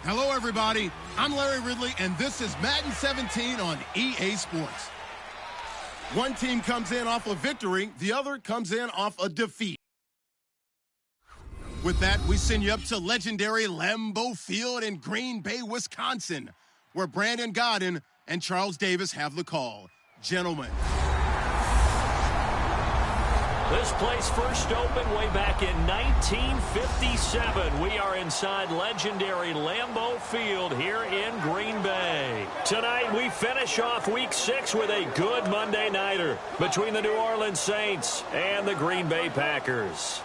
Hello, everybody. I'm Larry Ridley, and this is Madden 17 on EA Sports. One team comes in off a victory, the other comes in off a defeat. With that, we send you up to legendary Lambeau Field in Green Bay, Wisconsin, where Brandon Gaudin and Charles Davis have the call. Gentlemen. This place first opened way back in 1957. We are inside legendary Lambeau Field here in Green Bay. Tonight, we finish off Week 6 with a good Monday nighter between the New Orleans Saints and the Green Bay Packers.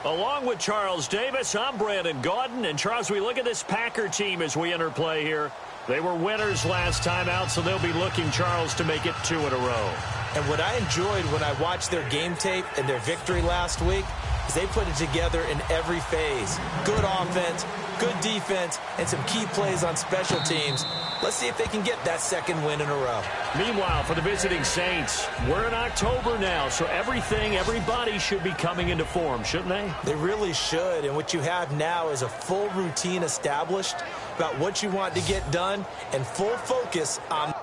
Along with Charles Davis, I'm Brandon Gaudin. And, Charles, we look at this Packer team as we enter play here. They were winners last time out, so they'll be looking, Charles, to make it 2 in a row. And what I enjoyed when I watched their game tape and their victory last week is they put it together in every phase. Good offense, good defense, and some key plays on special teams. Let's see if they can get that second win in a row. Meanwhile, for the visiting Saints, we're in October now, so everybody should be coming into form, shouldn't they? They really should, and what you have now is a full routine established about what you want to get done and full focus on...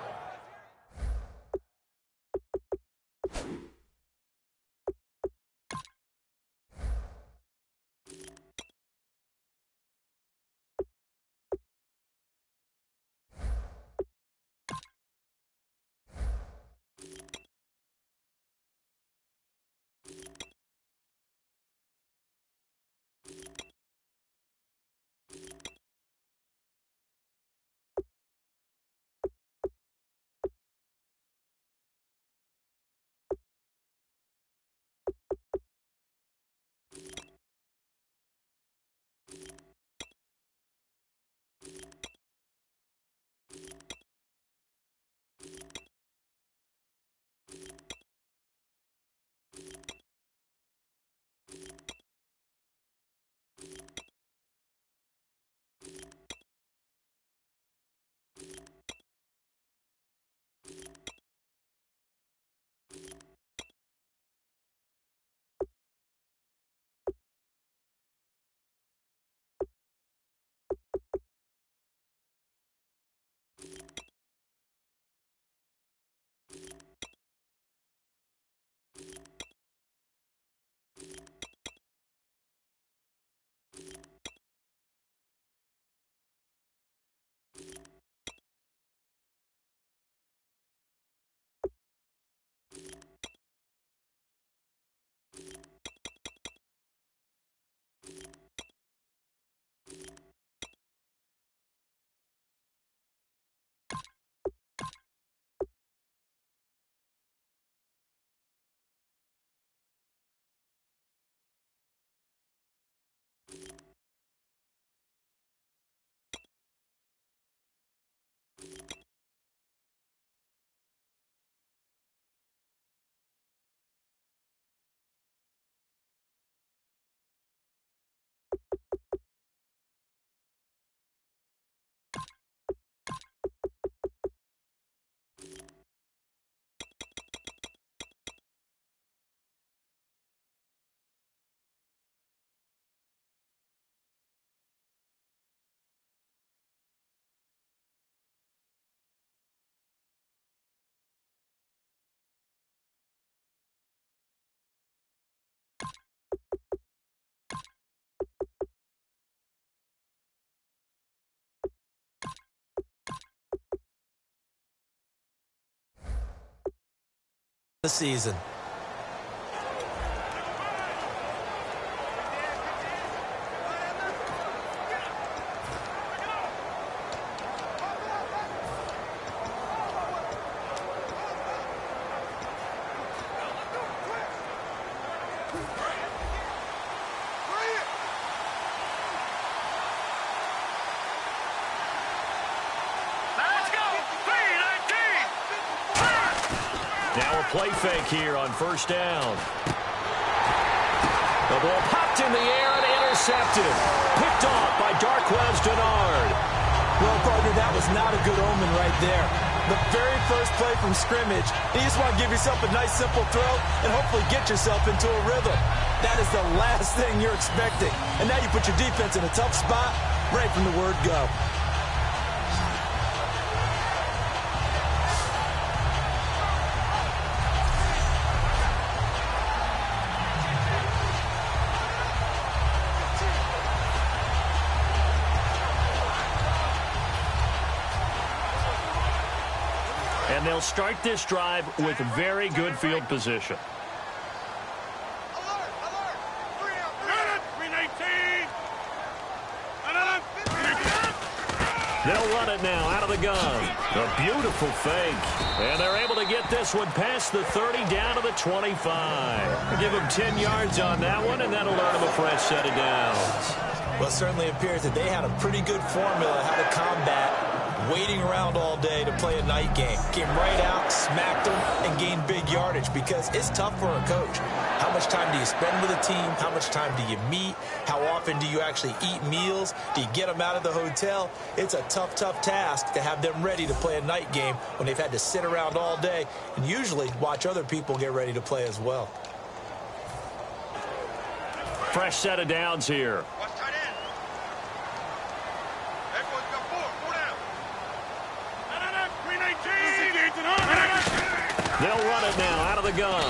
the season. Now a play fake here on first down. The ball popped in the air and intercepted. Picked off by Darquez Denard. Well, partner, that was not a good omen right there. The very first play from scrimmage, you just want to give yourself a nice simple throw and hopefully get yourself into a rhythm. That is the last thing you're expecting. And now you put your defense in a tough spot right from the word go. And they'll start this drive with very good field position. They'll run it now out of the gun. A beautiful fake. And they're able to get this one past the 30 down to the 25. Give them 10 yards on that one, and that'll earn them a fresh set of downs. Well, it certainly appears that they had a pretty good formula how to combat waiting around all day to play a night game. Came right out, smacked them, and gained big yardage because it's tough for a coach. How much time do you spend with a team? How much time do you meet? How often do you actually eat meals? Do you get them out of the hotel? It's a tough, tough task to have them ready to play a night game when they've had to sit around all day and usually watch other people get ready to play as well. Fresh set of downs here. They'll run it now out of the gun.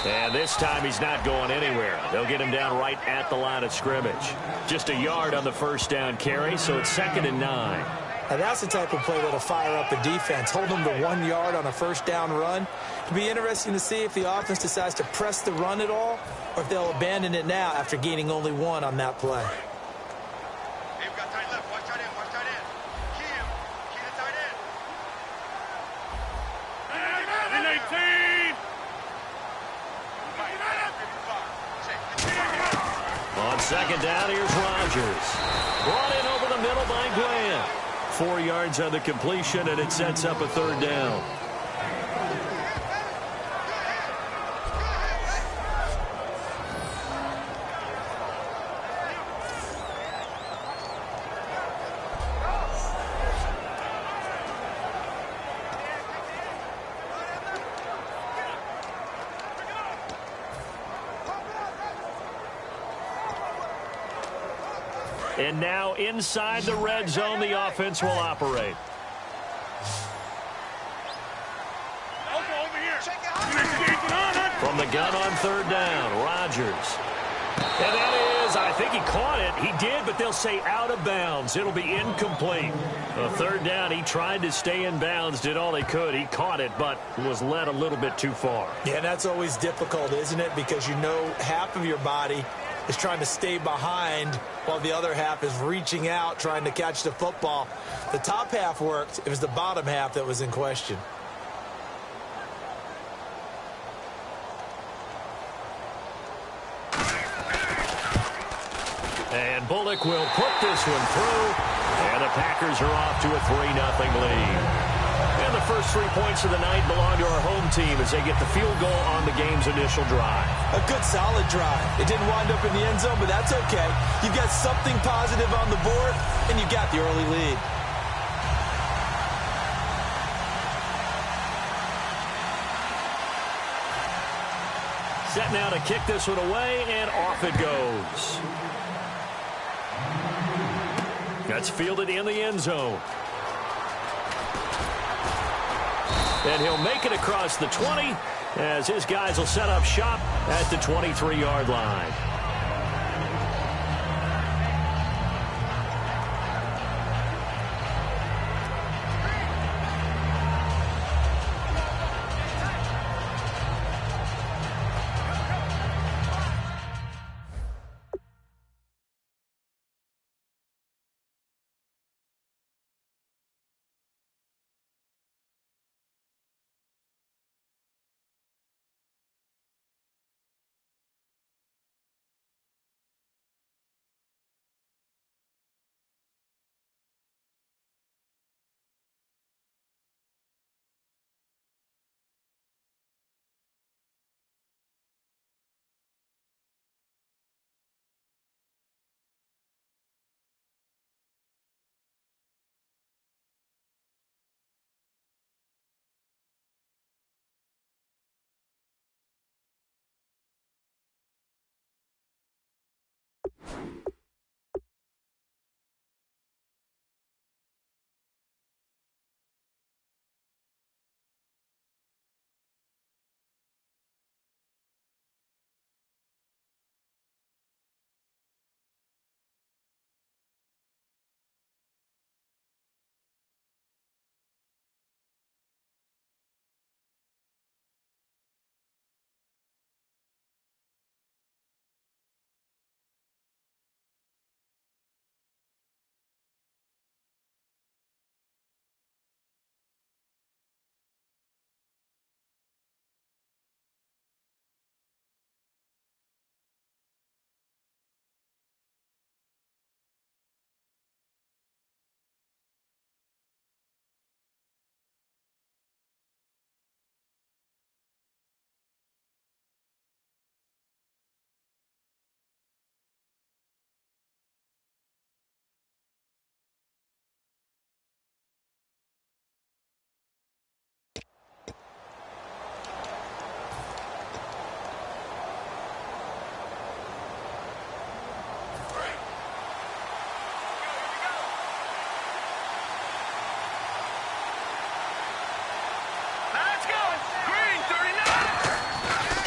And this time he's not going anywhere. They'll get him down right at the line of scrimmage. Just a yard on the first down carry, so it's 2nd and 9. Now that's the type of play that'll fire up a defense. Hold them to 1 yard on a first down run. It'll be interesting to see if the offense decides to press the run at all or if they'll abandon it now after gaining only 1 on that play. On 2nd down, here's Rodgers. Brought in over the middle by Grant. 4 yards on the completion, and it sets up a 3rd down. And now inside the red zone, the offense will operate. From the gun on 3rd down, Rodgers. And that is, I think he caught it. He did, but they'll say out of bounds. It'll be incomplete. A 3rd down, he tried to stay in bounds, did all he could. He caught it, but was led a little bit too far. Yeah, that's always difficult, isn't it? Because you know half of your body is trying to stay behind while the other half is reaching out, trying to catch the football. The top half worked. It was the bottom half that was in question. And Bullock will put this one through, and the Packers are off to a 3-0 lead. And the first 3 points of the night belong to our home team as they get the field goal on the game's initial drive. A good, solid drive. It didn't wind up in the end zone, but that's okay. You've got something positive on the board, and you got the early lead. Set now to kick this one away, and off it goes. That's fielded in the end zone. And he'll make it across the 20 as his guys will set up shop at the 23-yard line.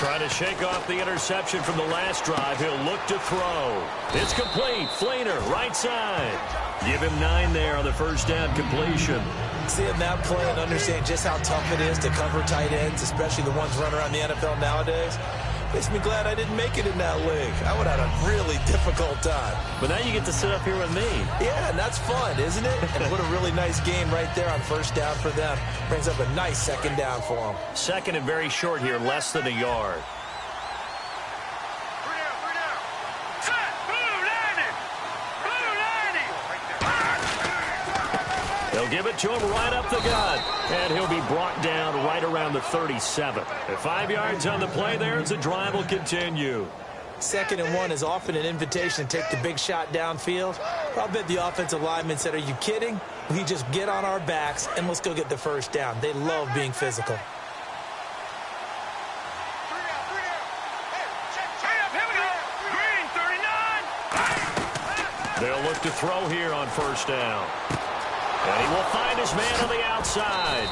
Trying to shake off the interception from the last drive. He'll look to throw. It's complete. Fleener, right side. Give him 9 there on the first down completion. Seeing that play and understanding just how tough it is to cover tight ends, especially the ones running around the NFL nowadays, makes me glad I didn't make it in that league. I would have had a really difficult time. But now you get to sit up here with me. Yeah, and that's fun, isn't it? And what a really nice game right there on first down for them. Brings up a nice second down for them. Second and very short here, less than a yard. They'll give it to him right up the gut. And he'll be brought down right around the 37. At 5 yards on the play there, as the drive will continue. 2nd and 1 is often an invitation to take the big shot downfield. I'll bet the offensive lineman said, are you kidding? We just get on our backs and let's go get the first down. They love being physical. They'll look to throw here on first down. And he will find his man on the outside.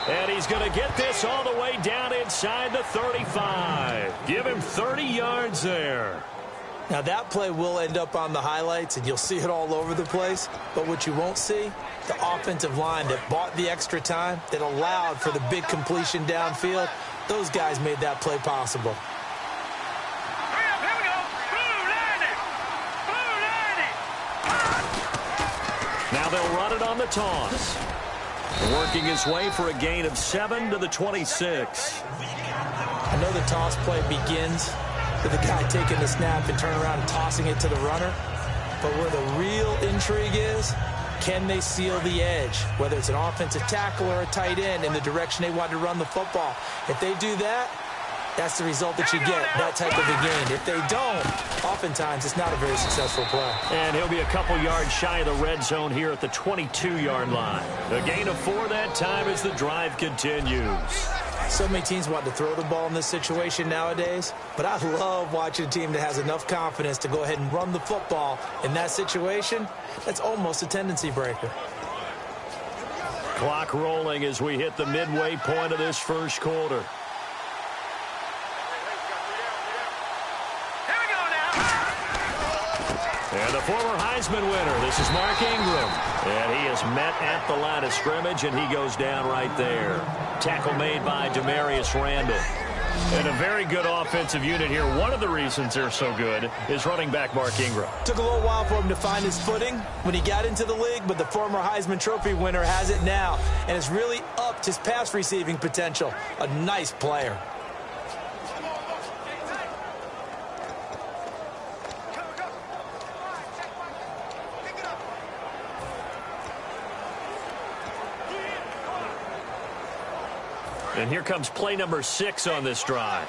And he's going to get this all the way down inside the 35. Give him 30 yards there. Now, that play will end up on the highlights, and you'll see it all over the place. But what you won't see, the offensive line that bought the extra time, that allowed for the big completion downfield, those guys made that play possible. Now they'll run it on the toss. Working his way for a gain of 7 to the 26. I know the toss play begins with the guy taking the snap and turning around and tossing it to the runner. But where the real intrigue is, can they seal the edge? Whether it's an offensive tackle or a tight end in the direction they want to run the football. If they do that, that's the result that you get, that type of a gain. If they don't, oftentimes it's not a very successful play. And he'll be a couple yards shy of the red zone here at the 22-yard line. The gain of 4 that time as the drive continues. So many teams want to throw the ball in this situation nowadays, but I love watching a team that has enough confidence to go ahead and run the football. In that situation, that's almost a tendency breaker. Clock rolling as we hit the midway point of this first quarter. And the former Heisman winner, this is Mark Ingram. And he is met at the line of scrimmage, and he goes down right there. Tackle made by Demarius Randall. And a very good offensive unit here. One of the reasons they're so good is running back Mark Ingram. Took a little while for him to find his footing when he got into the league, but the former Heisman Trophy winner has it now, and it's really upped his pass receiving potential. A nice player. And here comes play number 6 on this drive.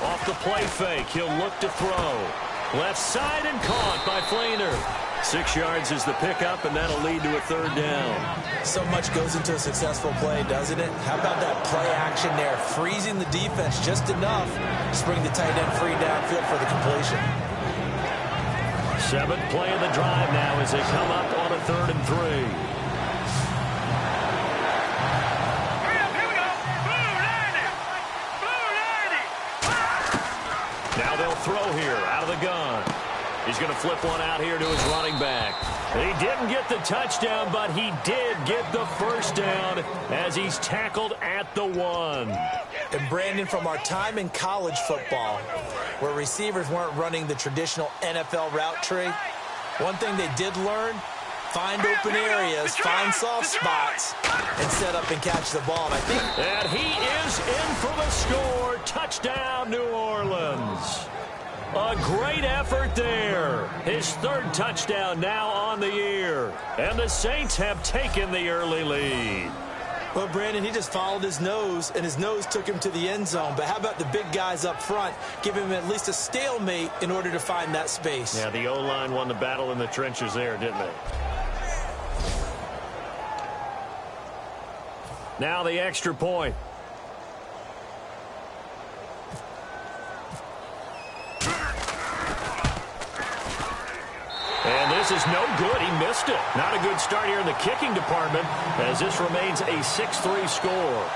Off the play fake, he'll look to throw. Left side and caught by Fleener. 6 yards is the pickup, and that'll lead to a 3rd down. So much goes into a successful play, doesn't it? How about that play action there? Freezing the defense just enough to bring the tight end free downfield for the completion. 7th play of the drive now as they come up on a 3rd and 3. Now they'll throw here out of the gun. He's going to flip one out here to his running back. He didn't get the touchdown, but he did get the first down as he's tackled at the 1. And Brandon, from our time in college football, where receivers weren't running the traditional NFL route tree, one thing they did learn, find open areas, find soft spots, and set up and catch the ball. And he is in for the score. Touchdown, New Orleans. A great effort there. His 3rd touchdown now on the year. And the Saints have taken the early lead. Well, Brandon, he just followed his nose, and his nose took him to the end zone. But how about the big guys up front? Give him at least a stalemate in order to find that space. Yeah, the O-line won the battle in the trenches there, didn't they? Now the extra point. And this This is no good. He missed it. Not a good start here in the kicking department as this remains a 6-3 score.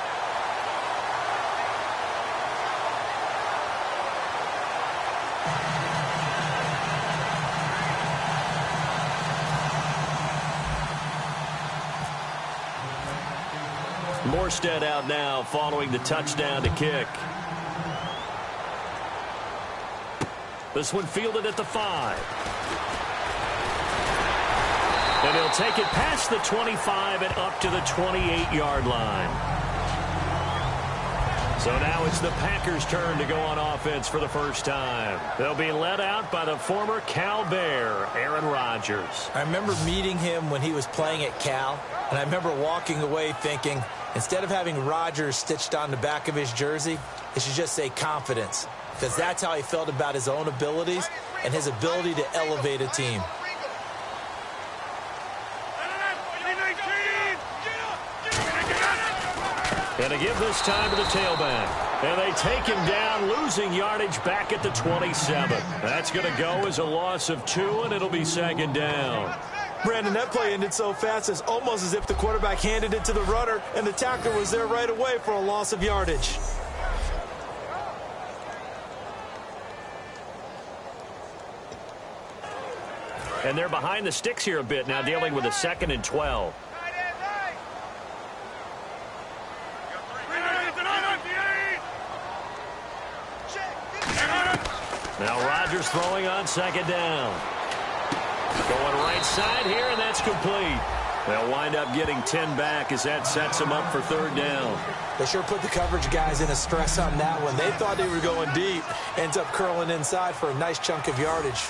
Morstead out now following the touchdown to kick. This one fielded at the 5. And he'll take it past the 25 and up to the 28-yard line. So now it's the Packers' turn to go on offense for the first time. They'll be led out by the former Cal Bear, Aaron Rodgers. I remember meeting him when he was playing at Cal, and I remember walking away thinking, instead of having Rodgers stitched on the back of his jersey, it should just say confidence, because that's how he felt about his own abilities and his ability to elevate a team. And to give this time to the tailback. And they take him down, losing yardage back at the 27. That's going to go as a loss of 2, and it'll be second down. Brandon, that play ended so fast, it's almost as if the quarterback handed it to the runner, and the tackler was there right away for a loss of yardage. And they're behind the sticks here a bit now, dealing with a 2nd and 12. Now Rodgers throwing on second down. Going right side here, and that's complete. They'll wind up getting 10 back as that sets them up for third down. They sure put the coverage guys in a stress on that one. They thought they were going deep. Ends up curling inside for a nice chunk of yardage.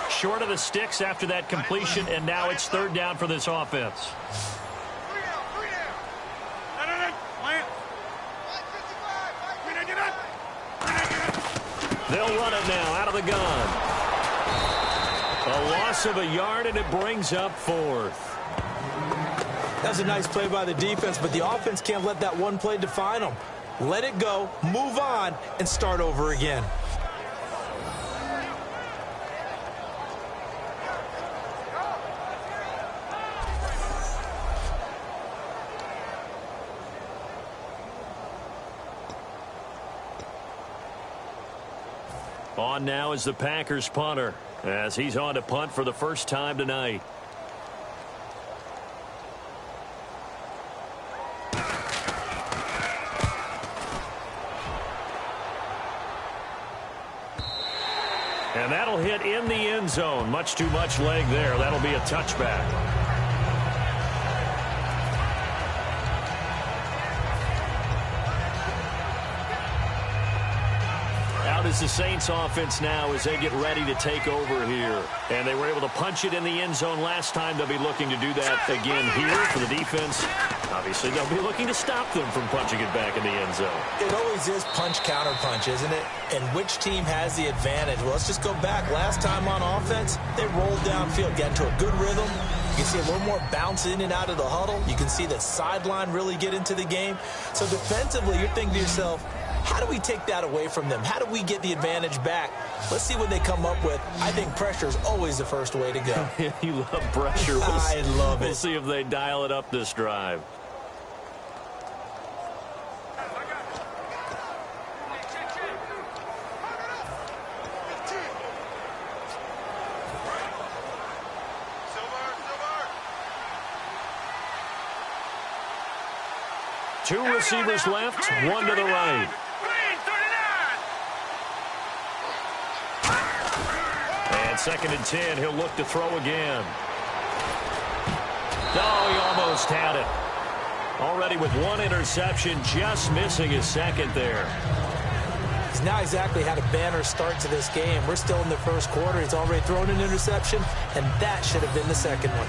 Short of the sticks after that completion, and now it's third down for this offense. They'll run it now out of the gun. A loss of a yard, and it brings up 4th. That was a nice play by the defense, but the offense can't let that one play define them. Let it go, move on, and start over again. On now is the Packers punter, as he's on to punt for the first time tonight. And that'll hit in the end zone. Much too much leg there. That'll be a touchback. Out is the Saints offense now as they get ready to take over here. And they were able to punch it in the end zone last time. They'll be looking to do that again here for the defense. Obviously, they'll be looking to stop them from punching it back in the end zone. It always is punch-counter punch, isn't it? And which team has the advantage? Well, let's just go back. Last time on offense, they rolled downfield, got into a good rhythm. You can see a little more bounce in and out of the huddle. You can see the sideline really get into the game. So defensively, you're thinking to yourself, how do we take that away from them? How do we get the advantage back? Let's see what they come up with. I think pressure is always the first way to go. You love pressure. I love it. We'll see if they dial it up this drive. Two receivers left, one to the right. And 2nd and 10, he'll look to throw again. Oh, he almost had it. Already with one interception, just missing his second there. He's now exactly had a banner start to this game. We're still in the first quarter. He's already thrown an interception, and that should have been the second one.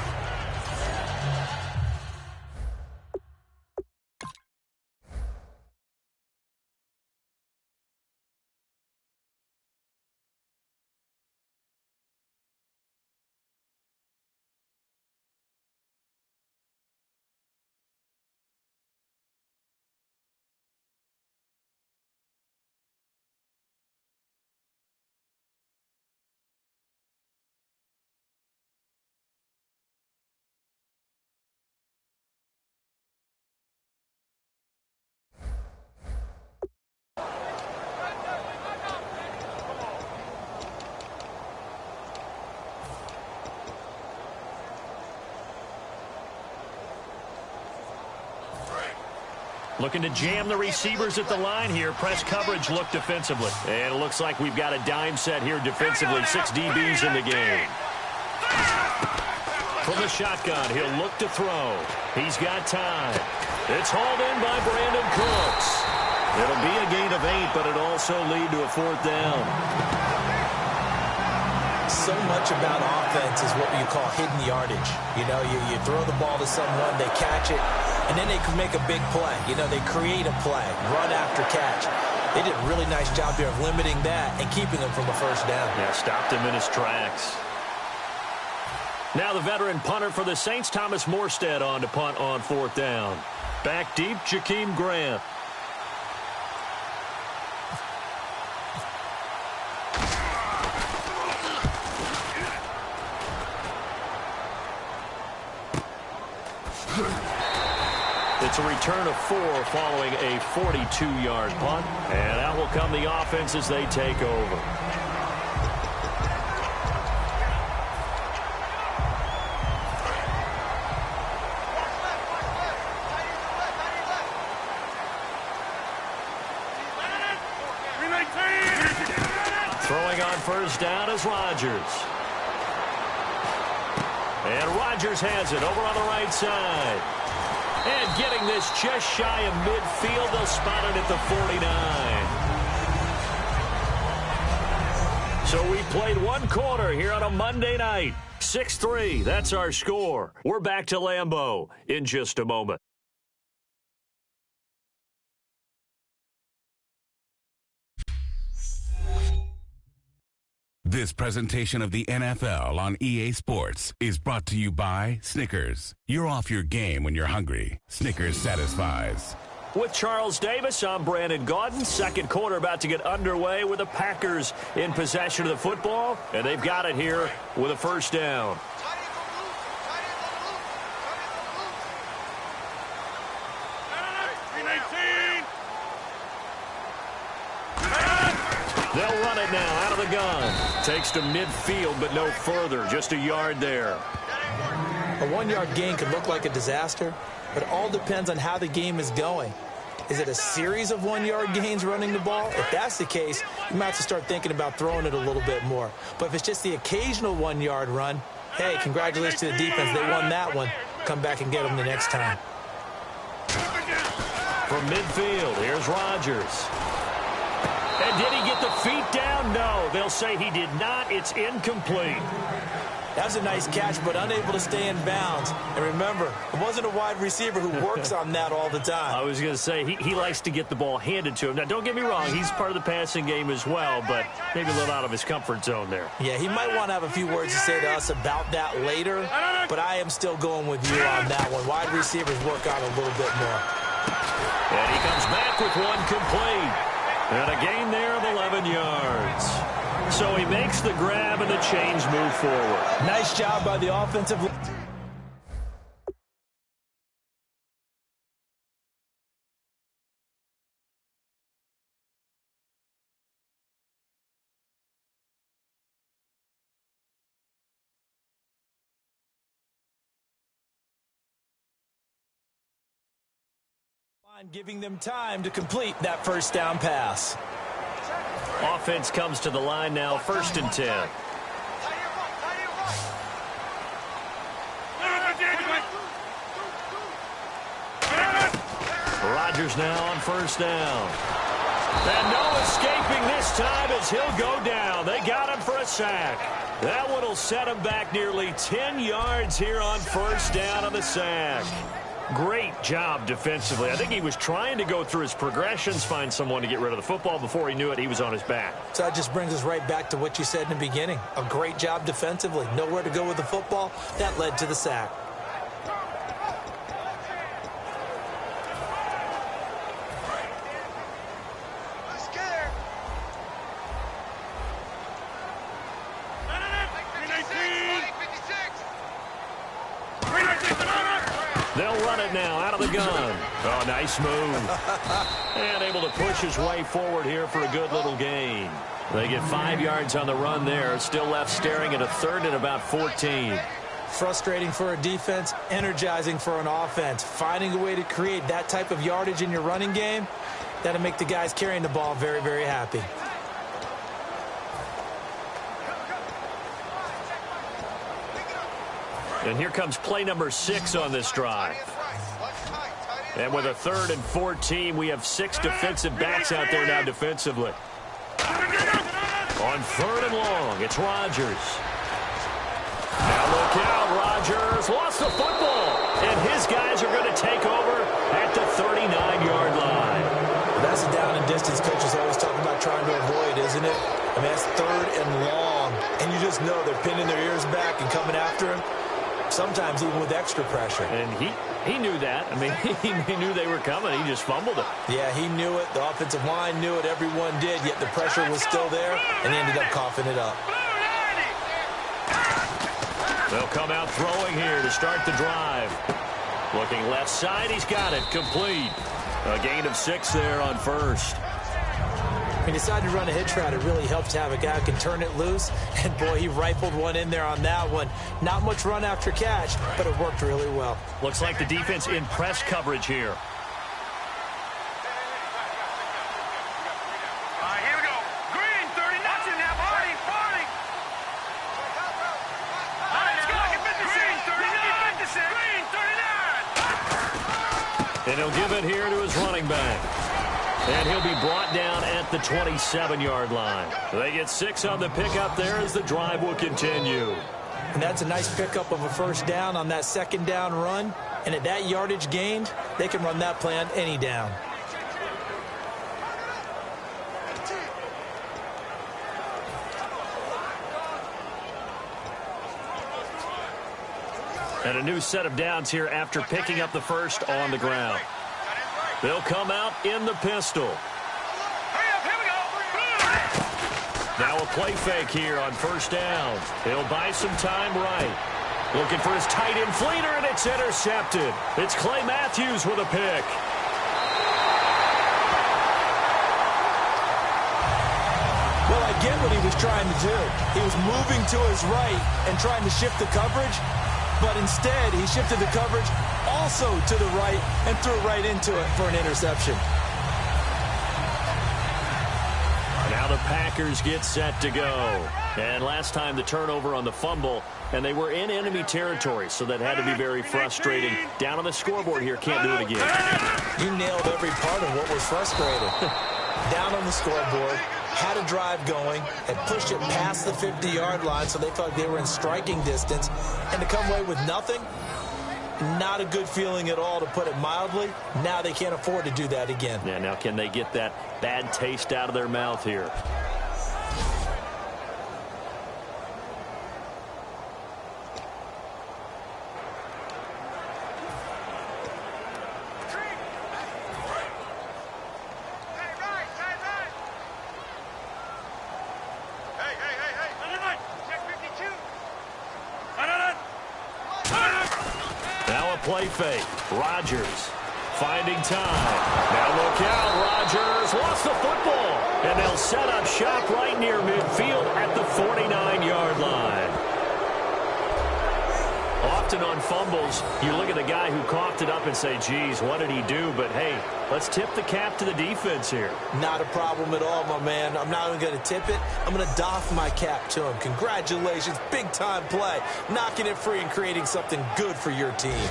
Looking to jam the receivers at the line here. Press coverage look defensively. And it looks like we've got a dime set here defensively. 6 DBs in the game. From the shotgun, he'll look to throw. He's got time. It's hauled in by Brandon Cooks. It'll be a gain of 8, but it'll also lead to a 4th down. So much about offense is what you call hidden yardage. You know, you throw the ball to someone, they catch it, and then they can make a big play. You know, they create a play, run after catch. They did a really nice job here of limiting that and keeping him from a 1st down. Yeah, stopped him in his tracks. Now the veteran punter for the Saints, Thomas Morstead, on to punt on 4th down. Back deep, Jakeem Grant. It's a return of 4 following a 42-yard punt. And out will come the offense as they take over. Throwing on 1st down is Rodgers. And Rodgers has it over on the right side. And getting this just shy of midfield. They'll spot it at the 49. So we played 1 quarter here on a Monday night. 6-3, that's our score. We're back to Lambeau in just a moment. This presentation of the NFL on EA Sports is brought to you by Snickers. You're off your game when you're hungry. Snickers satisfies. With Charles Davis, I'm Brandon Gaudin. 2nd quarter about to get underway with the Packers in possession of the football. And they've got it here with a 1st down. They'll run it now out of the gun. Takes to midfield, but no further. Just a yard there. A 1-yard gain could look like a disaster, but it all depends on how the game is going. Is it a series of 1-yard gains running the ball? If that's the case, you might have to start thinking about throwing it a little bit more. But if it's just the occasional 1-yard run, hey, congratulations to the defense. They won that one. Come back and get them the next time. From midfield, here's Rodgers. And did he get the feet down? No, they'll say he did not. It's incomplete. That was a nice catch, but unable to stay in bounds. And remember, it wasn't a wide receiver who works on that all the time. I was going to say, he likes to get the ball handed to him. Now, don't get me wrong, he's part of the passing game as well, but maybe a little out of his comfort zone there. Yeah, he might want to have a few words to say to us about that later, but I am still going with you on that one. Wide receivers work on a little bit more. And he comes back with one complete. And a gain there of 11 yards. So he makes the grab and the chains move forward. Nice job by the offensive line. Giving them time to complete that 1st down pass. Offense comes to the line now, 1st and 10. Rodgers now on 1st down. And no escaping this time as he'll go down. They got him for a sack. That one will set him back nearly 10 yards here on 1st down on the sack. Great job defensively. I think he was trying to go through his progressions, find someone to get rid of the football. Before he knew it, he was on his back. So that just brings us right back to what you said in the beginning. A great job defensively. Nowhere to go with the football. That led to the sack. They'll run it now out of the gun. Oh, nice move. And able to push his way forward here for a good little gain. They get 5 yards on the run there. Still left staring at a 3rd and about 14. Frustrating for a defense, energizing for an offense. Finding a way to create that type of yardage in your running game, that'll make the guys carrying the ball very, very happy. And here comes play number 6 on this drive. And with a 3rd and 14, we have 6 defensive backs out there now defensively. On 3rd and long, it's Rodgers. Now look out, Rodgers lost the football. And his guys are going to take over at the 39-yard line. That's a down and distance coaches always talk about trying to avoid, isn't it? I mean, that's 3rd and long. And you just know they're pinning their ears back and coming after him. Sometimes even with extra pressure. And he knew that. I mean, he knew they were coming. He just fumbled it. Yeah, he knew it. The offensive line knew it. Everyone did, yet the pressure was still there, and he ended up coughing it up. They'll come out throwing here to start the drive. Looking left side. He's got it. Complete. A gain of 6 there on 1st. He decided to run a hitch route. It really helps to have a guy who can turn it loose. And, boy, he rifled one in there on that one. Not much run after catch, but it worked really well. Looks like the defense in press coverage here. Here we go. Green, 30, nothing now. 40. Let's go. Green, 39. Green, 39. And he'll give it here to his running back. And he'll be brought down at the 27-yard line. They get 6 on the pickup there as the drive will continue. And that's a nice pickup of a 1st down on that 2nd down run. And at that yardage gained, they can run that play on any down. And a new set of downs here after picking up the 1st on the ground. They'll come out in the pistol. Now a play fake here on 1st down. He'll buy some time right. Looking for his tight end fleeter, and it's intercepted. It's Clay Matthews with a pick. Well, I get what he was trying to do. He was moving to his right and trying to shift the coverage, but instead he shifted the coverage also to the right and threw right into it for an interception. Now the Packers get set to go. And last time the turnover on the fumble, and they were in enemy territory, so that had to be very frustrating. Down on the scoreboard here, can't do it again. You nailed every part of what was frustrating. Down on the scoreboard, had a drive going, had pushed it past the 50-yard line, so they thought they were in striking distance, and to come away with nothing, not a good feeling at all, to put it mildly. Now they can't afford to do that again. Yeah, now can they get that bad taste out of their mouth here? Play fake. Rodgers finding time. Now look out. Rodgers lost the football. And they'll set up shop right near midfield at the 49-yard line. Often on fumbles, you look at the guy who coughed it up and say, geez, what did he do? But, hey, let's tip the cap to the defense here. Not a problem at all, my man. I'm not even going to tip it. I'm going to doff my cap to him. Congratulations. Big-time play. Knocking it free and creating something good for your team.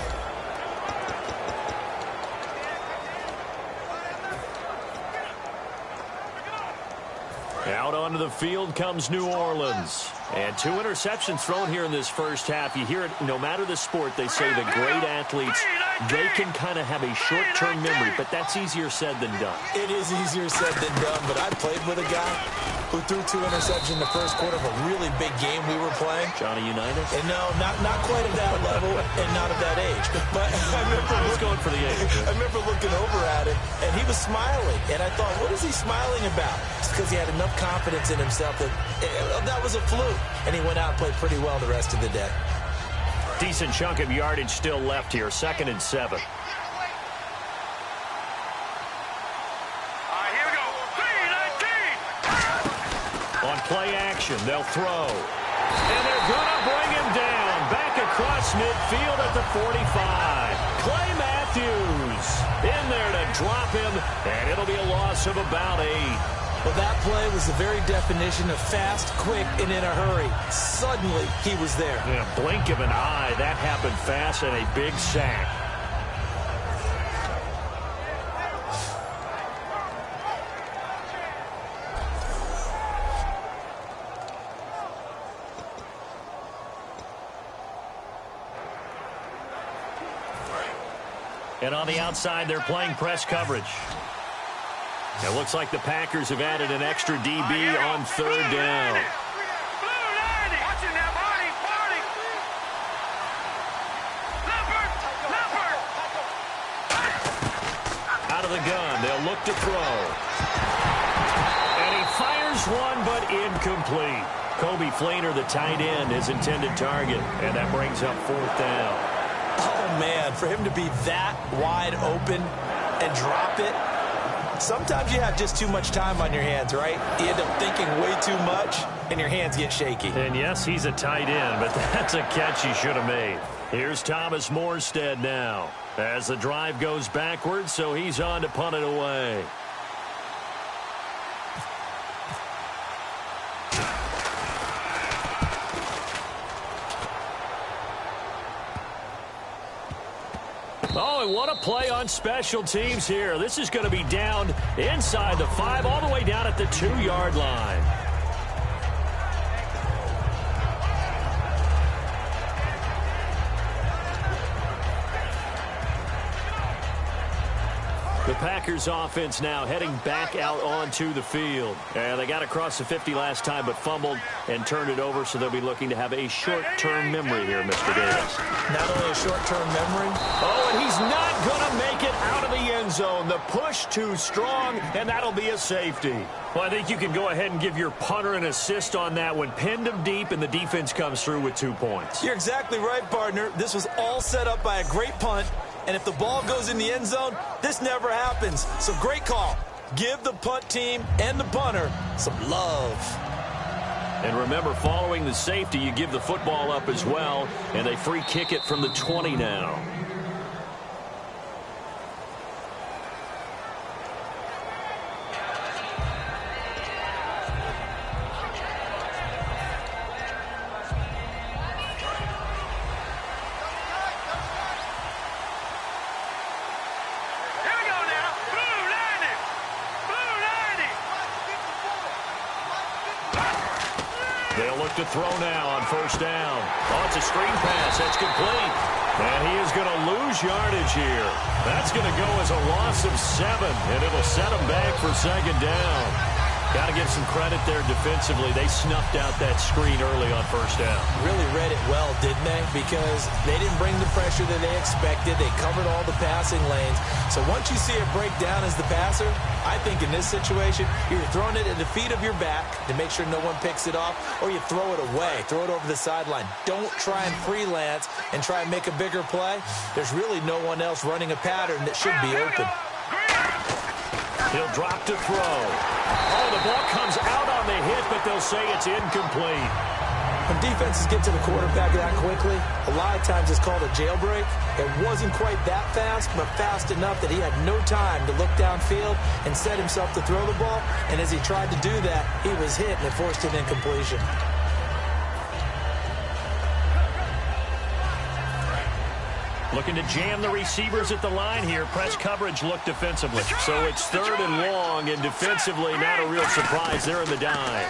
Out onto the field comes New Orleans. And 2 interceptions thrown here in this first half. You hear it, no matter the sport, they say the great athletes, they can kind of have a short-term memory, but that's easier said than done. It is easier said than done, but I played with a guy who threw 2 interceptions in the first quarter of a really big game we were playing. Johnny Unitas? And no, not quite at that level and not at that age. But I was going for the age. I remember looking over at him, and he was smiling. And I thought, what is he smiling about? It's because he had enough confidence in himself that that was a fluke. And he went out and played pretty well the rest of the day. Decent chunk of yardage still left here. 2nd and 7. Here we go. 3-19. On play action, they'll throw. And they're going to bring him down. Back across midfield at the 45. Clay Matthews in there to drop him, and it'll be a loss of about 8. Well, that play was the very definition of fast, quick, and in a hurry. Suddenly, he was there. Yeah, blink of an eye. That happened fast and a big sack. And on the outside, they're playing press coverage. It looks like the Packers have added an extra DB on third down. Out of the gun, they'll look to throw. And he fires one, but incomplete. Kobe Fleener, the tight end, his intended target. And that brings up fourth down. Oh, man, for him to be that wide open and drop it. Sometimes you have just too much time on your hands, right? You end up thinking way too much, and your hands get shaky. And yes, he's a tight end, but that's a catch he should have made. Here's Thomas Morstead now as the drive goes backwards, so he's on to punt it away. Oh, and what a play on special teams here. This is going to be down inside the 5, all the way down at the 2-yard line. The Packers offense now heading back out onto the field. And they got across the 50 last time but fumbled and turned it over, so they'll be looking to have a short-term memory here, Mr. Davis. Not only a short-term memory. Oh, and he's not going to make it out of the end zone. The push too strong, and that'll be a safety. Well, I think you can go ahead and give your punter an assist on that one. Pinned him deep, and the defense comes through with 2 points. You're exactly right, partner. This was all set up by a great punt. And if the ball goes in the end zone, this never happens. So great call. Give the punt team and the punter some love. And remember, following the safety, you give the football up as well. And they free kick it from the 20 now. They'll look to throw now on first down. Oh, it's a screen pass. That's complete. And he is going to lose yardage here. That's going to go as a loss of 7, and it'll set him back for second down. Got to give some credit there defensively. They snuffed out that screen early on first down. Really read it well, didn't they? Because they didn't bring the pressure that they expected. They covered all the passing lanes. So once you see it break down as the passer, I think in this situation, you're throwing it at the feet of your back to make sure no one picks it off, or you throw it away, throw it over the sideline. Don't try and freelance and try and make a bigger play. There's really no one else running a pattern that should be open. He'll drop to throw. Oh, the ball comes out on the hit, but they'll say it's incomplete. When defenses get to the quarterback that quickly, a lot of times it's called a jailbreak. It wasn't quite that fast, but fast enough that he had no time to look downfield and set himself to throw the ball. And as he tried to do that, he was hit and it forced an incompletion. Looking to jam the receivers at the line here. Press coverage look defensively. So it's third and long, and defensively not a real surprise there in the dime.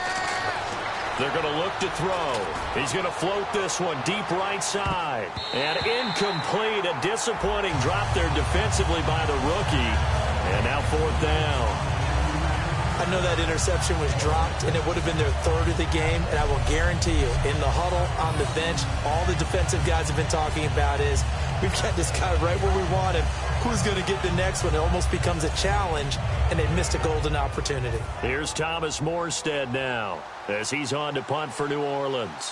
They're going to look to throw. He's going to float this one deep right side. And incomplete. A disappointing drop there defensively by the rookie. And now fourth down. I know that interception was dropped, and it would have been their third of the game, and I will guarantee you, in the huddle, on the bench, all the defensive guys have been talking about is, we've got this guy right where we want him. Who's going to get the next one? It almost becomes a challenge, and they've missed a golden opportunity. Here's Thomas Morstead now, as he's on to punt for New Orleans.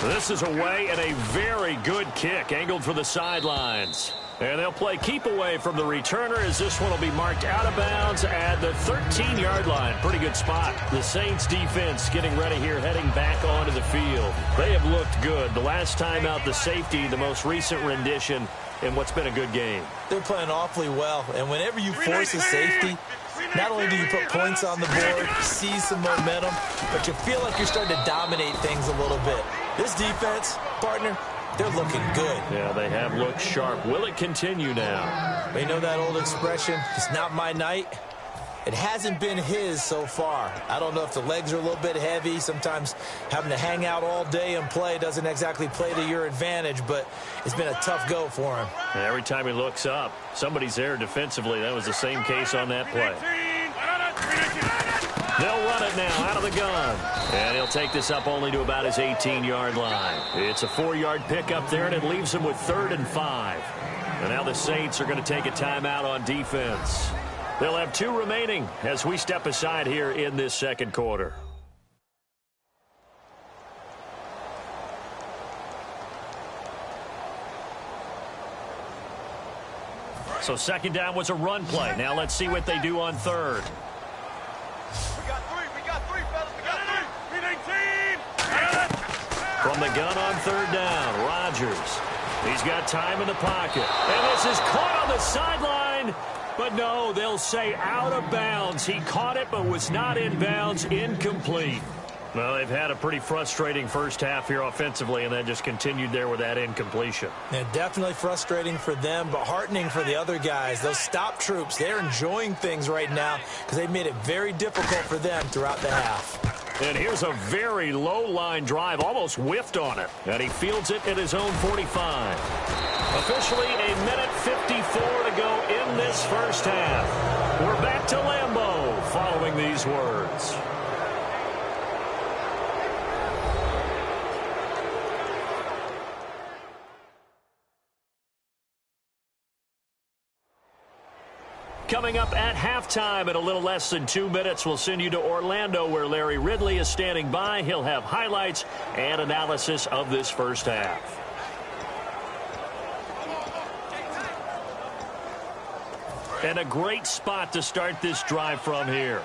This is away, and a very good kick angled for the sidelines. And they'll play keep away from the returner as this one will be marked out of bounds at the 13-yard line. Pretty good spot. The Saints defense getting ready here, heading back onto the field. They have looked good. The last time out, the safety, the most recent rendition in what's been a good game. They're playing awfully well, and whenever you force a safety, not only do you put points on the board, seize some momentum, but you feel like you're starting to dominate things a little bit. This defense, partner, they're looking good. Yeah, they have looked sharp. Will it continue now? You know that old expression, it's not my night? It hasn't been his so far. I don't know if the legs are a little bit heavy. Sometimes having to hang out all day and play doesn't exactly play to your advantage, but it's been a tough go for him. And every time he looks up, somebody's there defensively. That was the same case on that play. They'll run it now out of the gun. And he'll take this up only to about his 18-yard line. It's a 4-yard pickup there, and it leaves him with 3rd and 5. And now the Saints are going to take a timeout on defense. They'll have 2 remaining as we step aside here in this second quarter. So second down was a run play. Now let's see what they do on 3rd. From the gun on 3rd down, Rodgers. He's got time in the pocket. And this is caught on the sideline. But no, they'll say out of bounds. He caught it but was not in bounds. Incomplete. Well, they've had a pretty frustrating first half here offensively, and that just continued there with that incompletion. Yeah, definitely frustrating for them, but heartening for the other guys. Those stop troops, they're enjoying things right now because they've made it very difficult for them throughout the half. And here's a very low-line drive, almost whiffed on it. And he fields it at his own 45. Officially a minute 54 to go in this first half. We're back to Lambeau following these words. Coming up at halftime in a little less than 2 minutes, we'll send you to Orlando where Larry Ridley is standing by. He'll have highlights and analysis of this first half. And a great spot to start this drive from here.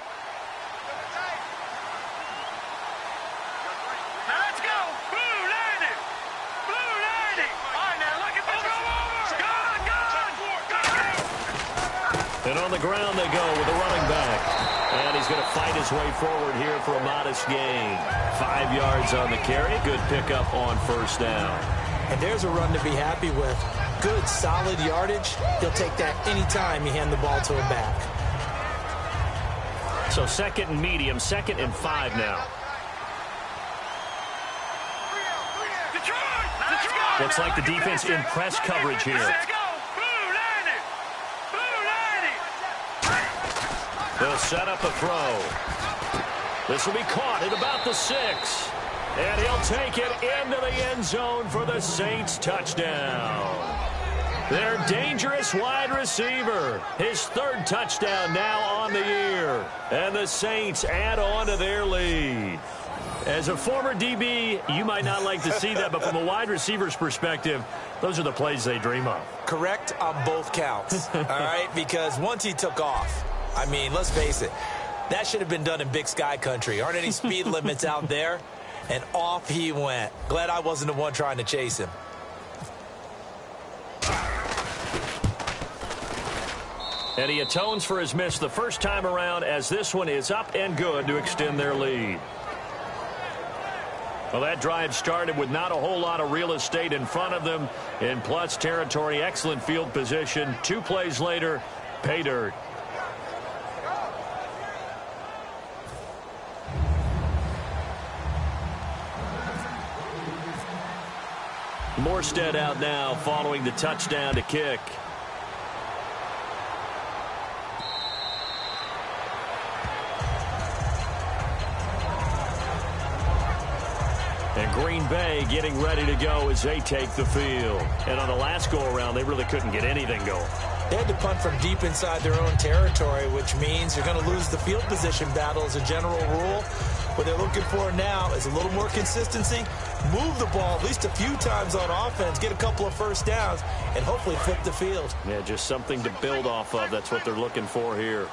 And on the ground they go with the running back. And he's going to fight his way forward here for a modest gain. 5 yards on the carry. Good pickup on 1st down. And there's a run to be happy with. Good, solid yardage. He'll take that anytime you hand the ball to him back. So 2nd and medium, 2nd and 5 now. Looks like the defense in press coverage here. They'll set up a throw. This will be caught at about the 6. And he'll take it into the end zone for the Saints touchdown. Their dangerous wide receiver. His 3rd touchdown now on the year. And the Saints add on to their lead. As a former DB, you might not like to see that, but from a wide receiver's perspective, those are the plays they dream of. Correct on both counts, all right? Because once he took off, I mean, let's face it, that should have been done in Big Sky country. Aren't any speed limits out there? And off he went. Glad I wasn't the one trying to chase him. And he atones for his miss the first time around as this one is up and good to extend their lead. Well, that drive started with not a whole lot of real estate in front of them. In plus territory, excellent field position. 2 plays later, pay dirt. Morstead out now following the touchdown to kick. And Green Bay getting ready to go as they take the field. And on the last go-around, they really couldn't get anything going. They had to punt from deep inside their own territory, which means you're going to lose the field position battle as a general rule. What they're looking for now is a little more consistency, move the ball at least a few times on offense, get a couple of first downs, and hopefully flip the field. Yeah, just something to build off of. That's what they're looking for here.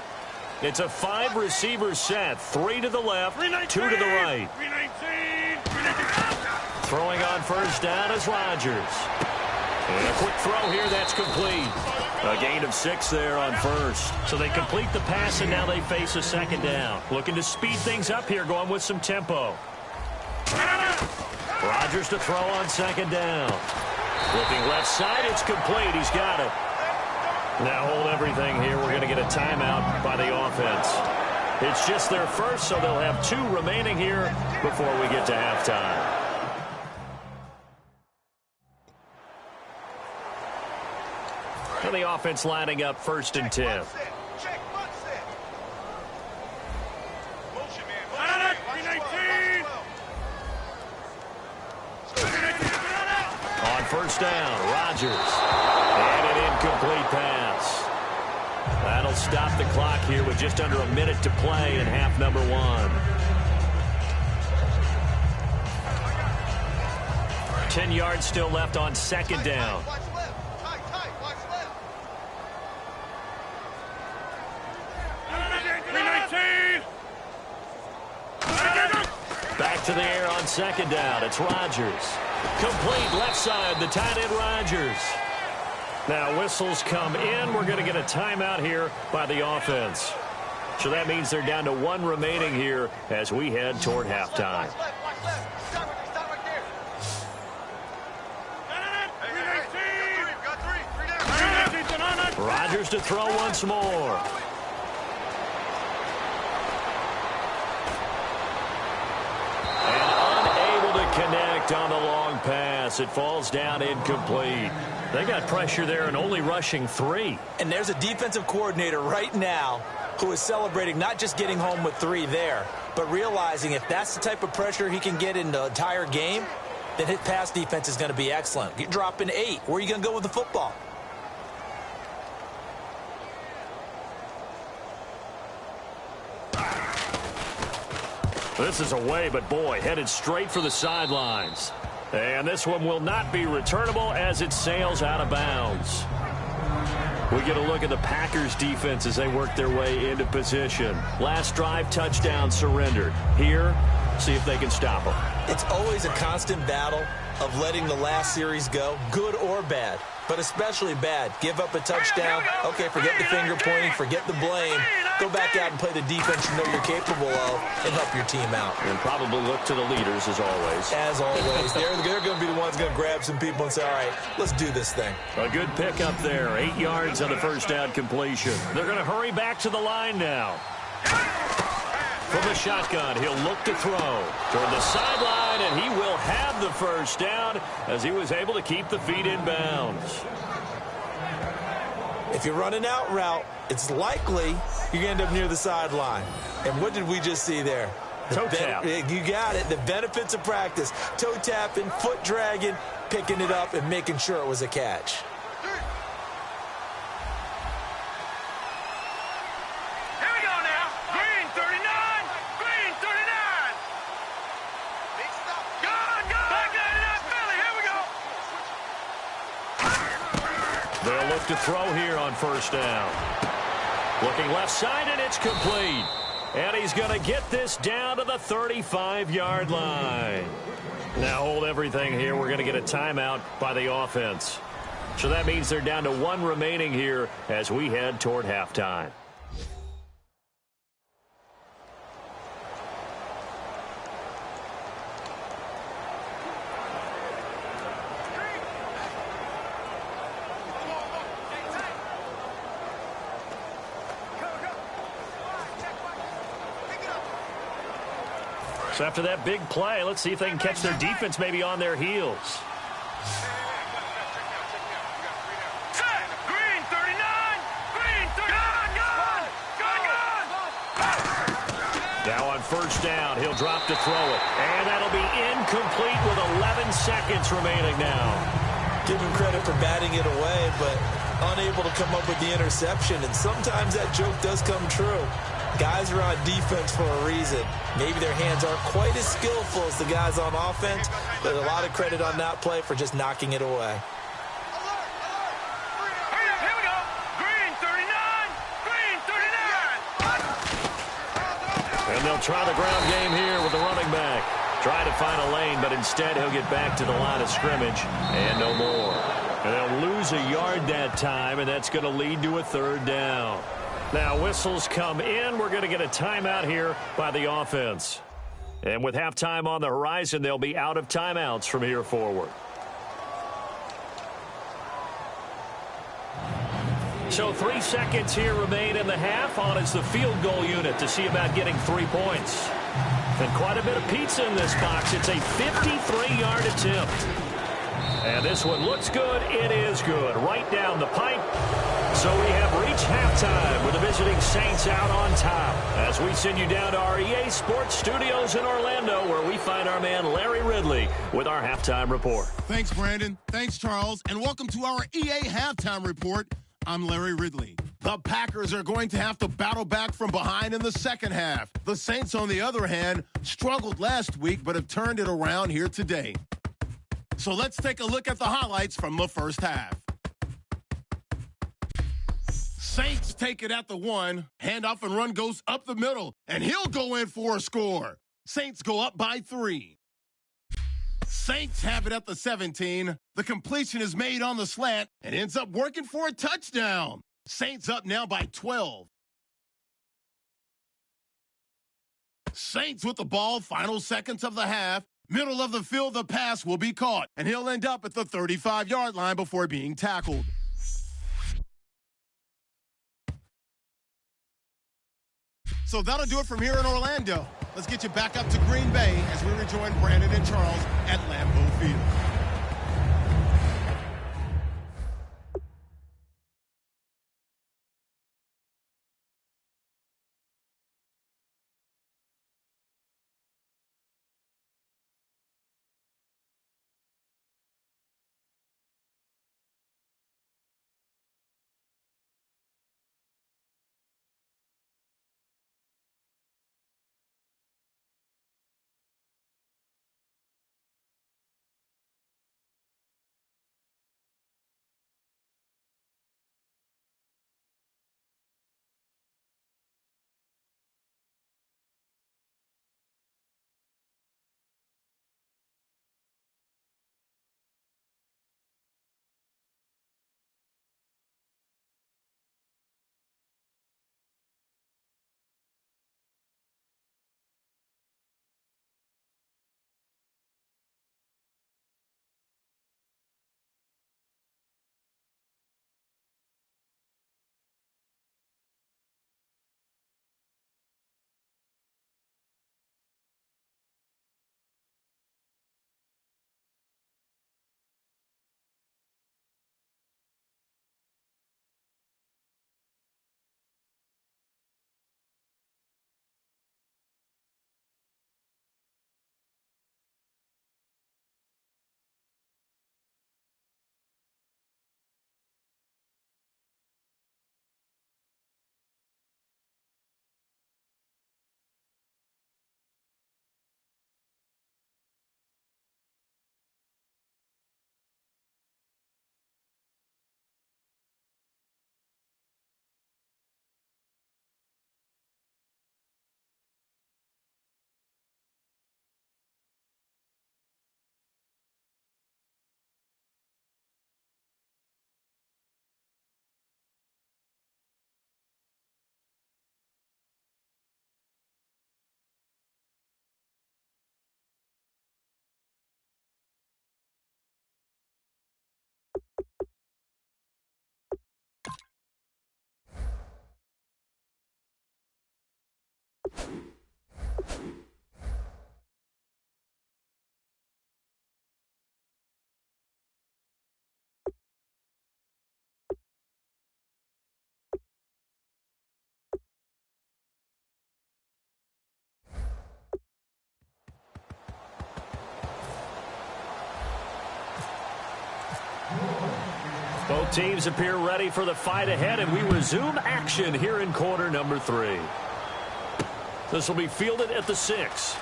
It's a 5-receiver set. 3 to the left, 2 to the right. Throwing on first down is Rodgers. And a quick throw here, that's complete. A gain of 6 there on first. So they complete the pass, and now they face a second down. Looking to speed things up here, going with some tempo. Rodgers to throw on second down. Looking left side, it's complete. He's got it. Now hold everything here. We're going to get a timeout by the offense. It's just their first, so they'll have 2 remaining here before we get to halftime. And the offense lining up 1st and 10. On first down, Rodgers. And an incomplete pass. That'll stop the clock here with just under a minute to play in half number 1. 10 yards still left on second down. Back to the air on second down. It's Rodgers. Complete left side, the tight end Rodgers. Now whistles come in. We're going to get a timeout here by the offense. So that means they're down to 1 remaining here as we head toward halftime. Rodgers to throw once more. Connect on the long pass. It falls down incomplete. They got pressure there and only rushing 3. And there's a defensive coordinator right now who is celebrating not just getting home with 3 there, but realizing if that's the type of pressure he can get in the entire game, then his pass defense is going to be excellent. You're dropping 8. Where are you going to go with the football? This is away, but boy, headed straight for the sidelines. And this one will not be returnable as it sails out of bounds. We get a look at the Packers defense as they work their way into position. Last drive, touchdown surrendered. Here, see if they can stop them. It's always a constant battle of letting the last series go, good or bad, but especially bad. Give up a touchdown. Okay, forget the finger pointing, forget the blame. Go back out and play the defense you know you're capable of and help your team out. And probably look to the leaders as always. As always. They're going to be the ones going to grab some people and say, all right, let's do this thing. A good pick up there. 8 yards on the first down completion. They're going to hurry back to the line now. From the shotgun, he'll look to throw toward the sideline, and he will have the first down as he was able to keep the feet in bounds. If you're running out route, it's likely you're going to end up near the sideline. And what did we just see there? Toe tap. You got it. The benefits of practice. Toe tapping, foot dragging, picking it up, and making sure it was a catch. They'll look to throw here on first down. Looking left side, and it's complete. And he's going to get this down to the 35-yard line. Now hold everything here. We're going to get a timeout by the offense. So that means they're down to 1 remaining here as we head toward halftime. So after that big play, let's see if they can catch their defense maybe on their heels. Green 39! Green 39! Now on first down, he'll drop to throw it. And that'll be incomplete with 11 seconds remaining now. Give him credit for batting it away, but unable to come up with the interception. And sometimes that joke does come true. Guys are on defense for a reason. Maybe their hands aren't quite as skillful as the guys on offense, but a lot of credit on that play for just knocking it away. Here we go. Green 39. Green 39. And they'll try the ground game here with the running back. Try to find a lane, but instead he'll get back to the line of scrimmage and no more. And they'll lose a yard that time, and that's going to lead to a third down. Now whistles come in. We're going to get a timeout here by the offense. And with halftime on the horizon, they'll be out of timeouts from here forward. So 3 seconds here remain in the half. On is the field goal unit to see about getting 3 points. And quite a bit of pizza in this box. It's a 53-yard attempt. And this one looks good. It is good. Right down the pipe. So we have reached halftime with the visiting Saints out on top. As we send you down to our EA Sports Studios in Orlando, where we find our man Larry Ridley with our halftime report. Thanks, Brandon. Thanks, Charles. And welcome to our EA Halftime Report. I'm Larry Ridley. The Packers are going to have to battle back from behind in the second half. The Saints, on the other hand, struggled last week but have turned it around here today. So let's take a look at the highlights from the first half. Saints take it at the 1. Handoff and run goes up the middle, and he'll go in for a score. Saints go up by 3. Saints have it at the 17. The completion is made on the slant and ends up working for a touchdown. Saints up now by 12. Saints with the ball, final seconds of the half. Middle of the field, the pass will be caught, and he'll end up at the 35-yard line before being tackled. So that'll do it from here in Orlando. Let's get you back up to Green Bay as we rejoin Brandon and Charles at Lambeau Field. Both teams appear ready for the fight ahead, and we resume action here in quarter number 3. This will be fielded at the 6.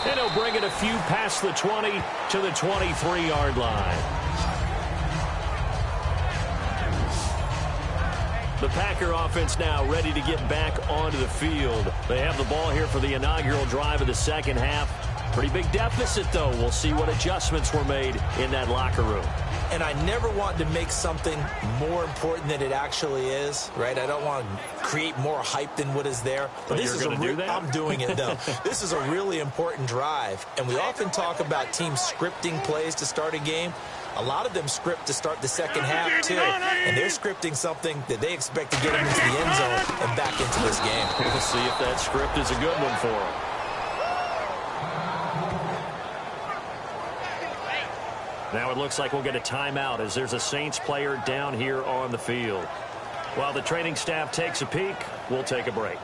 And he'll bring it a few past the 20 to the 23-yard line. The Packer offense now ready to get back onto the field. They have the ball here for the inaugural drive of the second half. Pretty big deficit, though. We'll see what adjustments were made in that locker room. And I never want to make something more important than it actually is, right? I don't want to create more hype than what is there. But this is I'm doing it, though. This is a really important drive. And we often talk about teams scripting plays to start a game. A lot of them script to start the second half, too. And they're scripting something that they expect to get them into the end zone and back into this game. We'll see if that script is a good one for them. Now it looks like we'll get a timeout as there's a Saints player down here on the field. While the training staff takes a peek, we'll take a break.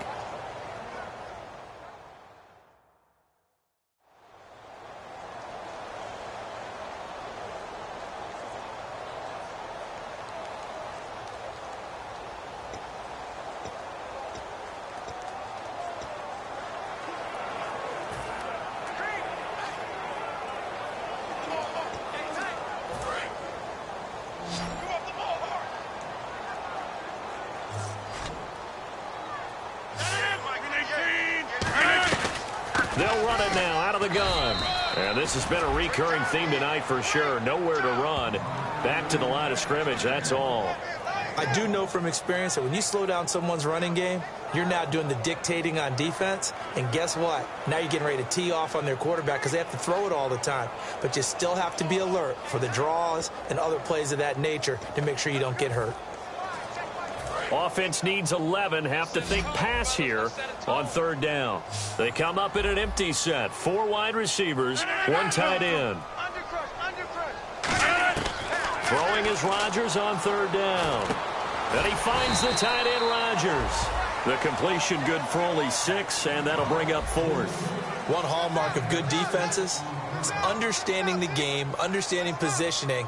They'll run it now out of the gun. And this has been a recurring theme tonight for sure. Nowhere to run. Back to the line of scrimmage, that's all. I do know from experience that when you slow down someone's running game, you're now doing the dictating on defense. And guess what? Now you're getting ready to tee off on their quarterback because they have to throw it all the time. But you still have to be alert for the draws and other plays of that nature to make sure you don't get hurt. Offense needs 11. Have to think pass here on third down. They come up in an empty set. 4 wide receivers, 1 tight end. Throwing is Rodgers on third down. And he finds the tight end, Rodgers. The completion good for only 6, and that'll bring up 4th. One hallmark of good defenses is understanding the game, understanding positioning.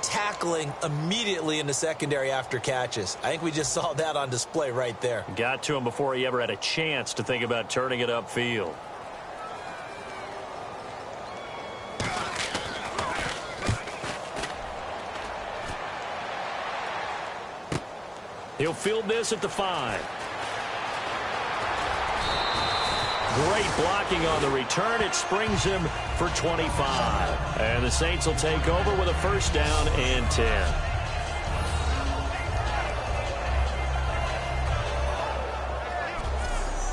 Tackling immediately in the secondary after catches. I think we just saw that on display right there. Got to him before he ever had a chance to think about turning it upfield. He'll field this at the 5. Great blocking on the return. It springs him for 25. And the Saints will take over with a first down and 10.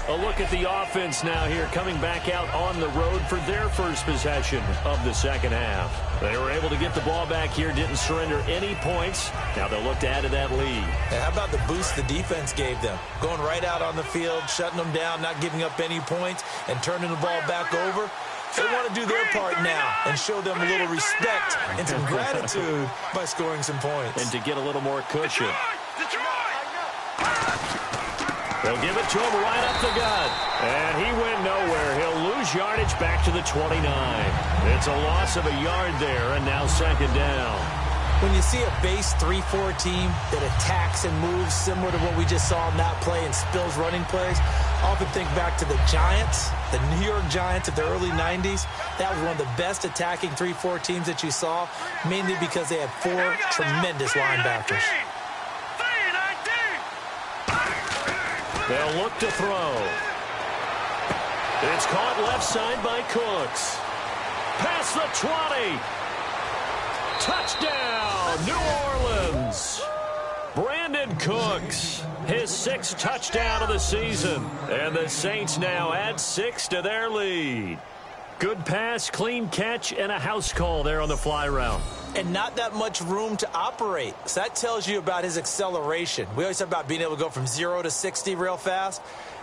A look at the offense now here, coming back out on the road for their first possession of the second half. They were able to get the ball back here, didn't surrender any points. Now they'll look to add to that lead. And how about the boost the defense gave them? Going right out on the field, shutting them down, not giving up any points, and turning the ball back over. They want to do their part now and show them a little respect and some gratitude by scoring some points. And to get a little more cushion. They'll give it to him right up the gut. And he went nowhere. He'll lose yardage back to the 29. It's a loss of a yard there, and now second down. When you see a base 3-4 team that attacks and moves similar to what we just saw in that play and spills running plays, I often think back to the Giants, the New York Giants of the early 90s. That was one of the best attacking 3-4 teams that you saw, mainly because they had 4 tremendous linebackers. They'll look to throw. It's caught left side by Cooks. Past the 20. Touchdown, New Orleans. Brandon Cooks, his 6th touchdown of the season. And the Saints now add 6 to their lead. Good pass, clean catch, and a house call there on the fly route. And not that much room to operate. So that tells you about his acceleration. We always talk about being able to go from 0 to 60 real fast.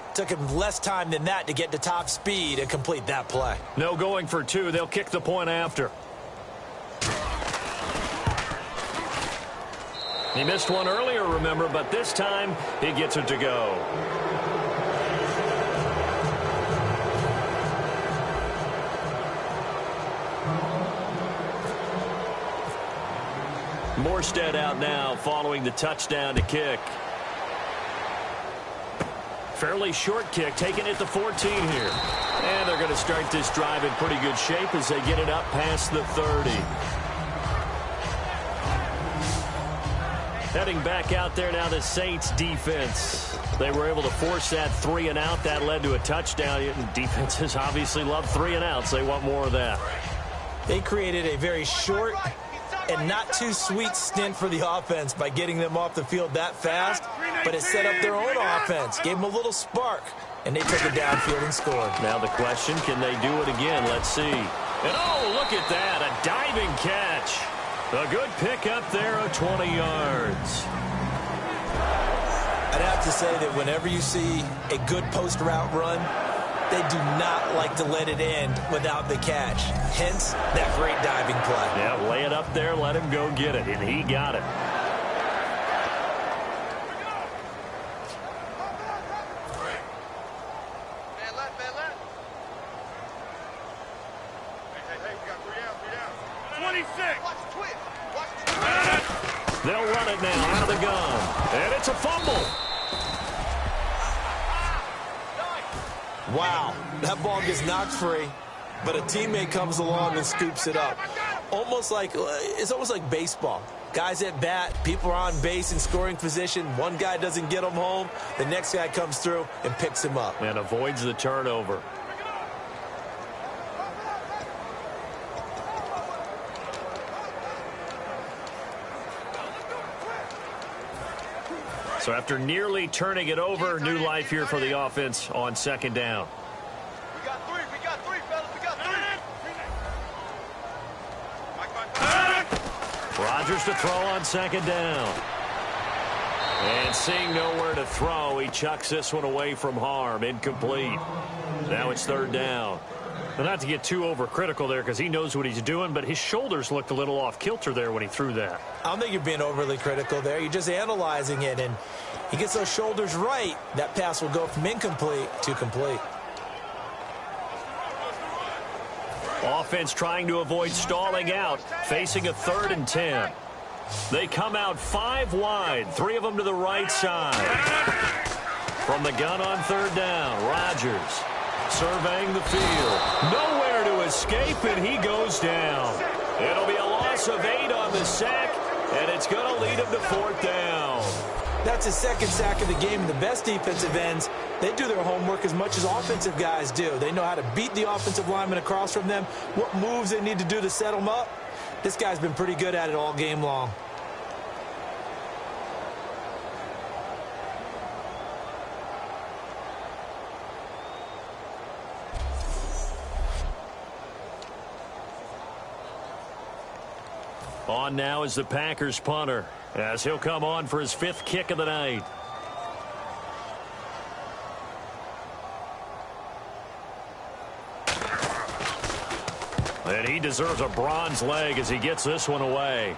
It took him less time than that to get to top speed and complete that play. No going for 2. They'll kick the point after. He missed one earlier, remember, but this time he gets it to go. Morstead out now following the touchdown to kick. Fairly short kick, taking it to 14 here. And they're going to start this drive in pretty good shape as they get it up past the 30. Heading back out there now, the Saints defense. They were able to force that 3 and out. That led to a touchdown. Defenses obviously love 3 and outs. They want more of that. They created a very short and not too sweet stint for the offense by getting them off the field that fast, but it set up their own offense, gave them a little spark, and they took it downfield and scored. Now the question, can they do it again? Let's see. And oh, look at that, a diving catch. A good pick up there of 20 yards. I'd have to say that whenever you see a good post route run, they do not like to let it end without the catch. Hence, that great diving play. Yeah, lay it up there, let him go get it, and he got it. They'll run it now out of the gun. And it's a fumble. Wow, that ball gets knocked free, but a teammate comes along and scoops it up. It's almost like baseball. Guys at bat, people are on base in scoring position. One guy doesn't get him home. The next guy comes through and picks him up. And avoids the turnover. So after nearly turning it over, new life here for the offense on second down. We got three, fellas. We got three. Rodgers to throw on second down. And seeing nowhere to throw, he chucks this one away from harm. Incomplete. Now it's third down. Well, not to get too overcritical there because he knows what he's doing, but his shoulders looked a little off kilter there when he threw that. I don't think you're being overly critical there. You're just analyzing it, and he gets those shoulders right. That pass will go from incomplete to complete. Offense trying to avoid stalling out, facing a 3rd and 10. They come out 5 wide, 3 of them to the right side. From the gun on third down, Rodgers surveying the field. Nowhere to escape, and he goes down. It'll be a loss of 8 on the sack, and it's going to lead him to 4th down. That's his 2nd sack of the game. The best defensive ends, they do their homework as much as offensive guys do. They know how to beat the offensive lineman across from them, what moves they need to do to set them up. This guy's been pretty good at it all game long. On now is the Packers punter, as he'll come on for his 5th kick of the night. And he deserves a bronze leg as he gets this one away.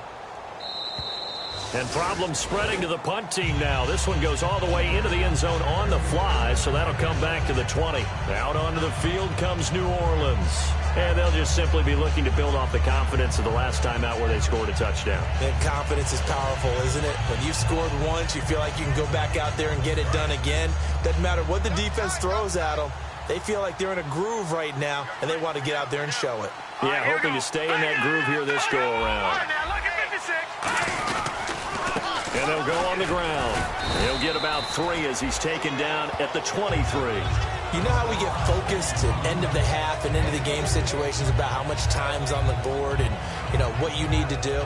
And problems spreading to the punt team now. This one goes all the way into the end zone on the fly, so that'll come back to the 20. Out onto the field comes New Orleans. And they'll just simply be looking to build off the confidence of the last time out where they scored a touchdown. And confidence is powerful, isn't it? When you've scored once, you feel like you can go back out there and get it done again. Doesn't matter what the defense throws at them. They feel like they're in a groove right now, and they want to get out there and show it. Yeah, hoping to stay in that groove here this go-around. And they'll go on the ground. He'll get about 3 as he's taken down at the 23. You know how we get focused at end of the half and into the game situations about how much time's on the board and, you know, what you need to do?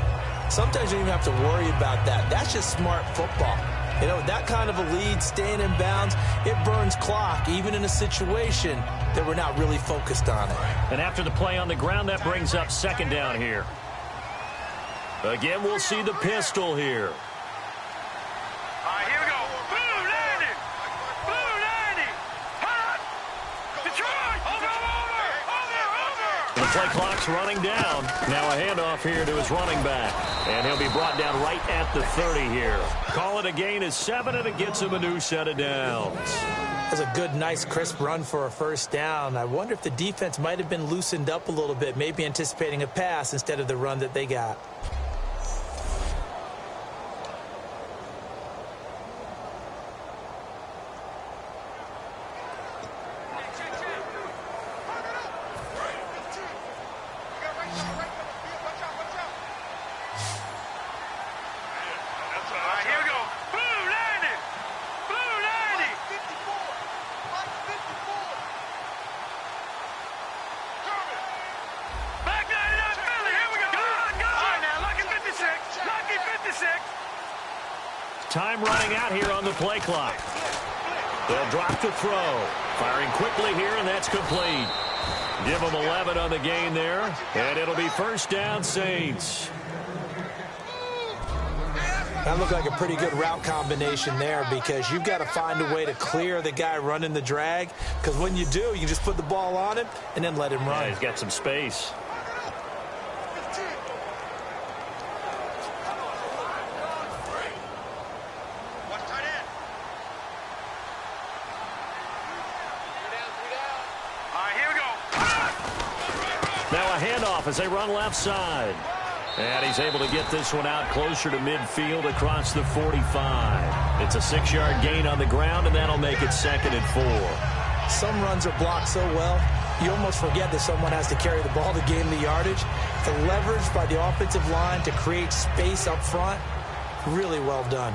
Sometimes you don't even have to worry about that. That's just smart football. You know, that kind of a lead, staying in bounds, it burns clock, even in a situation that we're not really focused on it. And after the play on the ground, that brings up second down here. Again, we'll see the pistol here. All right, here we go. Blue 90. Blue 90. Hot. Detroit. Over. The play clock's running down. Now a handoff here to his running back. And he'll be brought down right at the 30 here. Call it a gain of 7, and it gets him a new set of downs. That's a good, nice, crisp run for a first down. I wonder if the defense might have been loosened up a little bit, maybe anticipating a pass instead of the run that they got. Time running out here on the play clock. They'll drop to throw. Firing quickly here, and that's complete. Give them 11 on the gain there, and it'll be first down, Saints. That looked like a pretty good route combination there because you've got to find a way to clear the guy running the drag, because when you do, you can just put the ball on him and then let him run. Yeah, he's got some space. As they run left side. And he's able to get this one out closer to midfield across the 45. It's a 6-yard gain on the ground, and that'll make it 2nd and 4. Some runs are blocked so well, you almost forget that someone has to carry the ball to gain the yardage. The leverage by the offensive line to create space up front, really well done.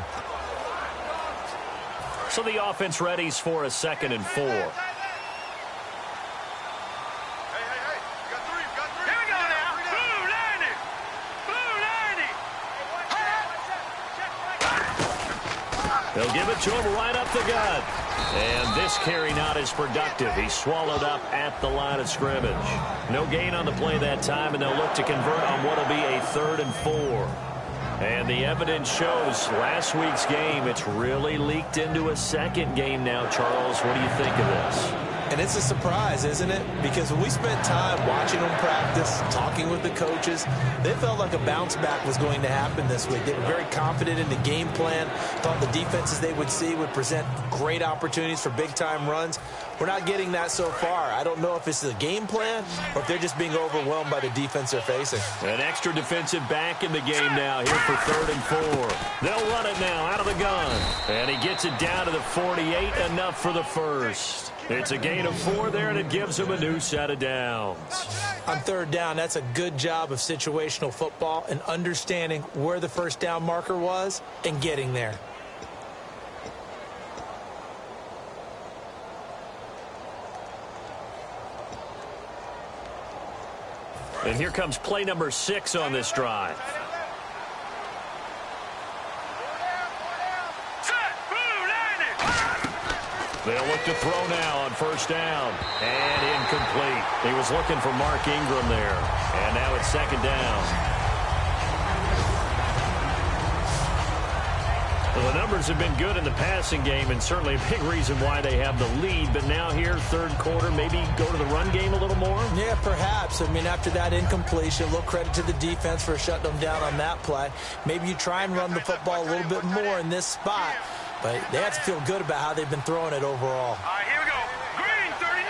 So the offense readies for a 2nd and 4. They'll give it to him right up the gut. And this carry not as productive. He's swallowed up at the line of scrimmage. No gain on the play that time, and they'll look to convert on what will be a 3rd and 4. And the evidence shows last week's game, it's really leaked into a second game now, Charles. What do you think of this? And it's a surprise, isn't it? Because when we spent time watching them practice, talking with the coaches, they felt like a bounce back was going to happen this week. They were very confident in the game plan, thought the defenses they would see would present great opportunities for big-time runs. We're not getting that so far. I don't know if it's the game plan or if they're just being overwhelmed by the defense they're facing. An extra defensive back in the game now here for 3rd and 4. They'll run it now out of the gun. And he gets it down to the 48, enough for the first. It's a gain of 4 there, and it gives him a new set of downs. On 3rd down, that's a good job of situational football and understanding where the first down marker was and getting there. And here comes play number 6 on this drive. They'll look to throw now on first down. And incomplete. He was looking for Mark Ingram there. And now it's 2nd down. Well, the numbers have been good in the passing game, and certainly a big reason why they have the lead. But now here, third quarter, maybe go to the run game a little more? Yeah, perhaps. I mean, after that incompletion, a little credit to the defense for shutting them down on that play. Maybe you try and run the football a little bit more in this spot. But they have to feel good about how they've been throwing it overall. All right, here we go. Green, 39.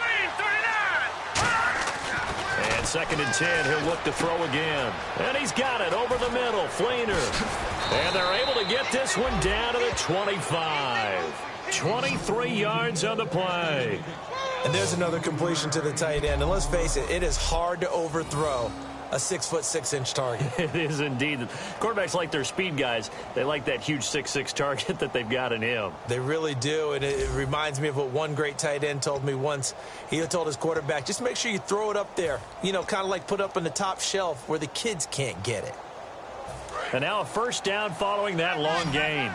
Green, 39. And 2nd and 10, he'll look to throw again. And he's got it over the middle, Fleener. And they're able to get this one down to the 25. 23 yards on the play. And there's another completion to the tight end. And let's face it, it is hard to overthrow a 6'6" target. It is indeed. Quarterbacks like their speed guys. They like that huge 6'6" target that they've got in him. They really do, and it reminds me of what one great tight end told me once. He told his quarterback, just make sure you throw it up there, you know, kind of like put up on the top shelf where the kids can't get it. And now a first down following that long gain.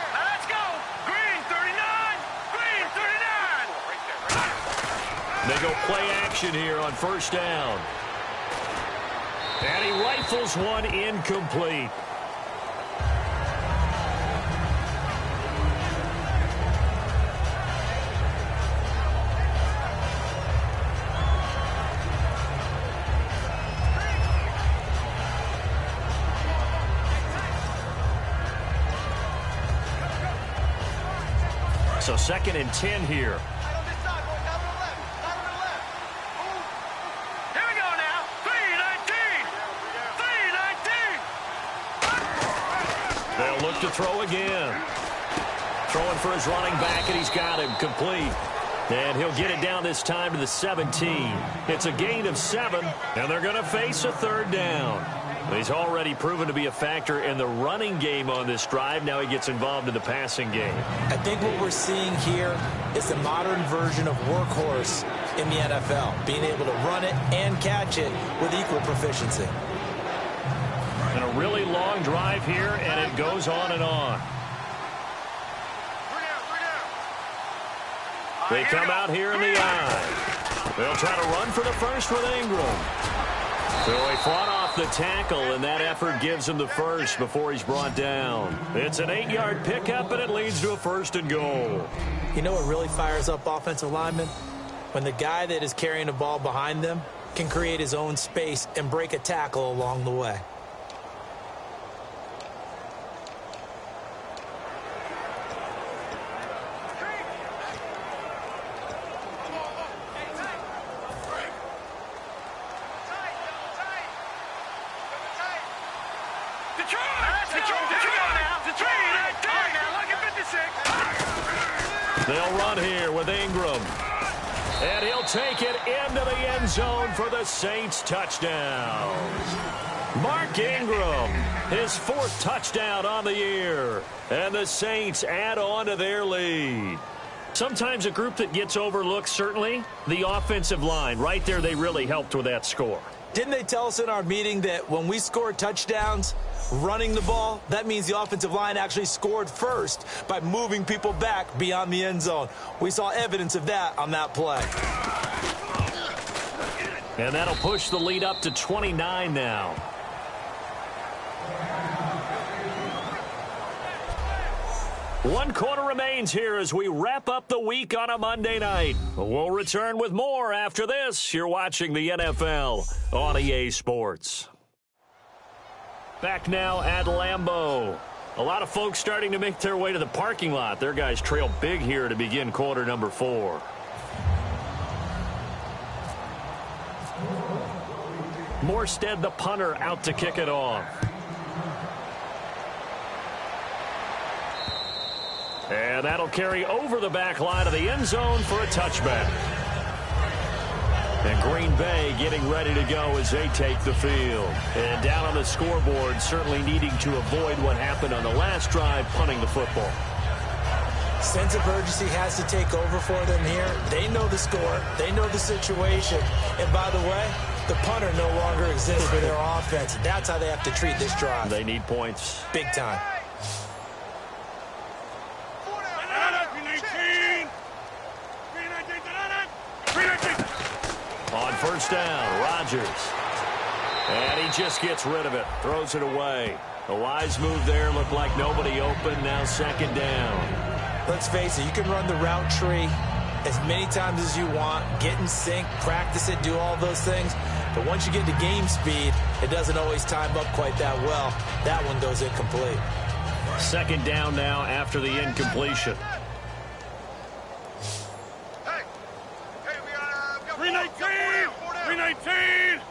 Let's go. Green, 39. Green, 39. They go play action here on first down. And he rifles one incomplete. So 2nd and 10 here. Here we go now. 319. 319. They'll look to throw again. Throwing for his running back, and he's got him complete. And he'll get it down this time to the 17. It's a gain of 7, and they're going to face a third down. He's already proven to be a factor in the running game on this drive. Now he gets involved in the passing game. I think what we're seeing here is the modern version of workhorse in the NFL, being able to run it and catch it with equal proficiency. And a really long drive here, and it goes on and on. They come out here in the eye. They'll try to run for the first with Ingram. So he fought off the tackle, and that effort gives him the first before he's brought down. It's an 8-yard pickup, and it leads to a 1st and goal. You know what really fires up offensive linemen? When the guy that is carrying the ball behind them can create his own space and break a tackle along the way. They'll run here with Ingram. And he'll take it into the end zone for the Saints touchdown. Mark Ingram, his 4th touchdown on the year. And the Saints add on to their lead. Sometimes a group that gets overlooked, certainly, the offensive line. Right there, they really helped with that score. Didn't they tell us in our meeting that when we score touchdowns running the ball, that means the offensive line actually scored first by moving people back beyond the end zone? We saw evidence of that on that play. And that'll push the lead up to 29 now. One quarter remains here as we wrap up the week on a Monday night. We'll return with more after this. You're watching the NFL on EA Sports. Back now at Lambeau. A lot of folks starting to make their way to the parking lot. Their guys trail big here to begin quarter number 4. Morstead, the punter, out to kick it off. And that'll carry over the back line of the end zone for a touchback. And Green Bay getting ready to go as they take the field. And down on the scoreboard, certainly needing to avoid what happened on the last drive, punting the football. Sense of urgency has to take over for them here. They know the score. They know the situation. And by the way, the punter no longer exists for their offense. That's how they have to treat this drive. They need points. Big time. On first down, Rodgers. And he just gets rid of it, throws it away. A wise move there, looked like nobody open, now second down. Let's face it, you can run the route tree as many times as you want, get in sync, practice it, do all those things. But once you get to game speed, it doesn't always time up quite that well. That one goes incomplete. Second down now after the incompletion. Hey, we got 319! 319!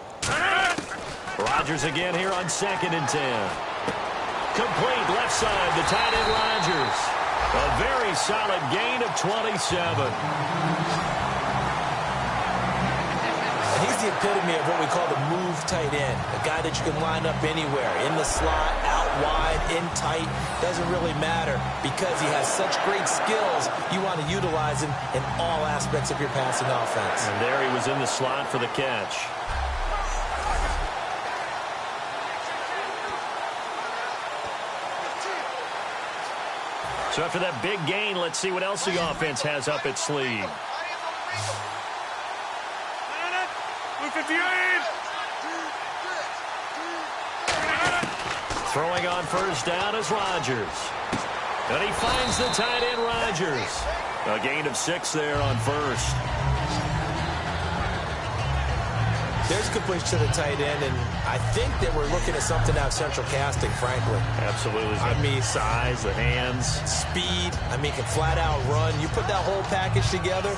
Rodgers again here on 2nd and 10. Complete left side, the tight end Rodgers. A very solid gain of 27. He's the epitome of what we call the move tight end. A guy that you can line up anywhere, in the slot, out wide, in tight. Doesn't really matter because he has such great skills. You want to utilize him in all aspects of your passing offense. And there he was in the slot for the catch. So after that big gain, let's see what else the offense has up its sleeve. Throwing on first down is Rodgers. And he finds the tight end Rodgers. A gain of 6 there on first. There's completion to the tight end, and I think that we're looking at something out of central casting, frankly. Absolutely. I mean, size, the hands. Speed. I mean, can flat out run. You put that whole package together,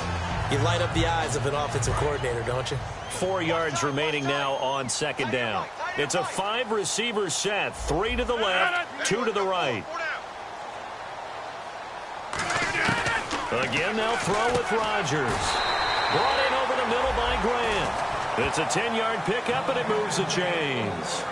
you light up the eyes of an offensive coordinator, don't you? 4 yards remaining now on second down. It's a 5-receiver set. 3 to the left, 2 to the right. Again, they'll throw with Rodgers. Brought in over the middle by Grant. It's a 10-yard pickup, and it moves the chains.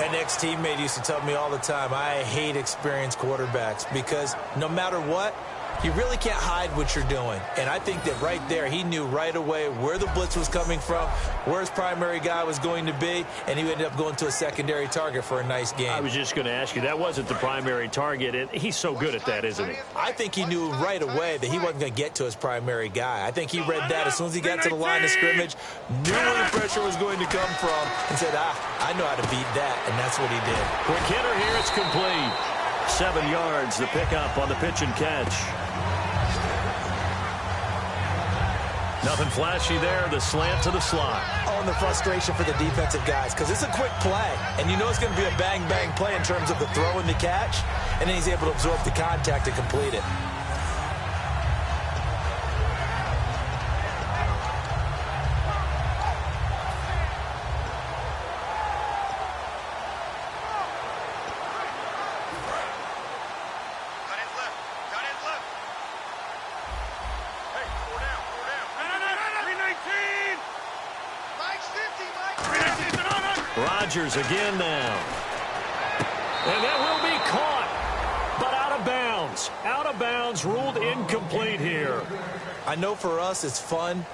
An ex-teammate used to tell me all the time, I hate experienced quarterbacks because no matter what, you really can't hide what you're doing. And I think that right there, he knew right away where the blitz was coming from, where his primary guy was going to be, and he ended up going to a secondary target for a nice game. I was just going to ask you, that wasn't the primary target, and he's so good at that, isn't he? I think he knew right away that he wasn't going to get to his primary guy. I think he read that as soon as he got to the line of scrimmage, knew where the pressure was going to come from, and said, I know how to beat that, and that's what he did. Quick hitter here, it's complete. 7 yards, the pickup on the pitch and catch. Nothing flashy there, the slant to the slot. Oh, and the frustration for the defensive guys, because it's a quick play, and you know it's going to be a bang-bang play in terms of the throw and the catch, and then he's able to absorb the contact and complete it. Rodgers again now. And that will be caught, but out of bounds. Out of bounds, ruled incomplete here. I know for us it's fun,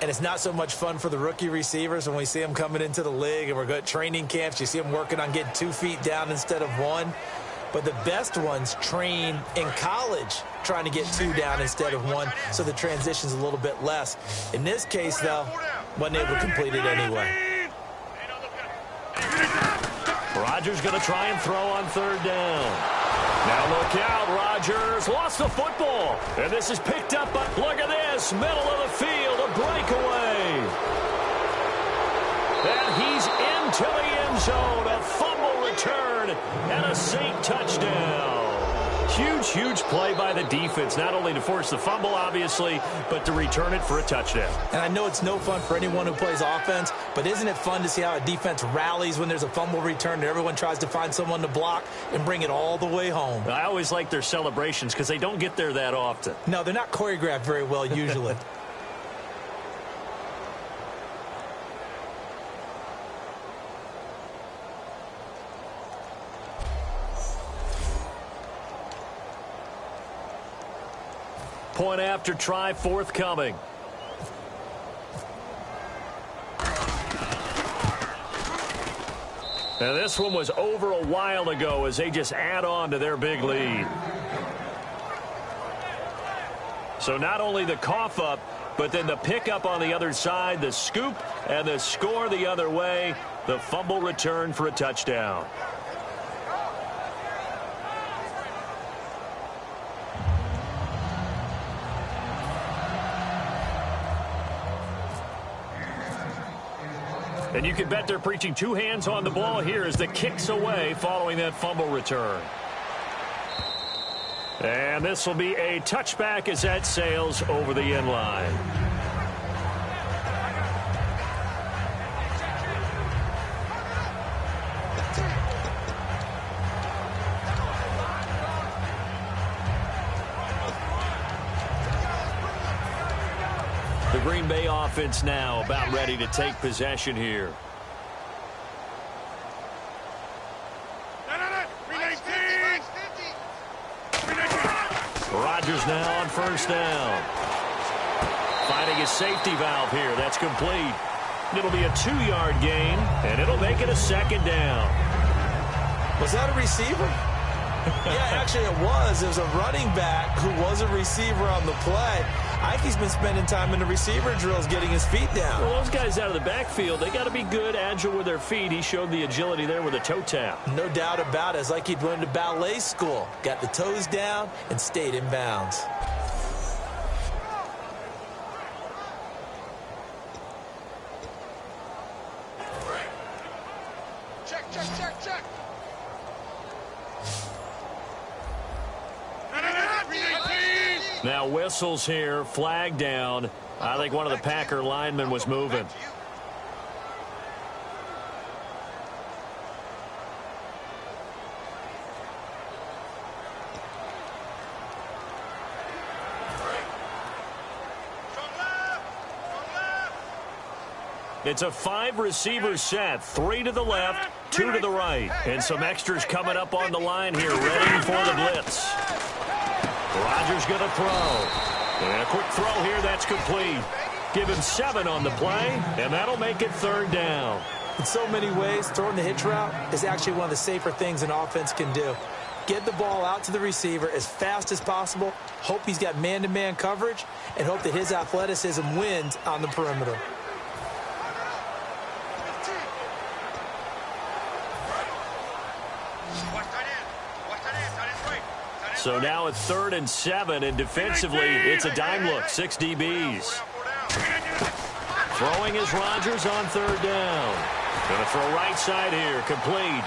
and it's not so much fun for the rookie receivers when we see them coming into the league and we're going to training camps. You see them working on getting 2 feet down instead of 1. But the best ones train in college trying to get 2 down instead of 1, so the transition's a little bit less. In this case, though, wasn't able to complete it anyway. Rodgers going to try and throw on third down. Now look out, Rodgers lost the football. And this is picked up by, look at this, middle of the field, a breakaway. And he's into the end zone, a fumble return, and a Saint touchdown. Huge, huge play by the defense, not only to force the fumble, obviously, but to return it for a touchdown. And I know it's no fun for anyone who plays offense, but isn't it fun to see how a defense rallies when there's a fumble return and everyone tries to find someone to block and bring it all the way home? I always like their celebrations because they don't get there that often. No, they're not choreographed very well usually. Point after try forthcoming. Now this one was over a while ago as they just add on to their big lead. So not only the cough up, but then the pickup on the other side, the scoop, and the score the other way. The fumble return for a touchdown. And you can bet they're preaching two hands on the ball here as the kick's away following that fumble return. And this will be a touchback as that sails over the end line. The Green Bay offense now about ready to take possession here. Rodgers now on first down. Finding his safety valve here. That's complete. It'll be a 2-yard gain, and it'll make it a second down. Was that a receiver? Yeah, actually it was. It was a running back who was a receiver on the play. I think he's been spending time in the receiver drills getting his feet down. Well, those guys out of the backfield, they got to be good, agile with their feet. He showed the agility there with a toe tap. No doubt about it. It's like he'd went to ballet school. Got the toes down and stayed in bounds. Check. Now whistles here, flag down. I think one of the Packer linemen was moving. It's a 5-receiver set, 3 to the left, 2 to the right. And some extras coming up on the line here, ready for the blitz. Rodgers going to throw. And a quick throw here, that's complete. Give him 7 on the play, and that'll make it 3rd down. In so many ways, throwing the hitch route is actually one of the safer things an offense can do. Get the ball out to the receiver as fast as possible, hope he's got man-to-man coverage, and hope that his athleticism wins on the perimeter. So now it's 3rd and 7, and defensively, it's a dime look, 6 DBs. Throwing is Rodgers on 3rd down. Going to throw right side here, complete.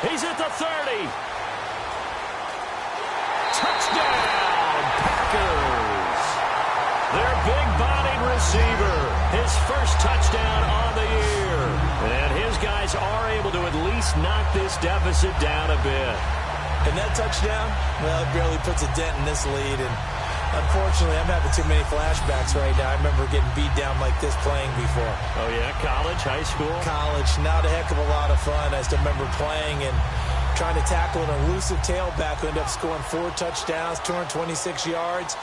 He's at the 30. Touchdown, Packers. Their big-bodied receiver, his first touchdown on the year. And his guys are able to at least knock this deficit down a bit. And that touchdown, well, it barely puts a dent in this lead. And unfortunately, I'm having too many flashbacks right now. I remember getting beat down like this playing before. Oh, yeah? College, high school? College. Not a heck of a lot of fun. I still remember playing and trying to tackle an elusive tailback who ended up scoring 4 touchdowns, 226 yards.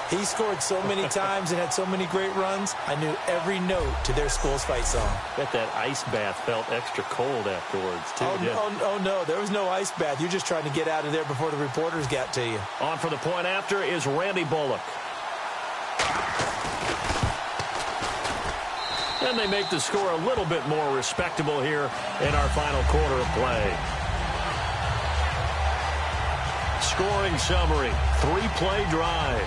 He scored so many times and had so many great runs, I knew every note to their school's fight song. Bet that ice bath felt extra cold afterwards, too. Oh, no, there was no ice bath. You're just trying to get out of there before the reporters got to you. On for the point after is Randy Bullock. And they make the score a little bit more respectable here in our final quarter of play. Scoring summary, 3-play drive.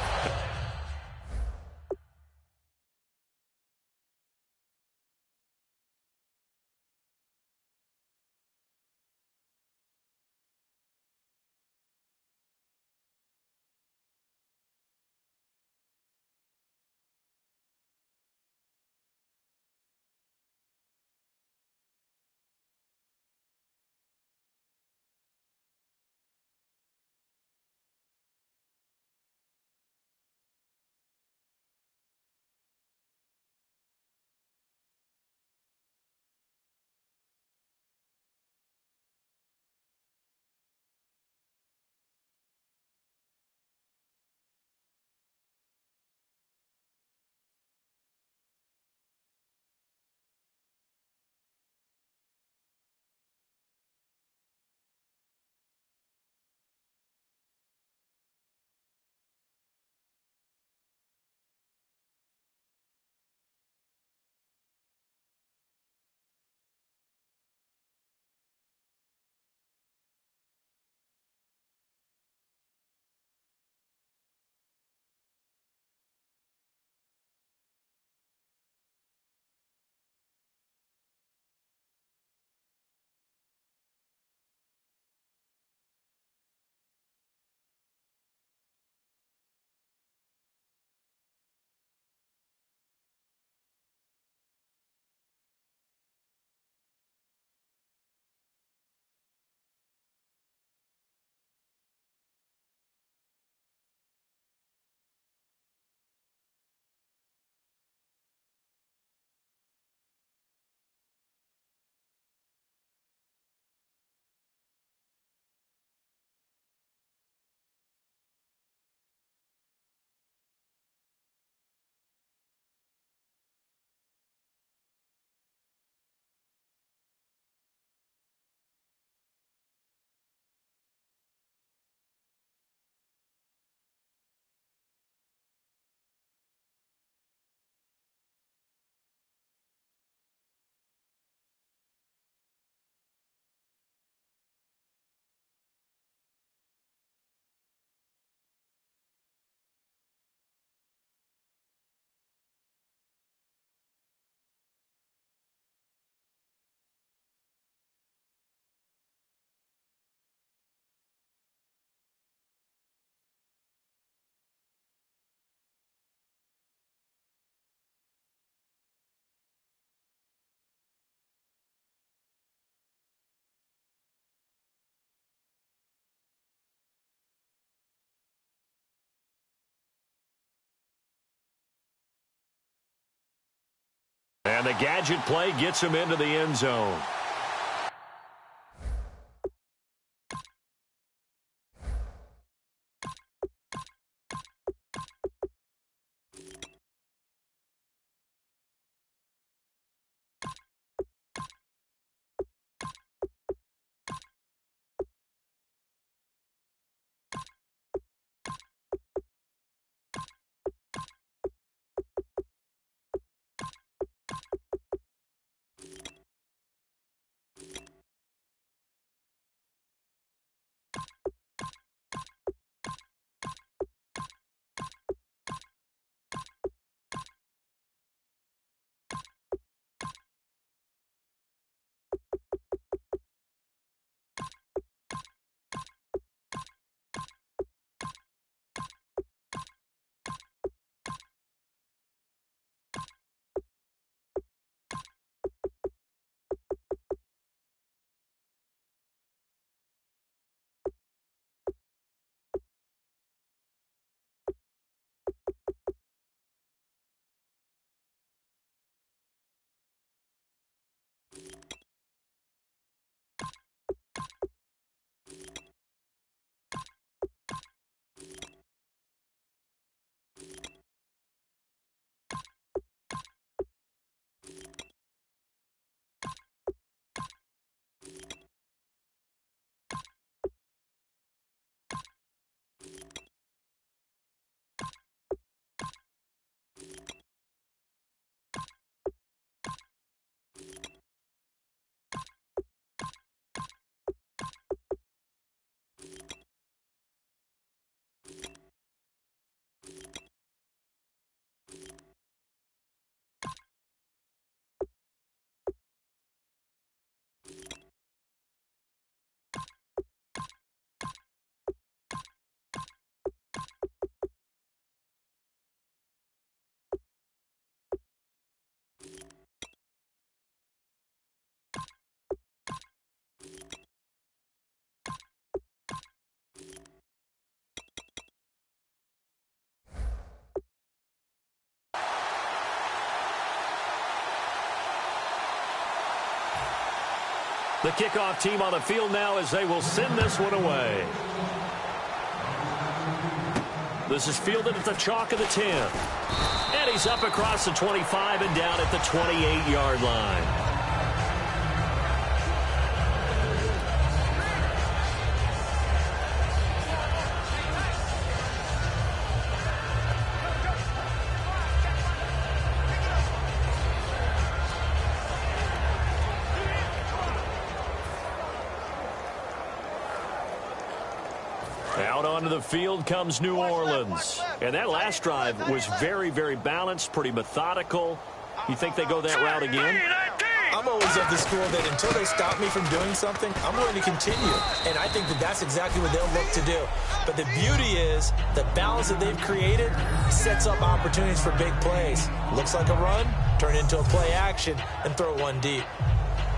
And the gadget play gets him into the end zone. The kickoff team on the field now as they will send this one away. This is fielded at the chalk of the 10. And he's up across the 25 and down at the 28-yard line. Out onto the field comes New Orleans. And that last drive was very, very balanced, pretty methodical. You think they go that route again? I'm always of the school that until they stop me from doing something, I'm going to continue. And I think that that's exactly what they'll look to do. But the beauty is the balance that they've created sets up opportunities for big plays. Looks like a run, turn into a play action, and throw one deep.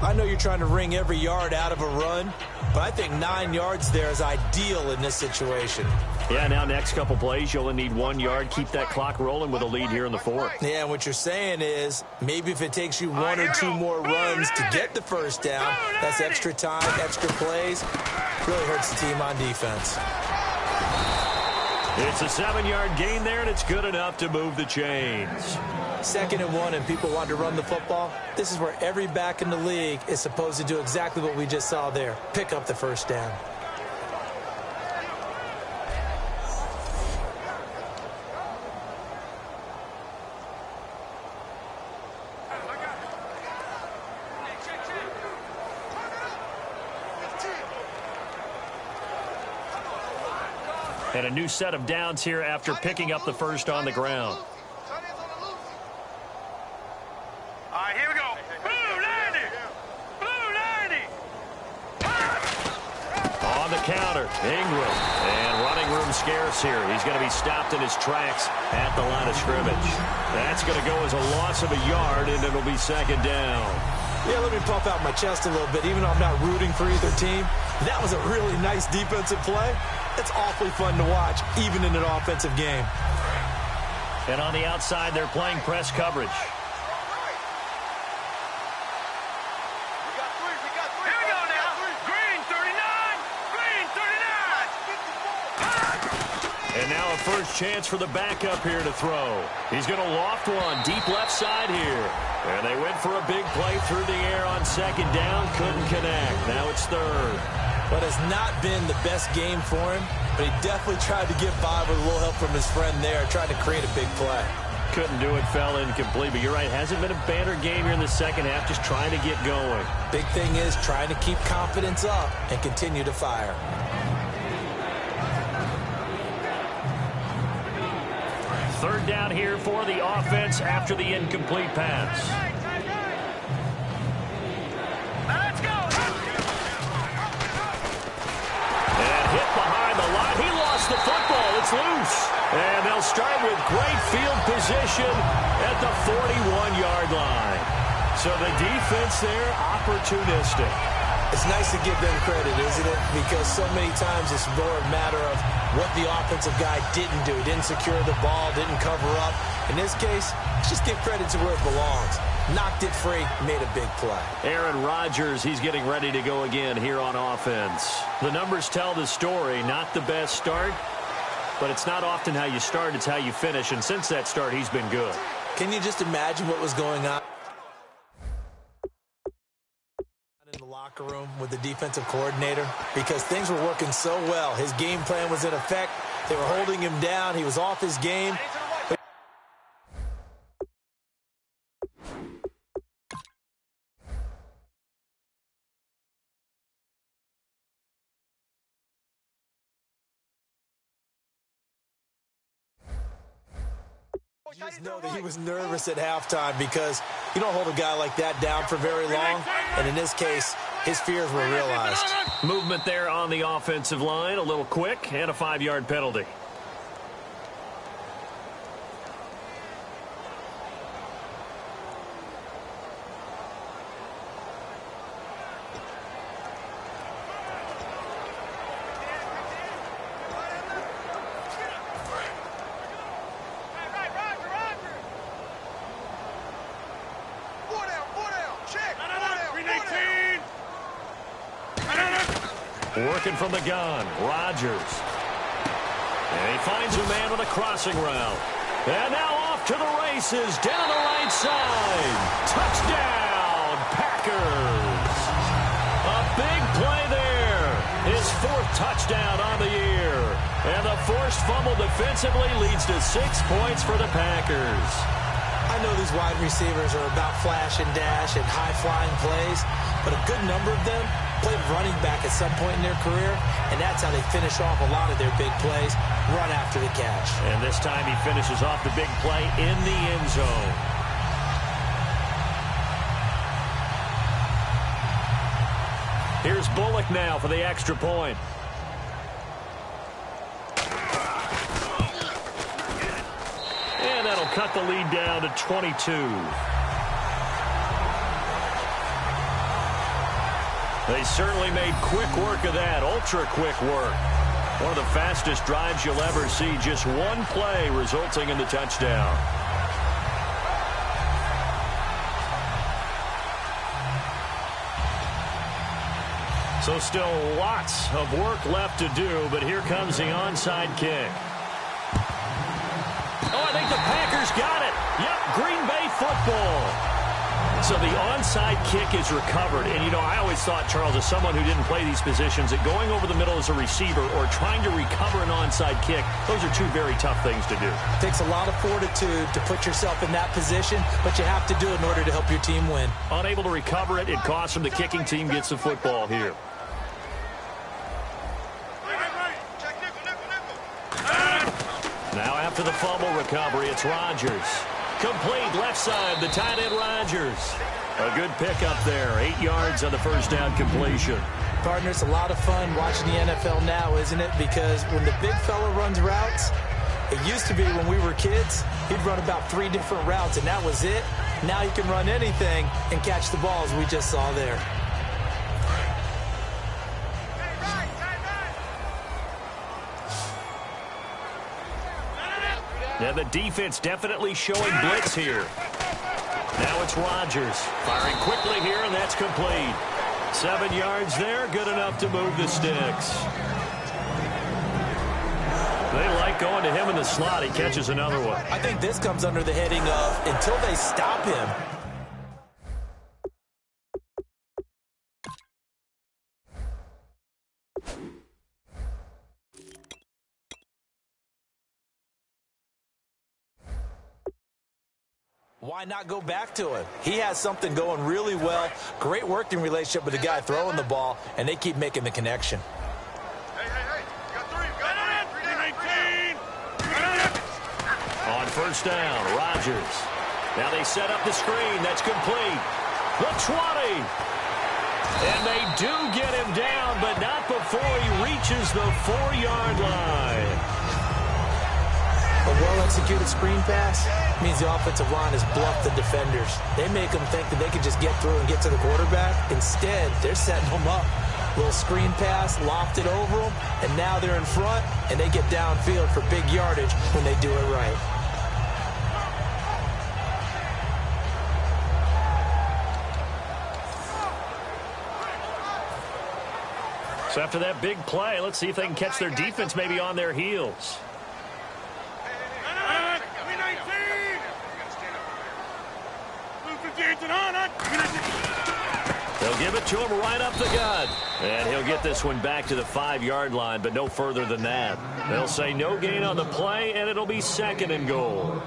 I know you're trying to wring every yard out of a run, but I think 9 yards there is ideal in this situation. Yeah, now next couple plays, you only need 1 yard. Keep that clock rolling with a lead here in the fourth. Yeah, and what you're saying is maybe if it takes you 1 or 2 more runs to get the first down, that's extra time, extra plays. Really hurts the team on defense. It's a 7-yard gain there, and it's good enough to move the chains. 2nd and 1, and people want to run the football. This is where every back in the league is supposed to do exactly what we just saw there. Pick up the first down. And a new set of downs here after picking up the first on the ground. Here we go. Blue 90. Blue 90. On the counter, Ingram. And running room scarce here. He's going to be stopped in his tracks at the line of scrimmage. That's going to go as a loss of a yard, and it'll be 2nd down. Yeah, let me puff out my chest a little bit. Even though I'm not rooting for either team, that was a really nice defensive play. It's awfully fun to watch, even in an offensive game. And on the outside, they're playing press coverage. first chance for the backup here to throw. He's going to loft one deep left side here. And they went for a big play through the air on second down. Couldn't connect. Now it's third. But it's not been the best game for him, but he definitely tried to get by with a little help from his friend there, trying to create a big play. Couldn't do it, fell incomplete. But you're right, hasn't been a banner game here in the second half, just trying to get going. Big thing is trying to keep confidence up and continue to fire. Third down here for the offense after the incomplete pass. Let's go. And hit behind the line. He lost the football. It's loose. And they'll start with great field position at the 41-yard line. So the defense there, opportunistic. It's nice to give them credit, isn't it? Because so many times it's more a matter of what the offensive guy didn't do. Didn't secure the ball, didn't cover up. In this case, let's just give credit to where it belongs. Knocked it free, made a big play. Aaron Rodgers, he's getting ready to go again here on offense. The numbers tell the story. Not the best start, but it's not often how you start, it's how you finish. And since that start, he's been good. Can you just imagine what was going on in the locker room with the defensive coordinator? Because things were working so well. His game plan was in effect. They were holding him down. He was off his game. You just know that he was nervous at halftime because you don't hold a guy like that down for very long. And in this case, his fears were realized. Movement there on the offensive line, a little quick, and a 5-yard penalty. Working from the gun, Rodgers. And he finds a man on a crossing route. And now off to the races, down the right side. Touchdown, Packers. A big play there. His 4th touchdown on the year. And the forced fumble defensively leads to 6 points for the Packers. I know these wide receivers are about flash and dash and high-flying plays, but a good number of them played running back at some point in their career, and that's how they finish off a lot of their big plays, run after the catch. And this time he finishes off the big play in the end zone. Here's Bullock now for the extra point. And that'll cut the lead down to 22. They certainly made quick work of that, ultra-quick work. One of the fastest drives you'll ever see, just one play resulting in the touchdown. So still lots of work left to do, but here comes the onside kick. Oh, I think the Packers got it. Yep, Green Bay football. So the onside kick is recovered. And, you know, I always thought, Charles, as someone who didn't play these positions, that going over the middle as a receiver or trying to recover an onside kick, those are two very tough things to do. It takes a lot of fortitude to put yourself in that position, but you have to do it in order to help your team win. Unable to recover it, it costs them. The kicking team gets the football here. Now after the fumble recovery, it's Rodgers. Complete left side, the tight end Rodgers. A good pickup there, 8 yards on the first down completion. Partner, it's a lot of fun watching the NFL now, isn't it? Because when the big fella runs routes, it used to be when we were kids, he'd run about 3 different routes, and that was it. Now you can run anything and catch the balls we just saw there. Now the defense definitely showing blitz here. Now it's Rodgers firing quickly here, and that's complete. 7 yards there, good enough to move the sticks. They like going to him in the slot. He catches another one. I think this comes under the heading of until they stop him. Why not go back to him? He has something going really well. Great working relationship with the guy throwing the ball, and they keep making the connection. Hey, you got three. You got 319. On first down, Rodgers. Now they set up the screen. That's complete. The 20. And they do get him down, but not before he reaches the 4-yard line. A well-executed screen pass means the offensive line has bluffed the defenders. They make them think that they can just get through and get to the quarterback. Instead, they're setting them up. Little screen pass, lofted over them, and now they're in front, and they get downfield for big yardage when they do it right. So after that big play, let's see if they can catch their defense maybe on their heels. They'll give it to him right up the gut. And he'll get this one back to the 5-yard line, but no further than that. They'll say no gain on the play, and it'll be 2nd and goal.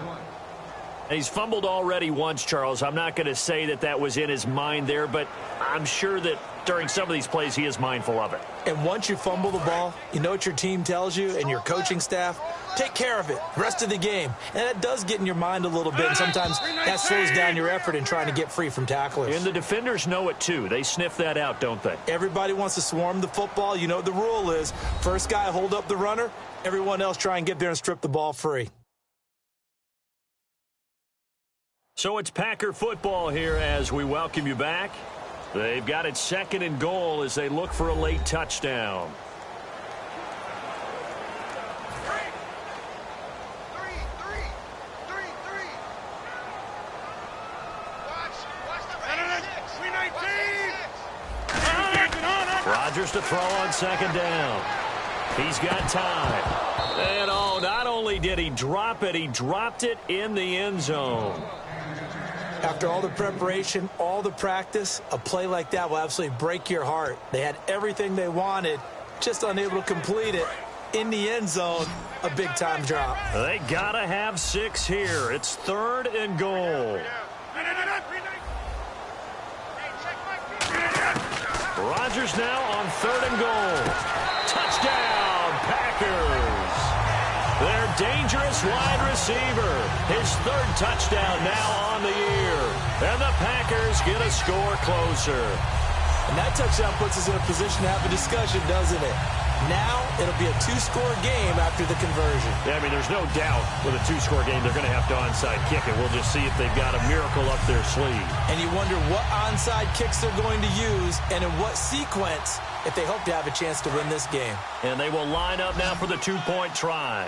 He's fumbled already once, Charles. I'm not going to say that that was in his mind there, but I'm sure that during some of these plays he is mindful of it. And once you fumble the ball, you know what your team tells you and your coaching staff? Take care of it. Rest of the game. And that does get in your mind a little bit, and sometimes that slows down your effort in trying to get free from tacklers. And the defenders know it, too. They sniff that out, don't they? Everybody wants to swarm the football. You know what the rule is. First guy hold up the runner. Everyone else try and get there and strip the ball free. So it's Packer football here as we welcome you back. They've got it 2nd and goal as they look for a late touchdown. Rodgers to throw on 2nd down. He's got time. And not only did he drop it, he dropped it in the end zone. After all the preparation, all the practice, a play like that will absolutely break your heart. They had everything they wanted, just unable to complete it. In the end zone, a big-time drop. They got to have 6 here. It's 3rd and goal. Rodgers now on 3rd and goal. Touchdown, Packers. Their dangerous wide receiver. His 3rd touchdown now on the year. And the Packers get a score closer. And that touchdown puts us in a position to have a discussion, doesn't it? Now it'll be a 2-score game after the conversion. Yeah, I mean, there's no doubt with a 2-score game they're going to have to onside kick it. We'll just see if they've got a miracle up their sleeve. And you wonder what onside kicks they're going to use and in what sequence if they hope to have a chance to win this game. And they will line up now for the 2-point try.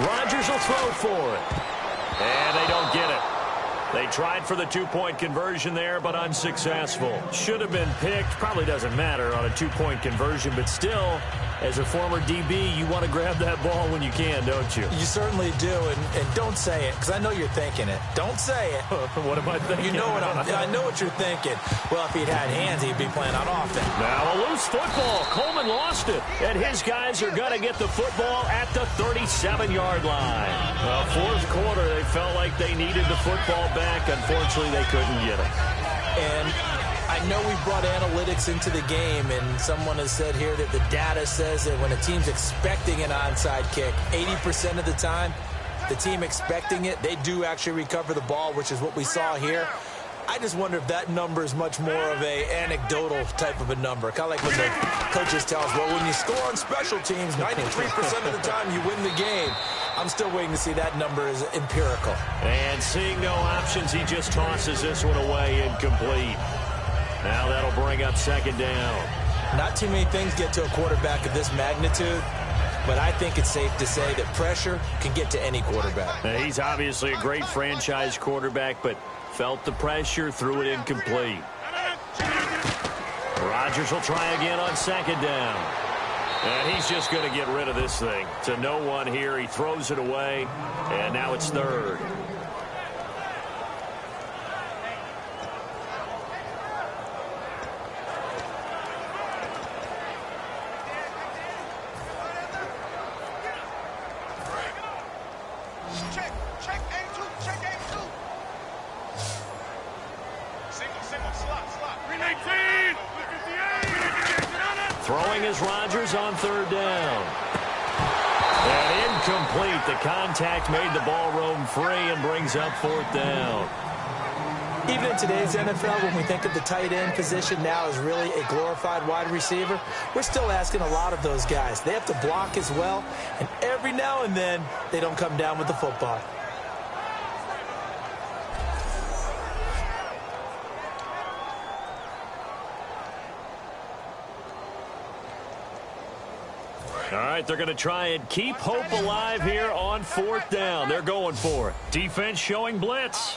Rodgers will throw for it. And they don't get it. They tried for the 2-point conversion there, but unsuccessful. Should have been picked. Probably doesn't matter on a 2-point conversion, but still, as a former DB, you want to grab that ball when you can, don't you? You certainly do, and don't say it, because I know you're thinking it. Don't say it. What am I thinking? You know what I know what you're thinking. Well, if he'd had hands, he'd be playing on offense. Now a loose football. Coleman lost it, and his guys are going to get the football at the 37-yard line. Well, 4th quarter, they felt like they needed the football back. Unfortunately, they couldn't get it. And I know we brought analytics into the game, and someone has said here that the data says that when a team's expecting an onside kick, 80% of the time, the team expecting it, they do actually recover the ball, which is what we saw here. I just wonder if that number is much more of a anecdotal type of a number. Kind of like when the coaches tell us, well, when you score on special teams, 93% of the time you win the game. I'm still waiting to see that number is empirical. And seeing no options, he just tosses this one away incomplete. Now that'll bring up 2nd down. Not too many things get to a quarterback of this magnitude but I think it's safe to say that pressure can get to any quarterback. He's obviously a great franchise quarterback, but felt the pressure, threw it incomplete. Rodgers will try again on second down. And he's just going to get rid of this thing. To no one here. He throws it away, and now it's third. Check A2, check A2. Single, slot. 319. Throwing is Rodgers on third down. And incomplete. The contact made the ball roam free and brings up fourth down. Even in today's NFL, when we think of the tight end position now as really a glorified wide receiver, we're still asking a lot of those guys. They have to block as well, and every now and then, they don't come down with the football. All right, they're going to try and keep hope alive here on fourth down. They're going for it. Defense showing blitz.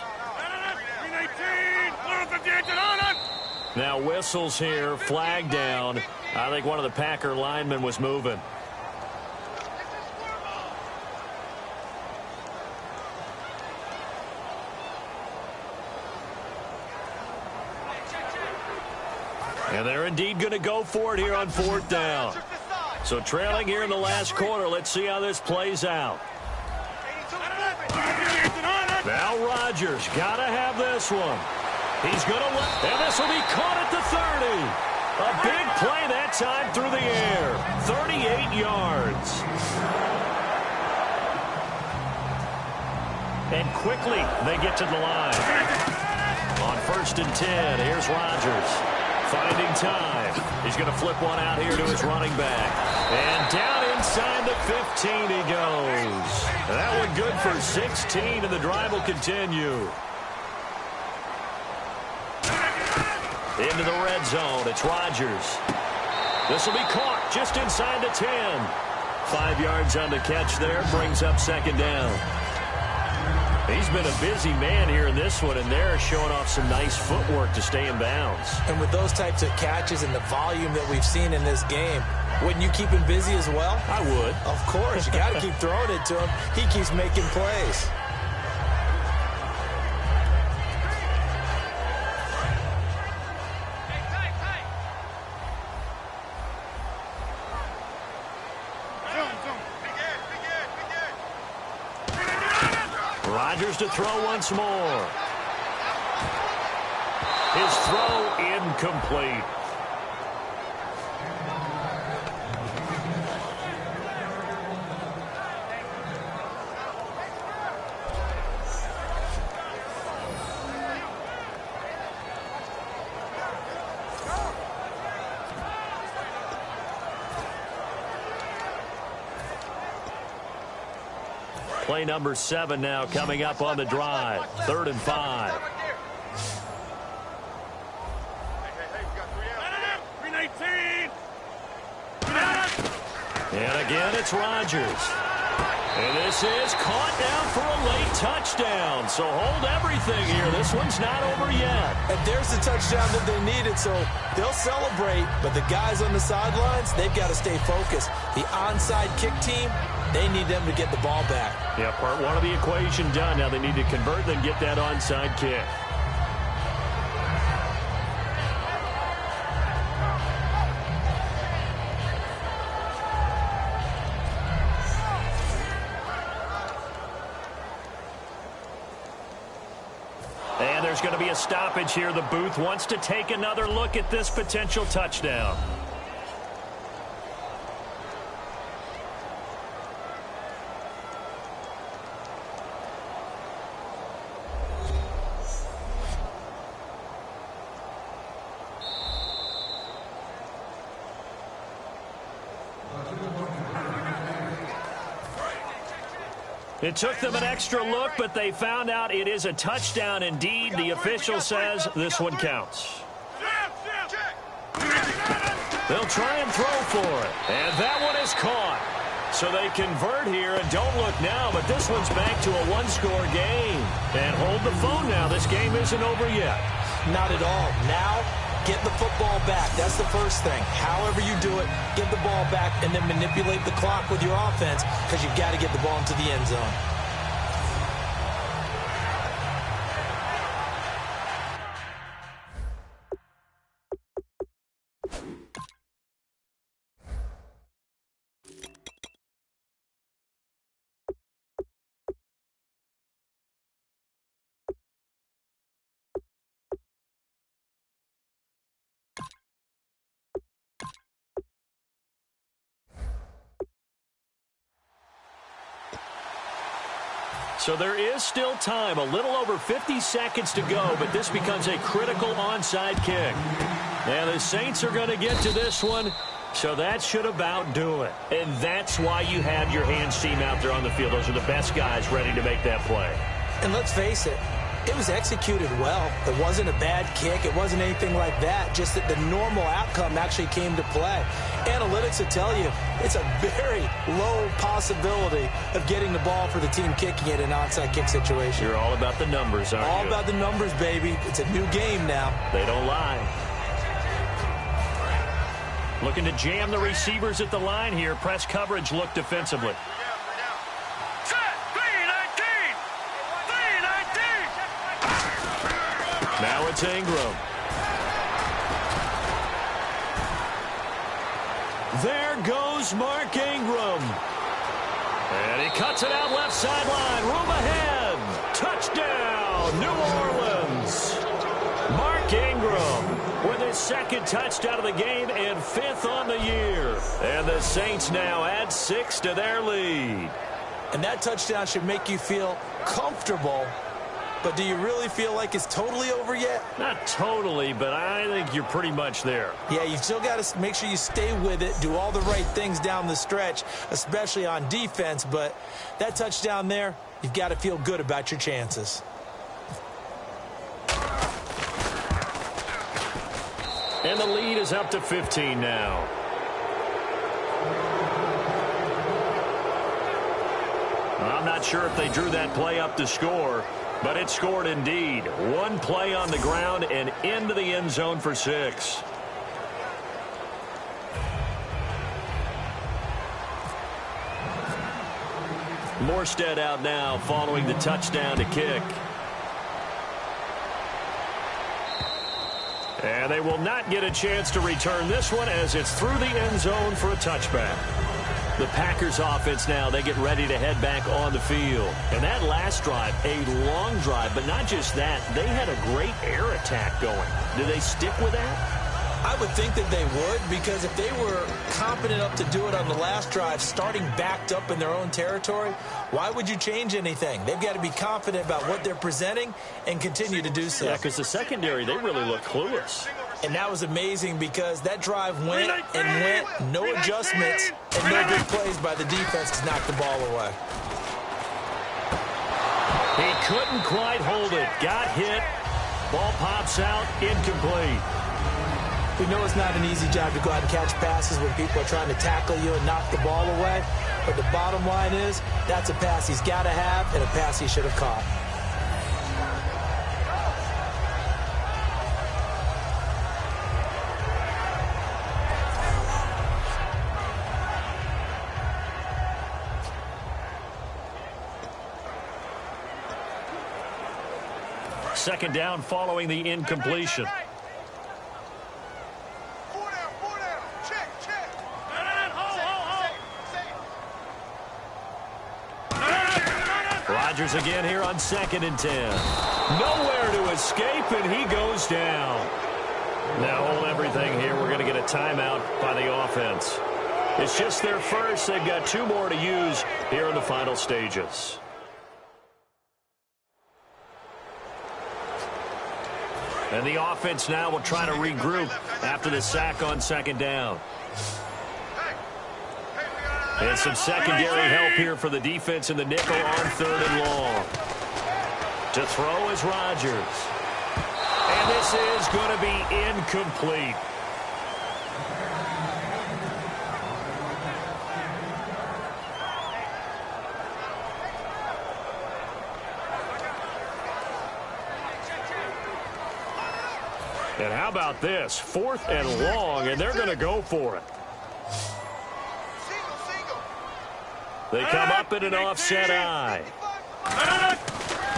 Now whistles here, flag down. I think one of the Packer linemen was moving. And they're indeed going to go for it here on fourth down. So trailing here in the last quarter. Let's see how this plays out. Now Rodgers got to have this one. He's going to let, and this will be caught at the 30. A big play that time through the air. 38 yards. And quickly they get to the line. On 1st and 10, here's Rodgers. Finding time. He's going to flip one out here to his running back. And down inside the 15 he goes. That one good for 16, and the drive will continue. Into the red zone. It's Rodgers. This will be caught just inside the 10. 5 yards on the catch there. Brings up second down. He's been a busy man here in this one, and they're showing off some nice footwork to stay in bounds. And with those types of catches and the volume that we've seen in this game, wouldn't you keep him busy as well? I would. Of course. You got to keep throwing it to him. He keeps making plays. Rodgers to throw once more. His throw incomplete. Play number 7 now coming up on the drive. 3rd and 5. And again, it's Rodgers. And this is caught down for a late touchdown. So hold everything here. This one's not over yet. And there's the touchdown that they needed, so they'll celebrate. But the guys on the sidelines, they've got to stay focused. The onside kick team, they need them to get the ball back. Yeah, part one of the equation done. Now they need to convert and get that onside kick. And there's going to be a stoppage here. The booth wants to take another look at this potential touchdown. It took them an extra look, but they found out it is a touchdown indeed. The official says this one counts. They'll try and throw for it. And that one is caught. So they convert here, and don't look now, but this one's back to a one-score game. And hold the phone now. This game isn't over yet. Not at all. Now, get the football back. That's the first thing. However you do it, get the ball back and then manipulate the clock with your offense because you've got to get the ball into the end zone. So there is still time, a little over 50 seconds to go, but this becomes a critical onside kick. Now the Saints are going to get to this one, so that should about do it. And that's why you have your hands team out there on the field. Those are the best guys ready to make that play. And let's face it, it was executed well. It wasn't a bad kick. It wasn't anything like that. Just that the normal outcome actually came to play. Analytics will tell you it's a very low possibility of getting the ball for the team kicking it in an onside kick situation. You're all about the numbers, aren't you? All about the numbers, baby. It's a new game now. They don't lie. Looking to jam the receivers at the line here. Press coverage look defensively. Now it's Ingram. There goes Mark Ingram. And he cuts it out left sideline. Room ahead. Touchdown, New Orleans. Mark Ingram with his second touchdown of the game and 5th on the year. And the Saints now add 6 to their lead. And that touchdown should make you feel comfortable. But do you really feel like it's totally over yet? Not totally, but I think you're pretty much there. Yeah, you've still got to make sure you stay with it, do all the right things down the stretch, especially on defense. But that touchdown there, you've got to feel good about your chances. And the lead is up to 15 now. I'm not sure if they drew that play up to score. But it scored indeed. One play on the ground and into the end zone for 6. Morstead out now following the touchdown to kick. And they will not get a chance to return this one as it's through the end zone for a touchback. The Packers offense now, they get ready to head back on the field. And that last drive, a long drive, but not just that, they had a great air attack going. Do they stick with that? I would think that they would, because if they were competent enough to do it on the last drive, starting backed up in their own territory, why would you change anything? They've got to be confident about what they're presenting and continue to do so. Yeah, because the secondary, they really look clueless. And that was amazing because that drive went and went, no adjustments, and no big plays by the defense to knock the ball away. He couldn't quite hold it. Got hit. Ball pops out. Incomplete. We know it's not an easy job to go out and catch passes when people are trying to tackle you and knock the ball away. But the bottom line is, that's a pass he's got to have and a pass he should have caught. Second down following the incompletion. Rodgers again here on 2nd and 10. Nowhere to escape, and he goes down. Now hold everything here. We're going to get a timeout by the offense. It's just their first. They've got 2 more to use here in the final stages. And the offense now will try to regroup after the sack on 2nd down. And some secondary help here for the defense in the nickel on 3rd and long. To throw is Rodgers. And this is going to be incomplete. And how about this? 4th and long, and they're going to go for it. They come up in an offset eye.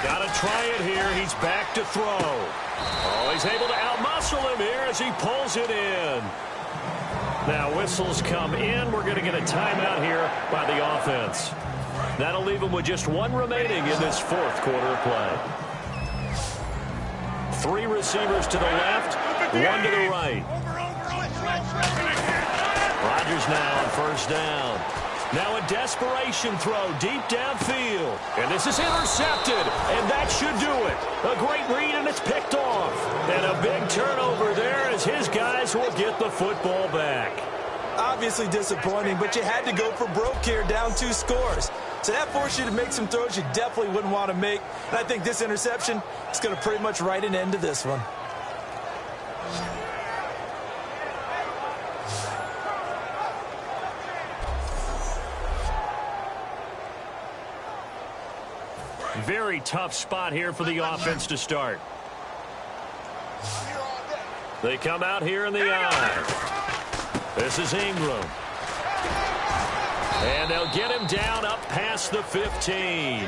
Got to try it here. He's back to throw. Oh, he's able to outmuscle him here as he pulls it in. Now whistles come in. We're going to get a timeout here by the offense. That'll leave them with just 1 remaining in this 4th quarter of play. 3 receivers to the left, 1 to the right. Rodgers now on 1st down. Now a desperation throw deep downfield. And this is intercepted, and that should do it. A great read, and it's picked off. And a big turnover there as his guys will get the football back. Obviously disappointing, but you had to go for broke here, down 2 scores. So that forced you to make some throws you definitely wouldn't want to make. And I think this interception is going to pretty much write an end to this one. Very tough spot here for the offense to start. They come out here in the eye. This is Ingram. And they'll get him down up past the 15.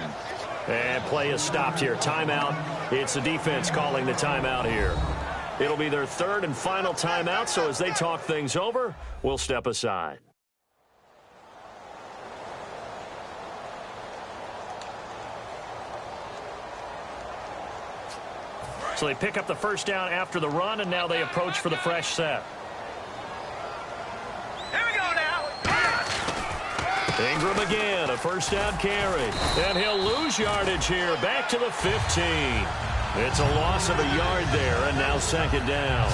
And play is stopped here. Timeout. It's the defense calling the timeout here. It'll be their 3rd and final timeout, so as they talk things over, we'll step aside. So they pick up the 1st down after the run, and now they approach for the fresh set. Here we go now. Ingram again, a 1st down carry. And he'll lose yardage here, back to the 15. It's a loss of a yard there, and now 2nd down.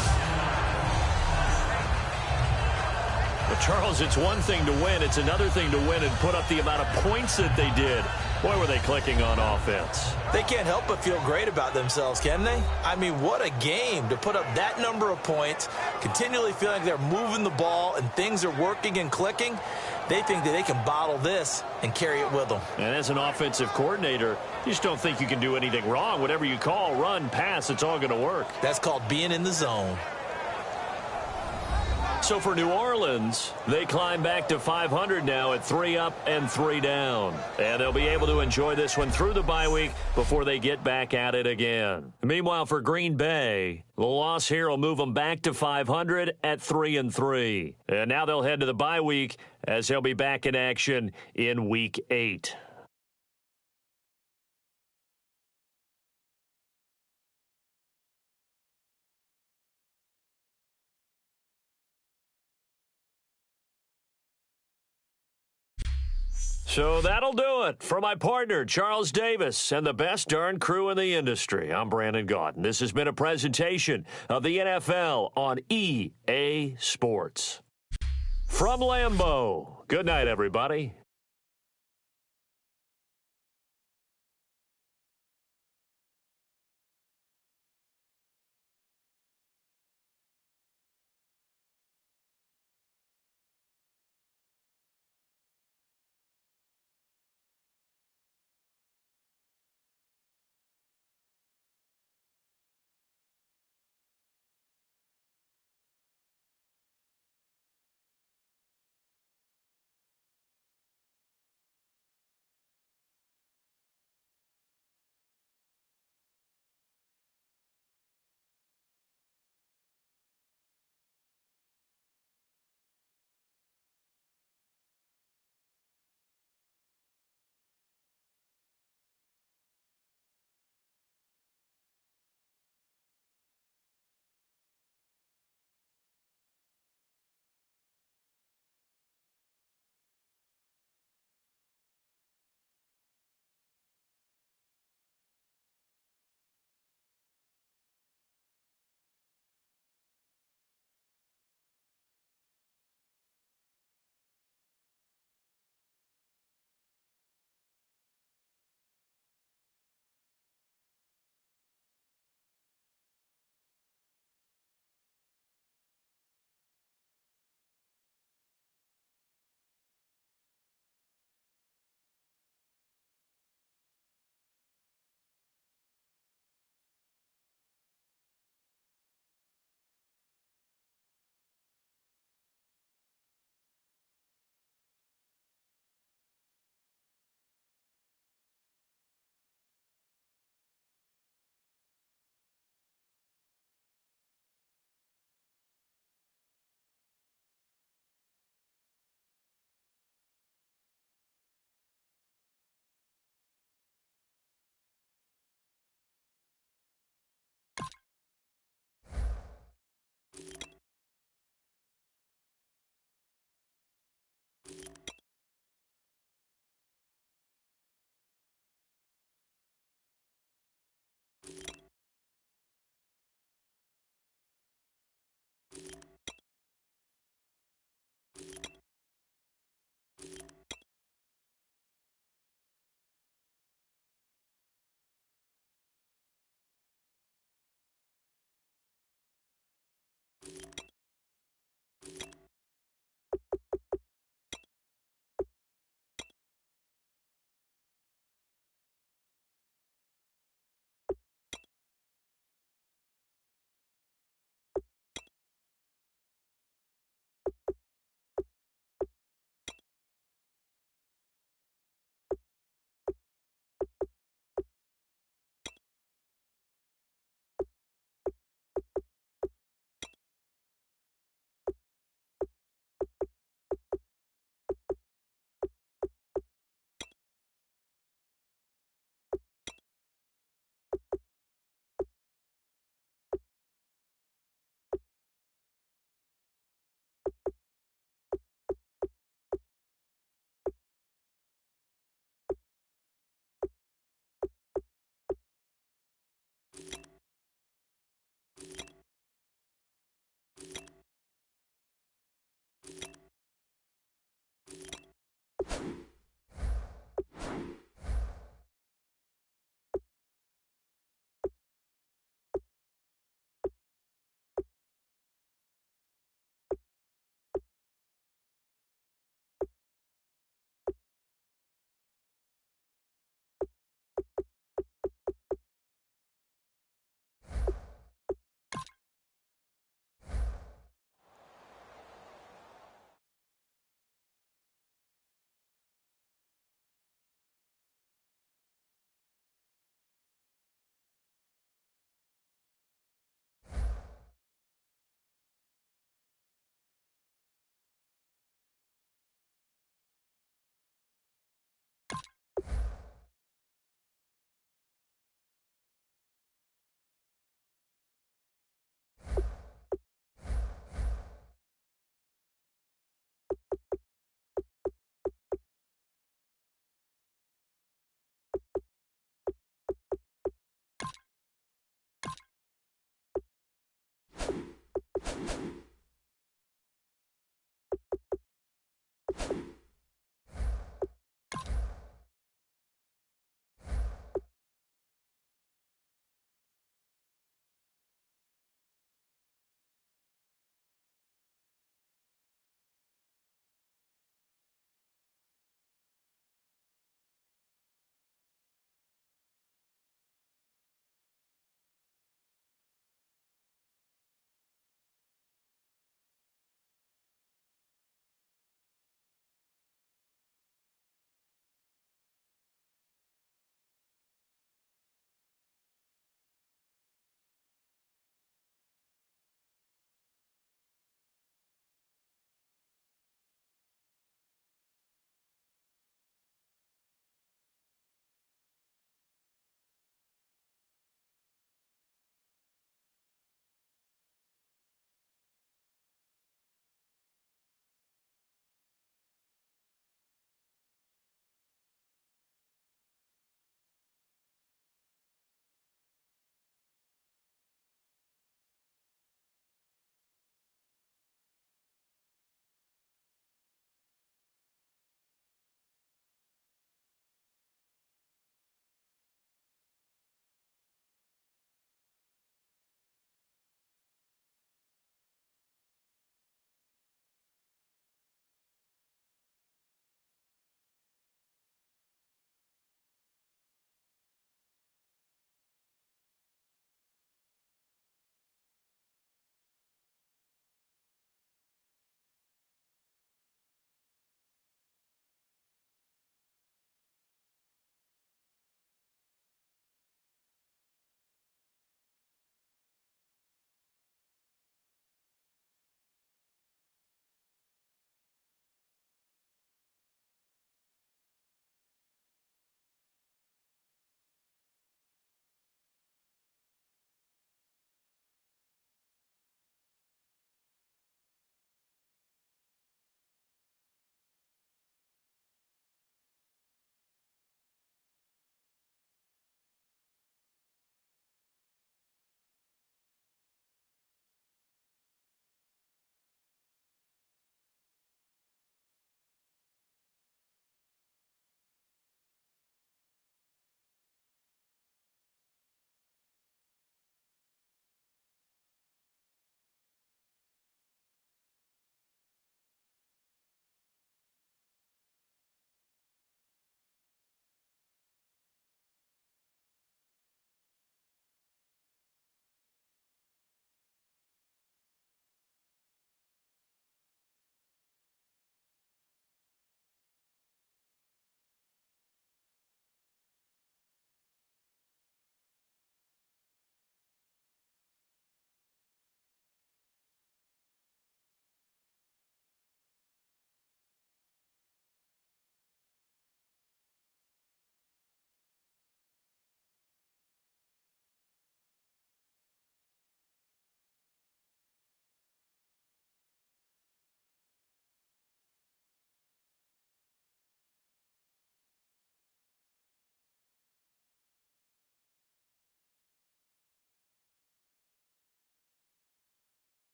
But Charles, it's one thing to win. It's another thing to win and put up the amount of points that they did. Boy, were they clicking on offense. They can't help but feel great about themselves, can they? I mean, what a game to put up that number of points, continually feeling like they're moving the ball and things are working and clicking. They think that they can bottle this and carry it with them. And as an offensive coordinator, you just don't think you can do anything wrong. Whatever you call, run, pass, it's all going to work. That's called being in the zone. So for New Orleans, they climb back to 500 now at 3 up and 3 down. And they'll be able to enjoy this one through the bye week before they get back at it again. Meanwhile, for Green Bay, the loss here will move them back to 500 at 3 and 3. And now they'll head to the bye week as they'll be back in action in Week 8. So that'll do it for my partner, Charles Davis, and the best darn crew in the industry. I'm Brandon Gaudin. This has been a presentation of the NFL on EA Sports. From Lambeau, good night, everybody.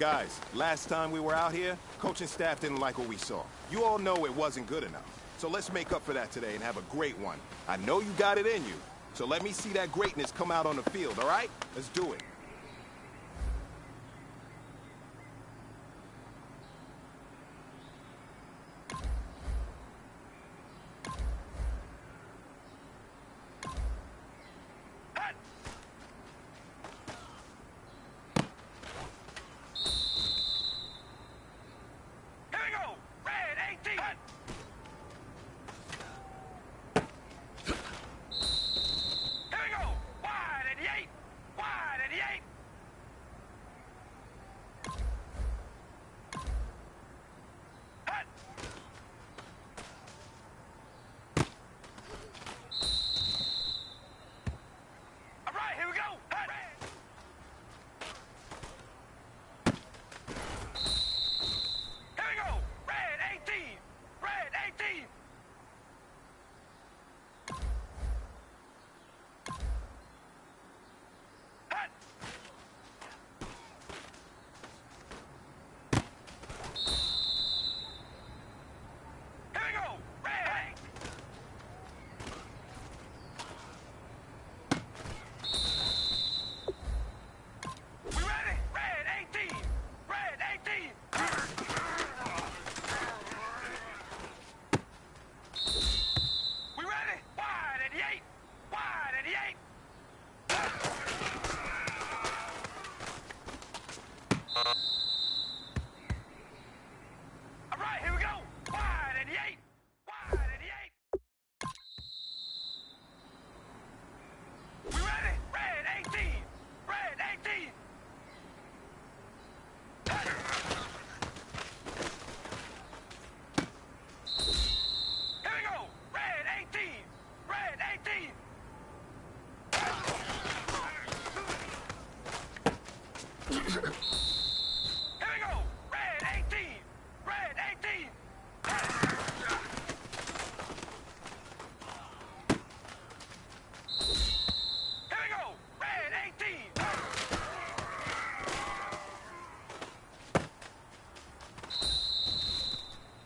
Guys, last time we were out here, coaching staff didn't like what we saw. You all know it wasn't good enough. So let's make up for that today and have a great one. I know you got it in you. So let me see that greatness come out on the field, all right? Let's do it.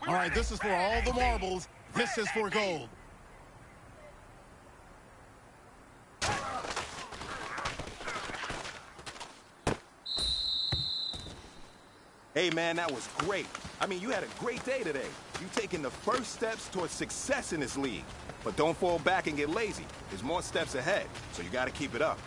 All right, this is for all the marbles. This is for gold. Hey, man, that was great. I mean, you had a great day today. You taking the first steps towards success in this league. But don't fall back and get lazy. There's more steps ahead, so you got to keep it up.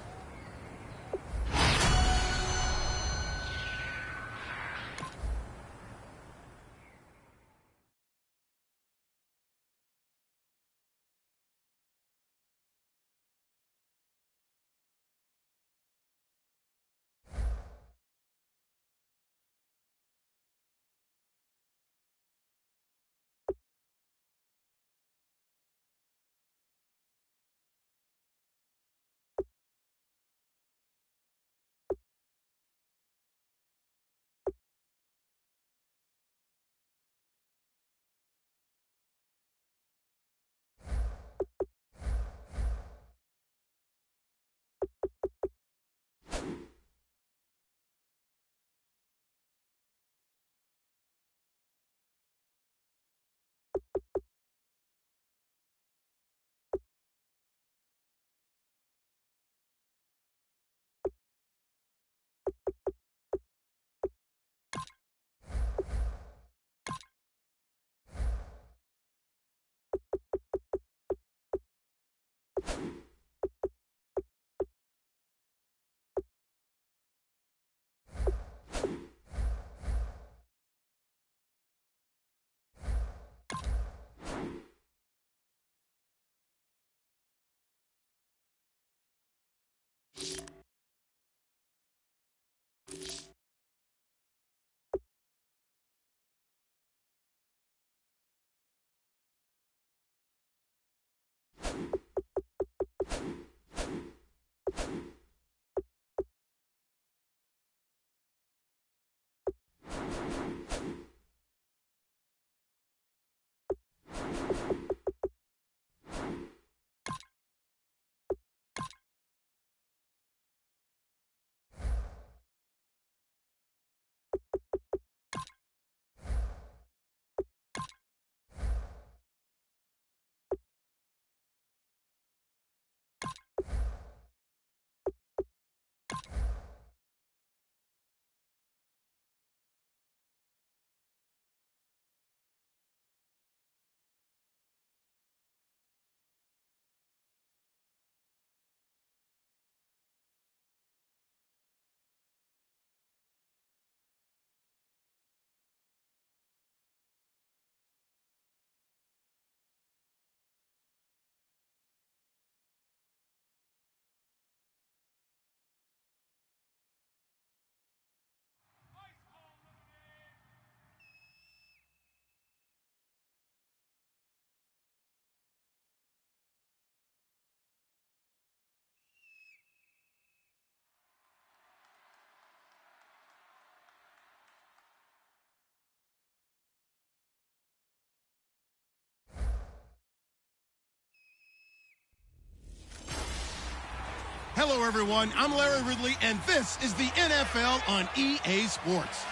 Hello, everyone. I'm Larry Ridley, and this is the NFL on EA Sports.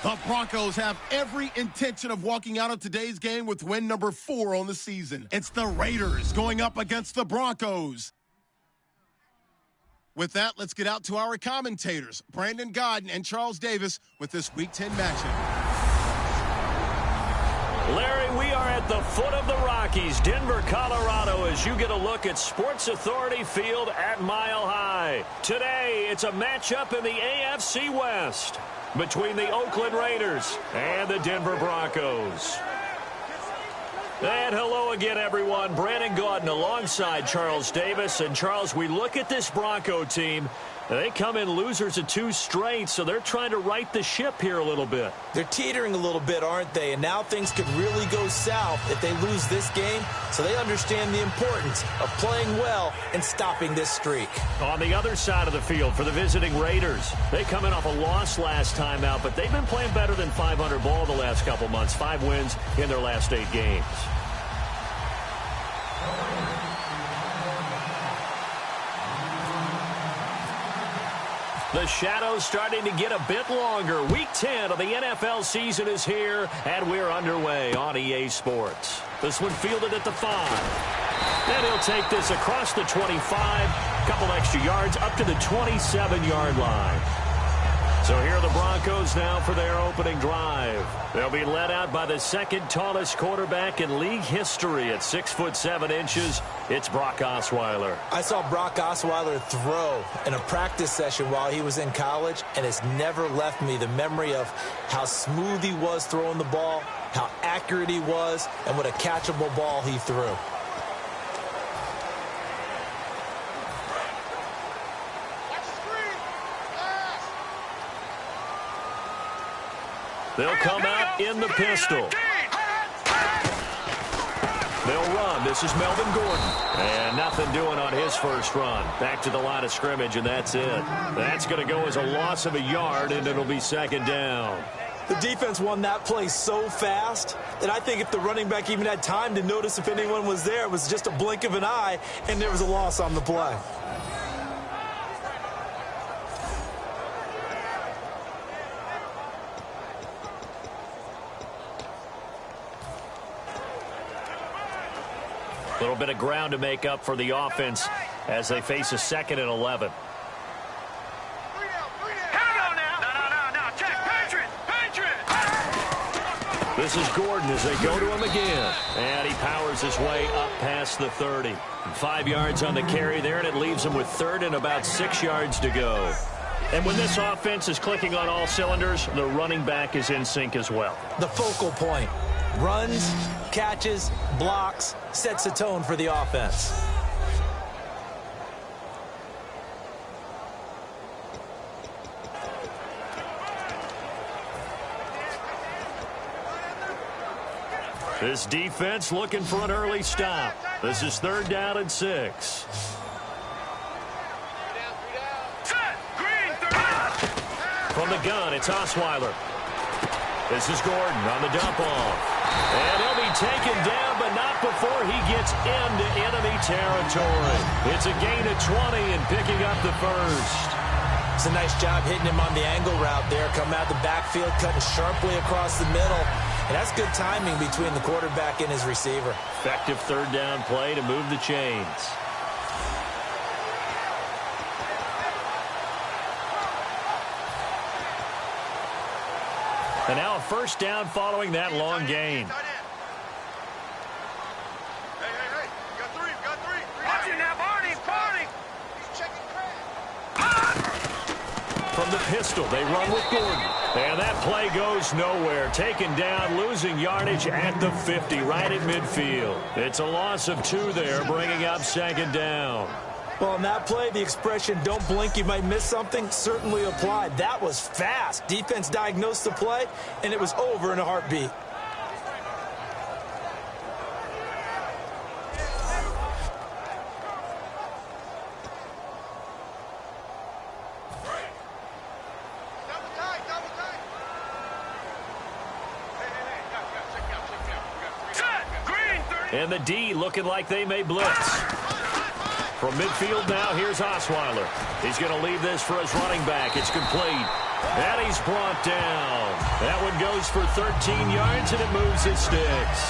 The Broncos have every intention of walking out of today's game with win number 4 on the season. It's the Raiders going up against the Broncos. With that, let's get out to our commentators, Brandon Godden and Charles Davis, with this Week 10 matchup. Larry, we are at the foot of the Rockies, Denver, Colorado, as you get a look at Sports Authority Field at Mile High. Today, it's a matchup in the AFC West between the Oakland Raiders and the Denver Broncos. And hello again, everyone. Brandon Gaudin alongside Charles Davis. And, Charles, we look at this Bronco team. They come in losers of 2 straight, so they're trying to right the ship here a little bit. They're teetering a little bit, aren't they? And now things could really go south if they lose this game, so they understand the importance of playing well and stopping this streak. On the other side of the field for the visiting Raiders, they come in off a loss last time out, but they've been playing better than .500 ball the last couple months. 5 wins in their last 8 games. The shadows starting to get a bit longer. Week 10 of the NFL season is here, and we're underway on EA Sports. This one fielded at the 5. And he'll take this across the 25, couple extra yards up to the 27-yard line. So here are the Broncos now for their opening drive. They'll be led out by the second tallest quarterback in league history at 6'7". It's Brock Osweiler. I saw Brock Osweiler throw in a practice session while he was in college, and it's never left me the memory of how smooth he was throwing the ball, how accurate he was, and what a catchable ball he threw. They'll come out in the pistol. They'll run. This is Melvin Gordon. And nothing doing on his first run. Back to the line of scrimmage, and that's it. That's going to go as a loss of a yard, and it'll be second down. The defense won that play so fast that I think if the running back even had time to notice if anyone was there, it was just a blink of an eye, and there was a loss on the play. A little bit of ground to make up for the offense as they face a 2nd and 11. This is Gordon as they go to him again. And he powers his way up past the 30. 5 yards on the carry there, and it leaves him with 3rd and about 6 yards to go. And when this offense is clicking on all cylinders, the running back is in sync as well. The focal point. Runs, catches, blocks, sets the tone for the offense. This defense looking for an early stop. This is 3rd down and 6. From the gun, it's Osweiler. This is Gordon on the dump off. And he'll be taken down, but not before he gets into enemy territory. It's a gain of 20 and picking up the first. It's a nice job hitting him on the angle route there. Coming out of the backfield, cutting sharply across the middle. And that's good timing between the quarterback and his receiver. Effective 3rd down play to move the chains. And now a 1st down following that long gain. Hey, you got 3, you got 3. Watch it now, Barney. He's checking crack. From the pistol, they run with Gordon. And that play goes nowhere. Taken down, losing yardage at the 50, right at midfield. It's a loss of 2 there, bringing up 2nd down. Well, on that play, the expression, don't blink, you might miss something, certainly applied. That was fast. Defense diagnosed the play, and it was over in a heartbeat. And the D looking like they may blitz. From midfield now, here's Osweiler. He's going to leave this for his running back. It's complete. And he's brought down. That one goes for 13 yards, and it moves his sticks.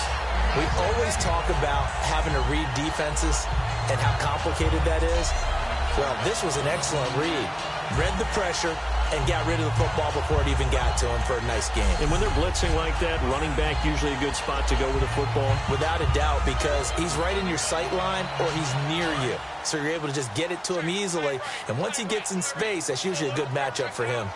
We always talk about having to read defenses and how complicated that is. Well, this was an excellent read. Read the pressure and got rid of the football before it even got to him for a nice game. And when they're blitzing like that, running back usually a good spot to go with the football? Without a doubt, because he's right in your sight line or he's near you. So you're able to just get it to him easily. And once he gets in space, that's usually a good matchup for him.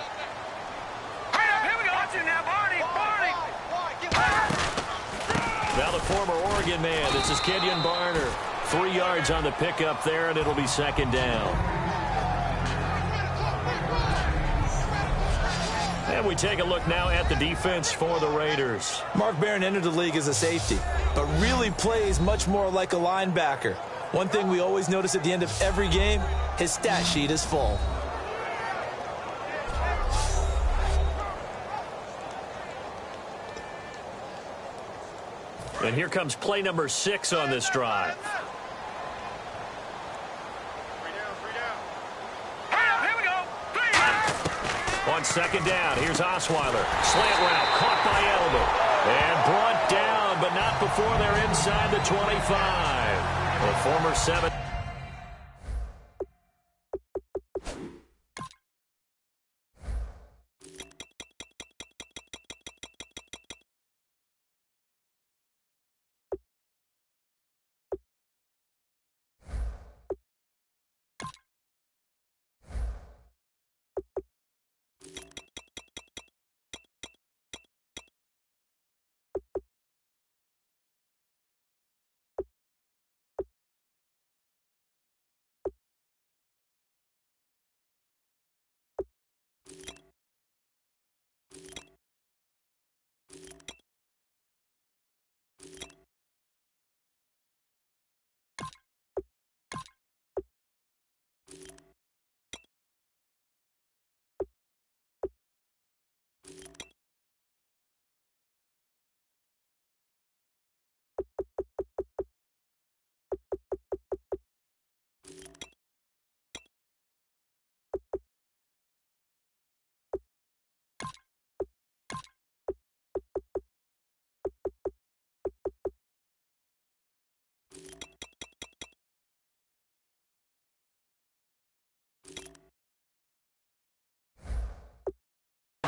Now the former Oregon man, this is Kenyon Barner. 3 yards on the pickup there, and it'll be second down. And we take a look now at the defense for the Raiders. Mark Barron entered the league as a safety, but really plays much more like a linebacker. One thing we always notice at the end of every game, his stat sheet is full. And here comes play number 6 on this drive. On second down, here's Osweiler. Slant route, caught by Elder. And brought down, but not before they're inside the 25. The former 7.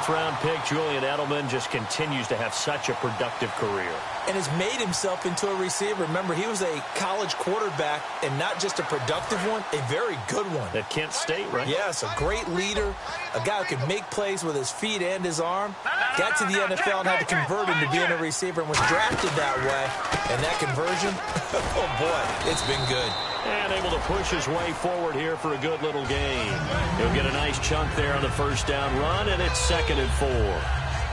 Round pick Julian Edelman just continues to have such a productive career. And has made himself into a receiver. Remember, he was a college quarterback, and not just a productive one, a very good one. At Kent State, right? Yes, a great leader, a guy who could make plays with his feet and his arm. Got to the NFL and had to convert into being a receiver and was drafted that way. And that conversion, oh boy, it's been good. And able to push his way forward here for a good little gain. He'll get a nice chunk there on the first down run, and it's 2nd and 4.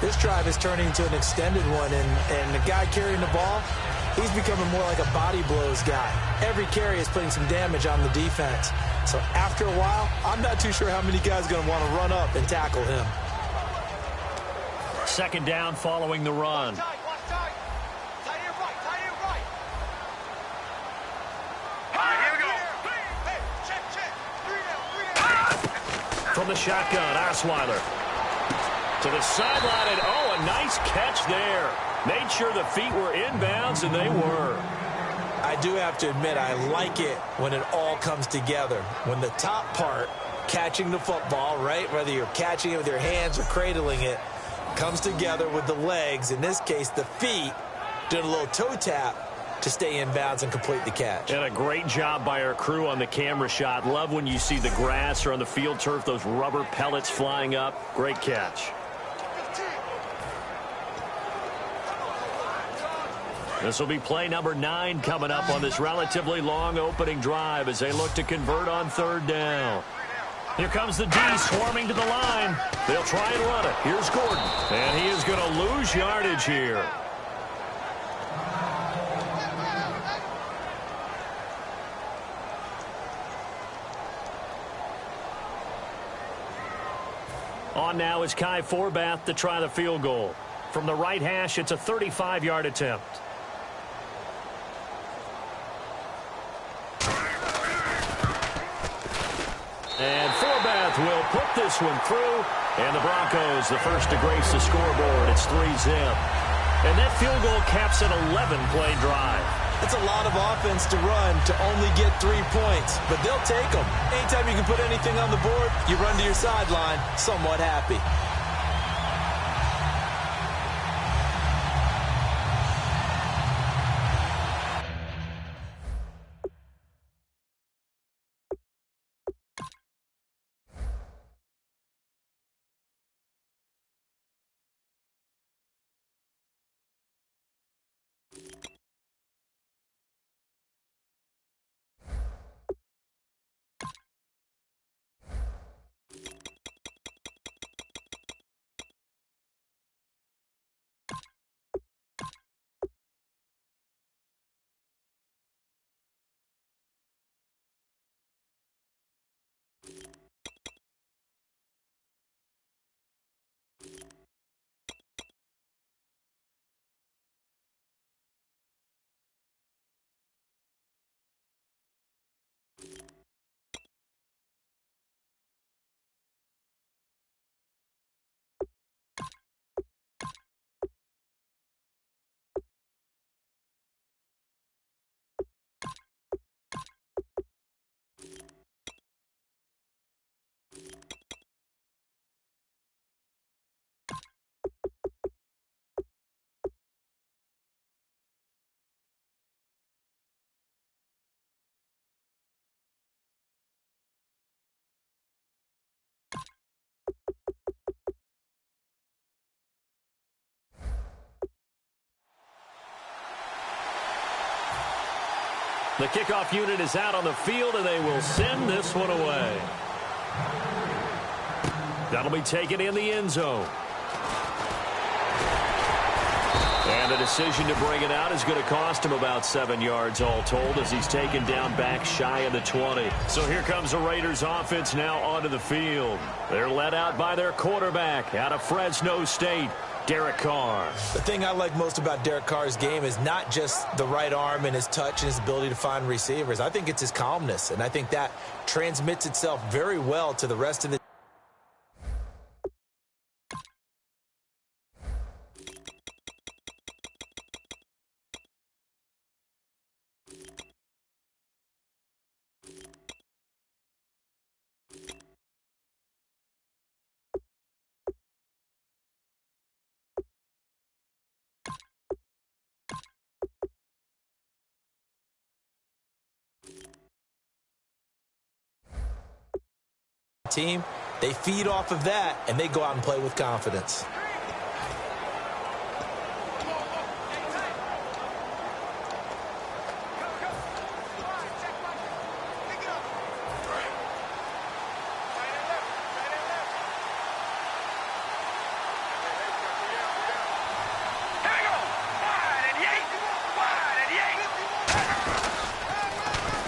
This drive is turning into an extended one, and the guy carrying the ball, he's becoming more like a body blows guy. Every carry is putting some damage on the defense. So after a while, I'm not too sure how many guys are going to want to run up and tackle him. 2nd down following the run. From the shotgun, Osweiler to the sideline, and oh, a nice catch there. Made sure the feet were inbounds, and they were. I do have to admit, I like it when it all comes together. When the top part, catching the football, right, whether you're catching it with your hands or cradling it, comes together with the legs, in this case the feet, did a little toe tap to stay in bounds and complete the catch. And a great job by our crew on the camera shot. Love when you see the grass or on the field turf, those rubber pellets flying up. Great catch. This will be play number 9 coming up on this relatively long opening drive as they look to convert on 3rd down. Here comes the D swarming to the line. They'll try and run it. Here's Gordon. And he is going to lose yardage here. On now is Kai Forbath to try the field goal. From the right hash, it's a 35-yard attempt. And Forbath will put this one through. And the Broncos, the first to grace the scoreboard. It's 3-zip. And that field goal caps an 11-play drive. That's a lot of offense to run to only get 3 points, but they'll take them. Anytime you can put anything on the board, you run to your sideline somewhat happy. The kickoff unit is out on the field, and they will send this one away. That'll be taken in the end zone. And the decision to bring it out is going to cost him about 7 yards all told as he's taken down back shy of the 20. So here comes the Raiders offense now onto the field. They're led out by their quarterback out of Fresno State, Derek Carr. The thing I like most about Derek Carr's game is not just the right arm and his touch and his ability to find receivers. I think it's his calmness, and I think that transmits itself very well to the rest of the team. They feed off of that, and they go out and play with confidence.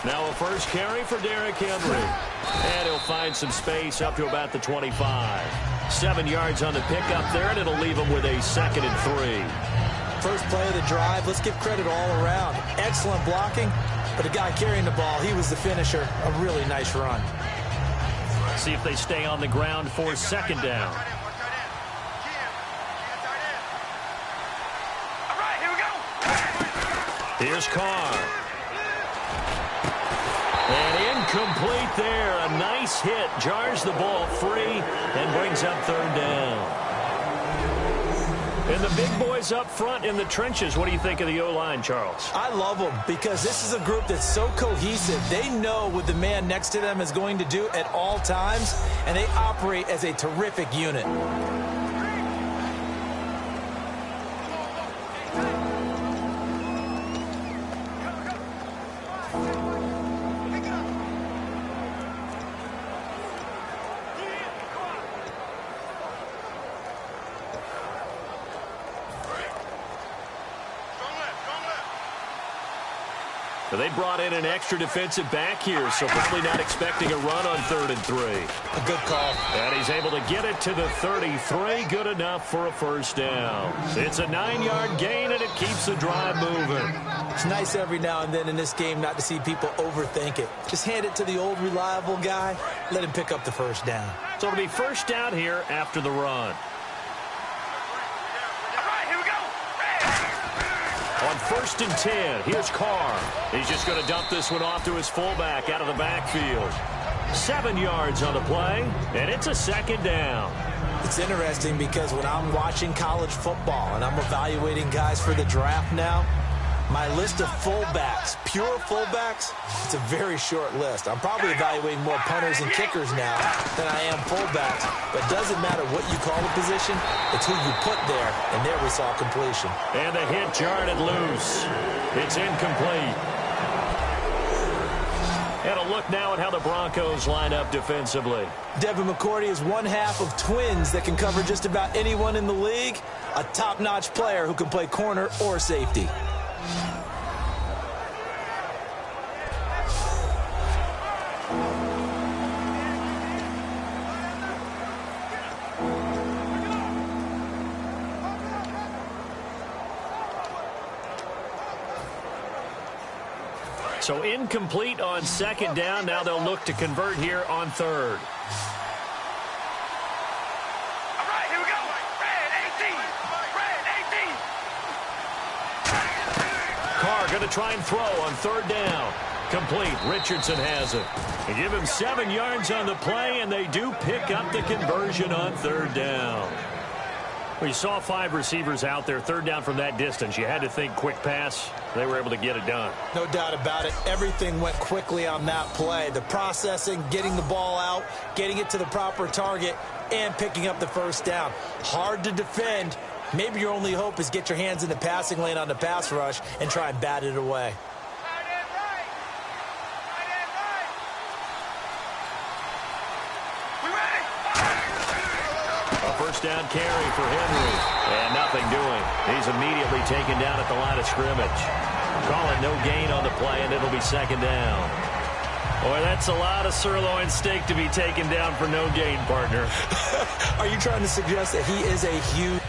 Now a first carry for Derrick Henry. And he'll find some space up to about the 25. 7 yards on the pickup there, and it'll leave him with a 2nd and 3. First play of the drive, let's give credit all around. Excellent blocking, but the guy carrying the ball, he was the finisher. A really nice run. See if they stay on the ground for 2nd down. All right, here we go. Here's Carr. And incomplete there. A nice hit. Jars the ball free and brings up 3rd down. And the big boys up front in the trenches. What do you think of the O-line, Charles? I love them because this is a group that's so cohesive. They know what the man next to them is going to do at all times, and they operate as a terrific unit. They brought in an extra defensive back here, so probably not expecting a run on 3rd and 3. A good call. And he's able to get it to the 33. Good enough for a first down. It's a 9-yard gain, and it keeps the drive moving. It's nice every now and then in this game not to see people overthink it. Just hand it to the old reliable guy. Let him pick up the first down. So it'll be first down here after the run. On 1st and 10, here's Carr. He's just going to dump this one off to his fullback out of the backfield. 7 yards on the play, and it's a second down. It's interesting because when I'm watching college football and I'm evaluating guys for the draft now, my list of fullbacks, pure fullbacks, it's a very short list. I'm probably evaluating more punters and kickers now than I am fullbacks. But it doesn't matter what you call the position, it's who you put there, and there we saw completion. And the hit jarred it loose. It's incomplete. And a look now at how the Broncos line up defensively. Devin McCourty is one half of twins that can cover just about anyone in the league. A top-notch player who can play corner or safety. So incomplete on 2nd down. Now they'll look to convert here on 3rd. All right, here we go. Red 18. Red 18. Carr going to try and throw on 3rd down. Complete. Richardson has it. They give him 7 yards on the play, and they do pick up the conversion on 3rd down. We saw 5 receivers out there, 3rd down from that distance. You had to think quick pass. They were able to get it done. No doubt about it. Everything went quickly on that play. The processing, getting the ball out, getting it to the proper target, and picking up the first down. Hard to defend. Maybe your only hope is get your hands in the passing lane on the pass rush and try and bat it away. First down carry for Henry. And nothing doing. He's immediately taken down at the line of scrimmage. Call it no gain on the play, and it'll be 2nd down. Boy, that's a lot of sirloin steak to be taken down for no gain, partner. Are you trying to suggest that he is a huge...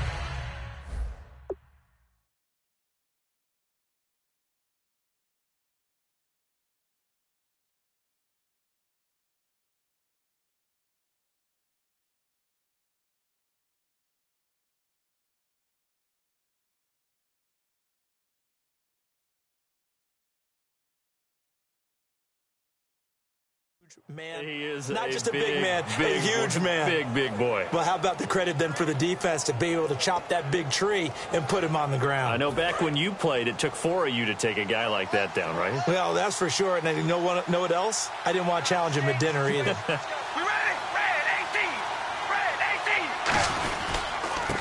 man? He is not just a big man, a huge man. Big boy. Well, how about the credit then for the defense to be able to chop that big tree and put him on the ground? I know back when you played, it took 4 of you to take a guy like that down, right? Well, that's for sure. And you know what else? I didn't want to challenge him at dinner either. We ready? Red 18. Red 18.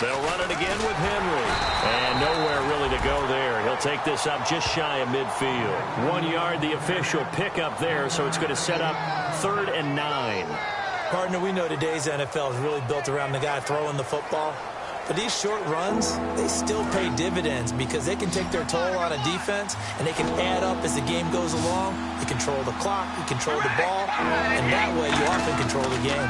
They'll run it again with Henry. And nowhere really to go there. He'll take this up just shy of midfield. 1 yard, the official pickup there, so it's going to set up 3rd and 9. Partner, we know today's NFL is really built around the guy throwing the football. But these short runs, they still pay dividends because they can take their toll on a defense, and they can add up as the game goes along. You control the clock, you control the ball, and that way you often control the game.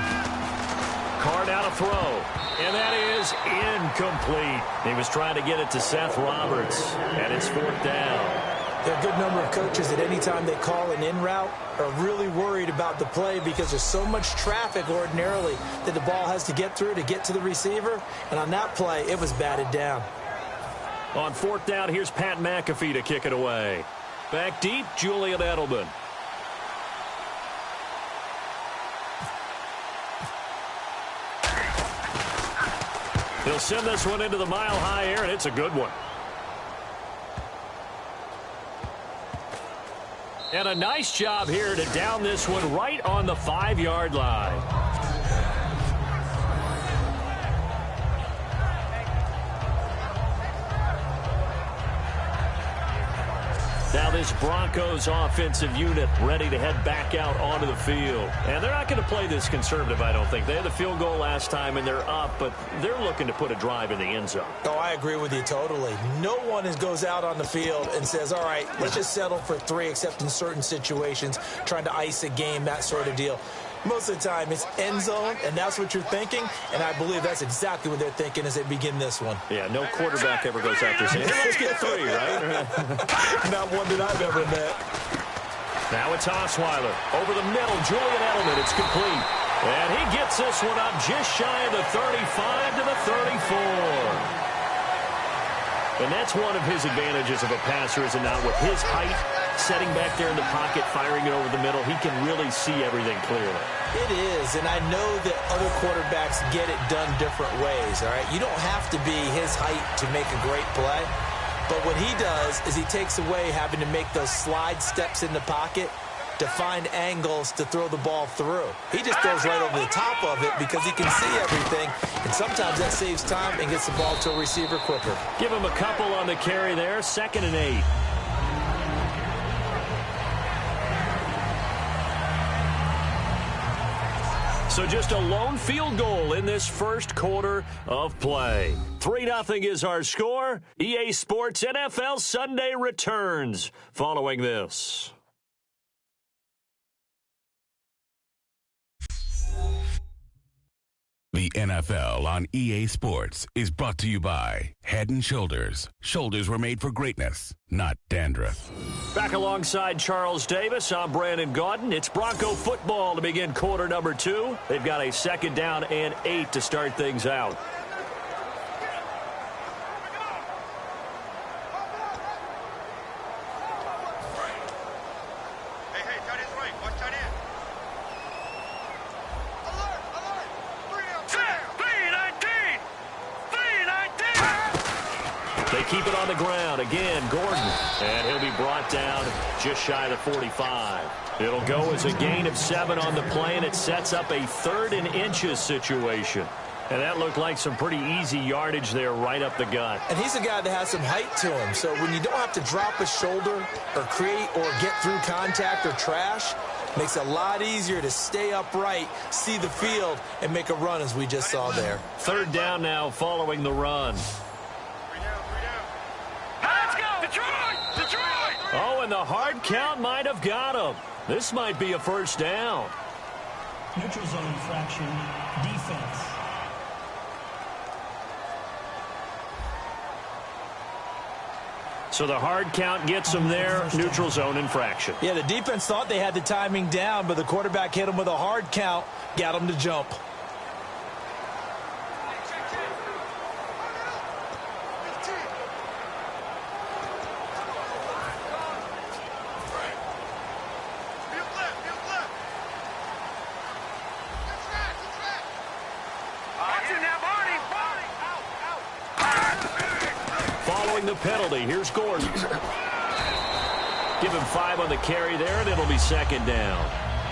Carr down a throw, and that is incomplete. He was trying to get it to Seth Roberts, and it's 4th down. There are a good number of coaches that any time they call an in route are really worried about the play because there's so much traffic ordinarily that the ball has to get through to get to the receiver. And on that play, it was batted down. On 4th down, here's Pat McAfee to kick it away. Back deep, Julian Edelman. He'll send this one into the mile-high air, and it's a good one. And a nice job here to down this one right on the 5-yard line. Now this Broncos offensive unit ready to head back out onto the field. And they're not going to play this conservative, I don't think. They had the field goal last time, and they're up, but they're looking to put a drive in the end zone. Oh, I agree with you totally. No one goes out on the field and says, all right, let's just settle for 3, except in certain situations, trying to ice a game, that sort of deal. Most of the time, it's end zone, and that's what you're thinking, and I believe that's exactly what they're thinking as they begin this one. Yeah, no quarterback ever goes out there saying, hey, let's get 3, right? Not one that I've ever met. Now it's Osweiler. Over the middle, Julian Edelman. It's complete. And he gets this one up just shy of the 35 to the 34. And that's one of his advantages of a passer, is it not? With his height, setting back there in the pocket, firing it over the middle, he can really see everything clearly. It is, and I know that other quarterbacks get it done different ways, all right? You don't have to be his height to make a great play, but what he does is he takes away having to make those slide steps in the pocket to find angles to throw the ball through. He just throws right over the top of it because he can see everything, and sometimes that saves time and gets the ball to a receiver quicker. Give him a couple on the carry there, 2nd and 8. So just a lone field goal in this first quarter of play. 3-0 is our score. EA Sports NFL Sunday returns following this. The NFL on EA Sports is brought to you by Head & Shoulders. Shoulders were made for greatness, not dandruff. Back alongside Charles Davis, I'm Brandon Gaudin. It's Bronco football to begin quarter number 2. They've got a 2nd down and 8 to start things out. Keep it on the ground. Again, Gordon. And he'll be brought down just shy of the 45. It'll go as a gain of 7 on the play, and it sets up a 3rd and inches situation. And that looked like some pretty easy yardage there right up the gut. And he's a guy that has some height to him. So when you don't have to drop a shoulder or create or get through contact or trash, makes it a lot easier to stay upright, see the field, and make a run as we just saw there. 3rd down now following the run. Oh, and the hard count might have got him. This might be a 1st down. Neutral zone infraction, defense. So the hard count gets him there, neutral zone infraction. Yeah, the defense thought they had the timing down, but the quarterback hit him with a hard count, got him to jump. The penalty. Here's Gordon. Give him 5 on the carry there, and it'll be 2nd down.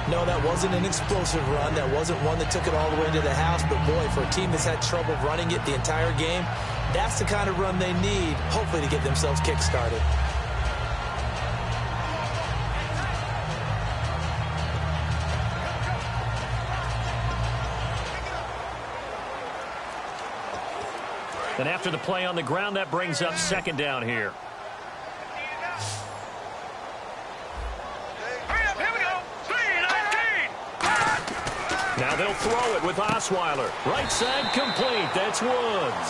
No, that wasn't an explosive run. That wasn't one that took it all the way into the house. But, boy, for a team that's had trouble running it the entire game, that's the kind of run they need, hopefully, to get themselves kick-started. And after the play on the ground, that brings up 2nd down here. Now they'll throw it with Osweiler. Right side complete. That's Woods.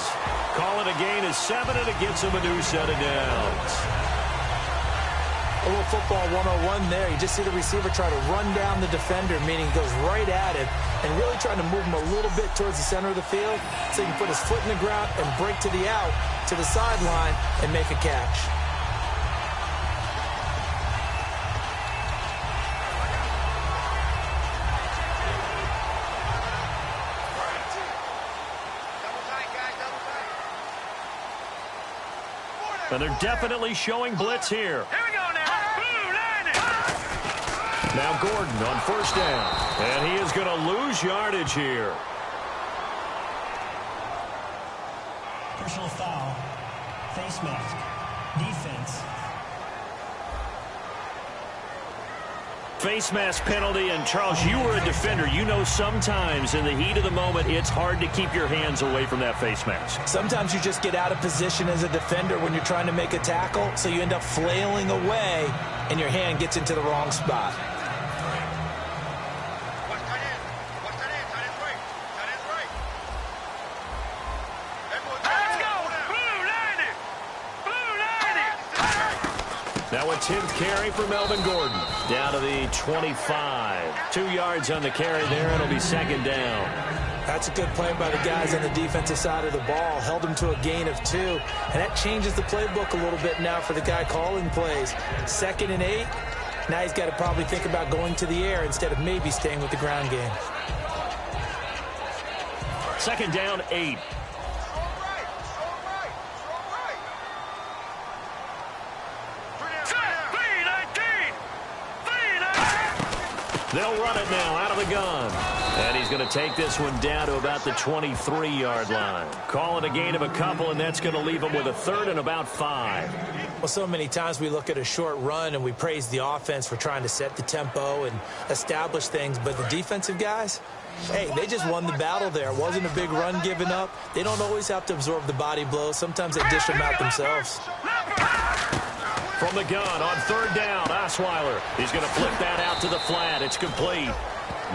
Call it a gain of 7, and it gets him a new set of downs. A little football 101 there. You just see the receiver try to run down the defender, meaning he goes right at him, and really trying to move him a little bit towards the center of the field so he can put his foot in the ground and break to the out, to the sideline, and make a catch. And they're definitely showing blitz here. Here we go now. Blue landing. Now Gordon on 1st down. And he is going to lose yardage here. Personal foul. Face mask. Defense. face mask penalty, and Charles, you were a defender. You know sometimes in the heat of the moment, it's hard to keep your hands away from that face mask. Sometimes you just get out of position as a defender when you're trying to make a tackle, so you end up flailing away, and your hand gets into the wrong spot. Now a 10th carry for Melvin Gordon. Down to the 25. 2 yards on the carry there. It'll be second down. That's a good play by the guys on the defensive side of the ball. Held them to a gain of 2. And that changes the playbook a little bit now for the guy calling plays. 2nd and 8. Now he's got to probably think about going to the air instead of maybe staying with the ground game. 2nd down, 8. They'll run it now out of the gun. And he's going to take this one down to about the 23-yard line. Call it a gain of a couple, and that's going to leave him with a 3rd and about 5. Well, so many times we look at a short run and we praise the offense for trying to set the tempo and establish things. But the defensive guys, hey, they just won the battle there. It wasn't a big run given up. They don't always have to absorb the body blows. Sometimes they dish them out themselves. From the gun on 3rd down, Osweiler. He's going to flip that out to the flat. It's complete.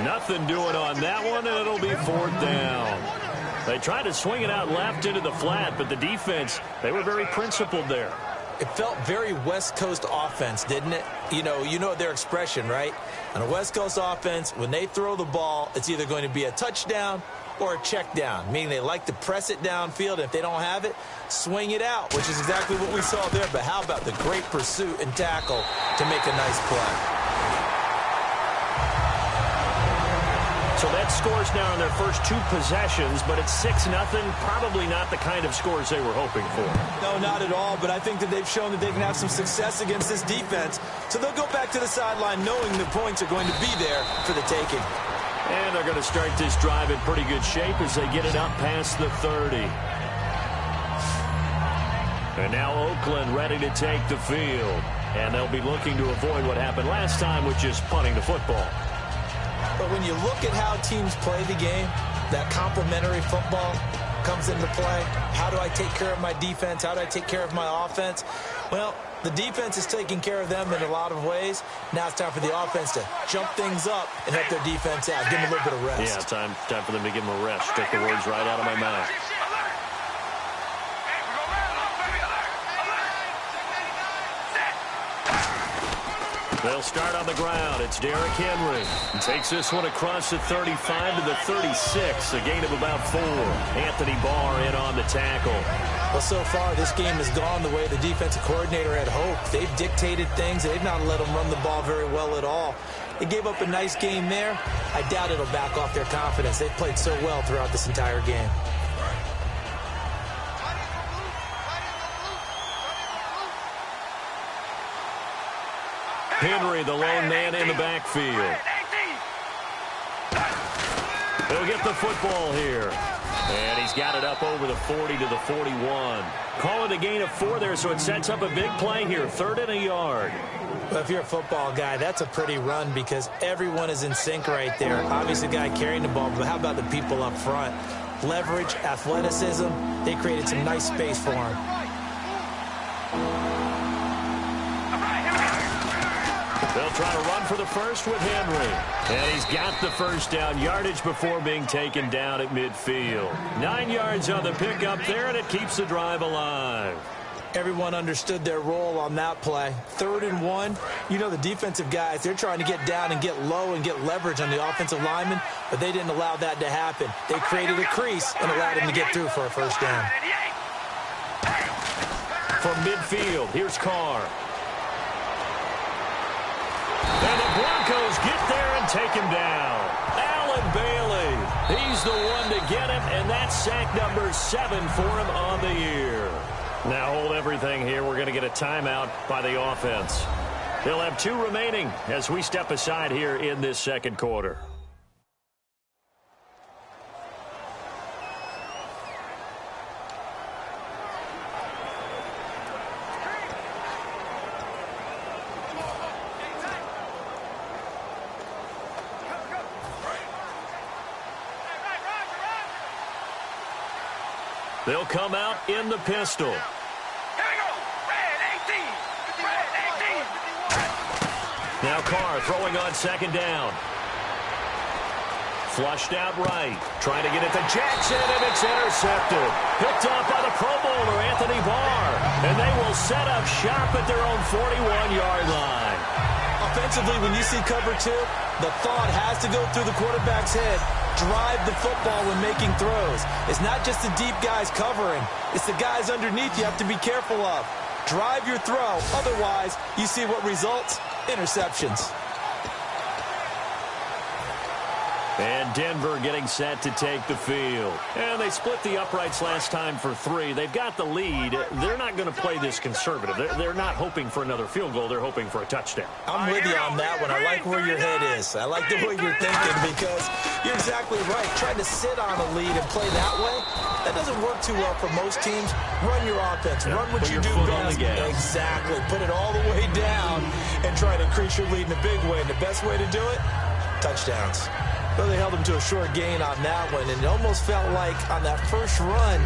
Nothing doing on that one, and it'll be 4th down. They tried to swing it out left into the flat, but the defense, they were very principled there. It felt very West Coast offense, didn't it? You know their expression, right? On a West Coast offense, when they throw the ball, it's either going to be a touchdown or a check down, meaning they like to press it downfield. And if they don't have it, swing it out, which is exactly what we saw there. But how about the great pursuit and tackle to make a nice play? So that scores now on their first 2 possessions, but it's 6-0. Probably not the kind of scores they were hoping for. No, not at all, but I think that they've shown that they can have some success against this defense. So they'll go back to the sideline knowing the points are going to be there for the taking. And they're going to start this drive in pretty good shape as they get it up past the 30. And now Oakland ready to take the field. And they'll be looking to avoid what happened last time, which is punting the football. But when you look at how teams play the game, that complementary football comes into play. How do I take care of my defense? How do I take care of my offense? Well, the defense is taking care of them in a lot of ways. Now it's time for the offense to jump things up and help their defense out. Give them a little bit of rest. Yeah, time for them to give them a rest. Took the words right out of my mouth. They'll start on the ground. It's Derrick Henry. He takes this one across the 35 to the 36. A gain of about 4. Anthony Barr in on the tackle. Well, so far, this game has gone the way the defensive coordinator had hoped. They've dictated things. They've not let them run the ball very well at all. They gave up a nice game there. I doubt it'll back off their confidence. They've played so well throughout this entire game. Henry, the lone man in the backfield. He'll get the football here. And he's got it up over the 40 to the 41. Call it a gain of 4 there, so it sets up a big play here. 3rd and a yard. Well, if you're a football guy, that's a pretty run because everyone is in sync right there. Obviously, the guy carrying the ball, but how about the people up front? Leverage, athleticism, they created some nice space for him. They'll try to run for the first with Henry. And he's got the first down yardage before being taken down at midfield. 9 yards on the pickup there, and it keeps the drive alive. Everyone understood their role on that play. 3rd and 1. You know, the defensive guys, they're trying to get down and get low and get leverage on the offensive lineman, but they didn't allow that to happen. They created a crease and allowed him to get through for a first down. From midfield, here's Carr. And the Broncos get there and take him down. Allen Bailey, he's the one to get him, and that's sack number 7 for him on the year. Now hold everything here. We're going to get a timeout by the offense. They'll have 2 remaining as we step aside here in this second quarter. They'll come out in the pistol. Here we go. Red 18. Red 18. Now Carr throwing on second down. Flushed out right. Trying to get it to Jackson, and it's intercepted. Picked off by the Pro Bowler, Anthony Barr. And they will set up shop at their own 41-yard line. Offensively, when you see cover two, the thought has to go through the quarterback's head. Drive the football when making throws. It's not just the deep guys covering. It's the guys underneath you have to be careful of. Drive your throw. Otherwise, you see what results? Interceptions. And Denver getting set to take the field. And they split the uprights last time for 3. They've got the lead. They're not going to play this conservative. They're not hoping for another field goal. They're hoping for a touchdown. I'm with you on that one. I like where your head is. I like the way you're thinking because you're exactly right. Trying to sit on a lead and play that way, that doesn't work too well for most teams. Run your offense. Run what you do best. Exactly. Put it all the way down and try to increase your lead in a big way. And the best way to do it, touchdowns. Well, they held them to a short gain on that one, and it almost felt like on that first run,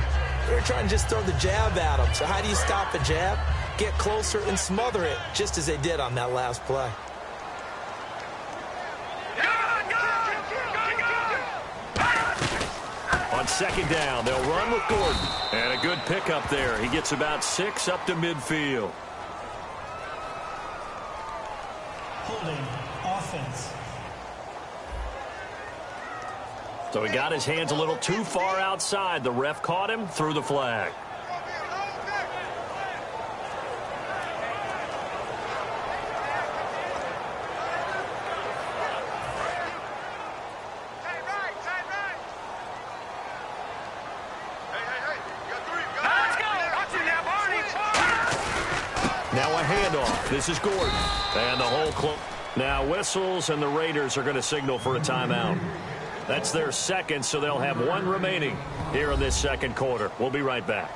they were trying to just throw the jab at them. So how do you stop a jab? Get closer and smother it, just as they did on that last play. On second down, they'll run with Gordon. And a good pickup there. He gets about 6 up to midfield. Holding offense. So he got his hands a little too far outside. The ref caught him, threw the flag. Now a handoff. This is Gordon. And the whole club. Now whistles, and the Raiders are going to signal for a timeout. That's their second, so they'll have 1 remaining here in this second quarter. We'll be right back.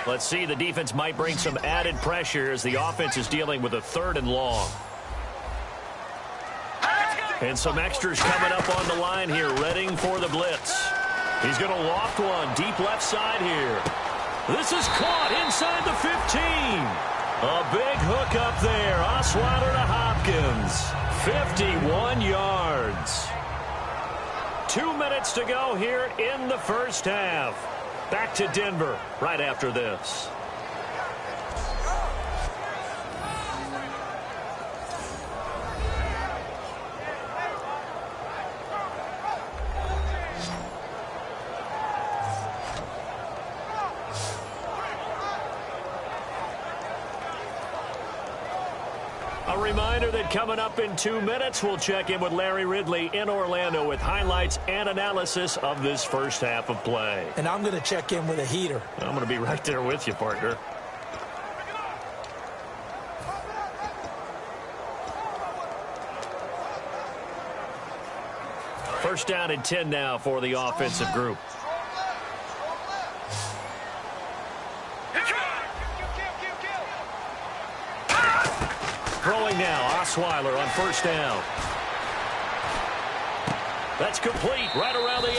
Let's see, the defense might bring some added pressure as the offense is dealing with a 3rd and long. And some extras coming up on the line here, readying for the blitz. He's going to loft one deep left side here. This is caught inside the 15. A big hook up there. Osweiler to Hopkins. 51 yards. 2 minutes to go here in the first half. Back to Denver right after this. A reminder that coming up in 2 minutes, we'll check in with Larry Ridley in Orlando with highlights and analysis of this first half of play. And I'm going to check in with a heater. I'm going to be right there with you, partner. First down and 10 now for the offensive group. Throwing now, Osweiler on first down. That's complete, right around the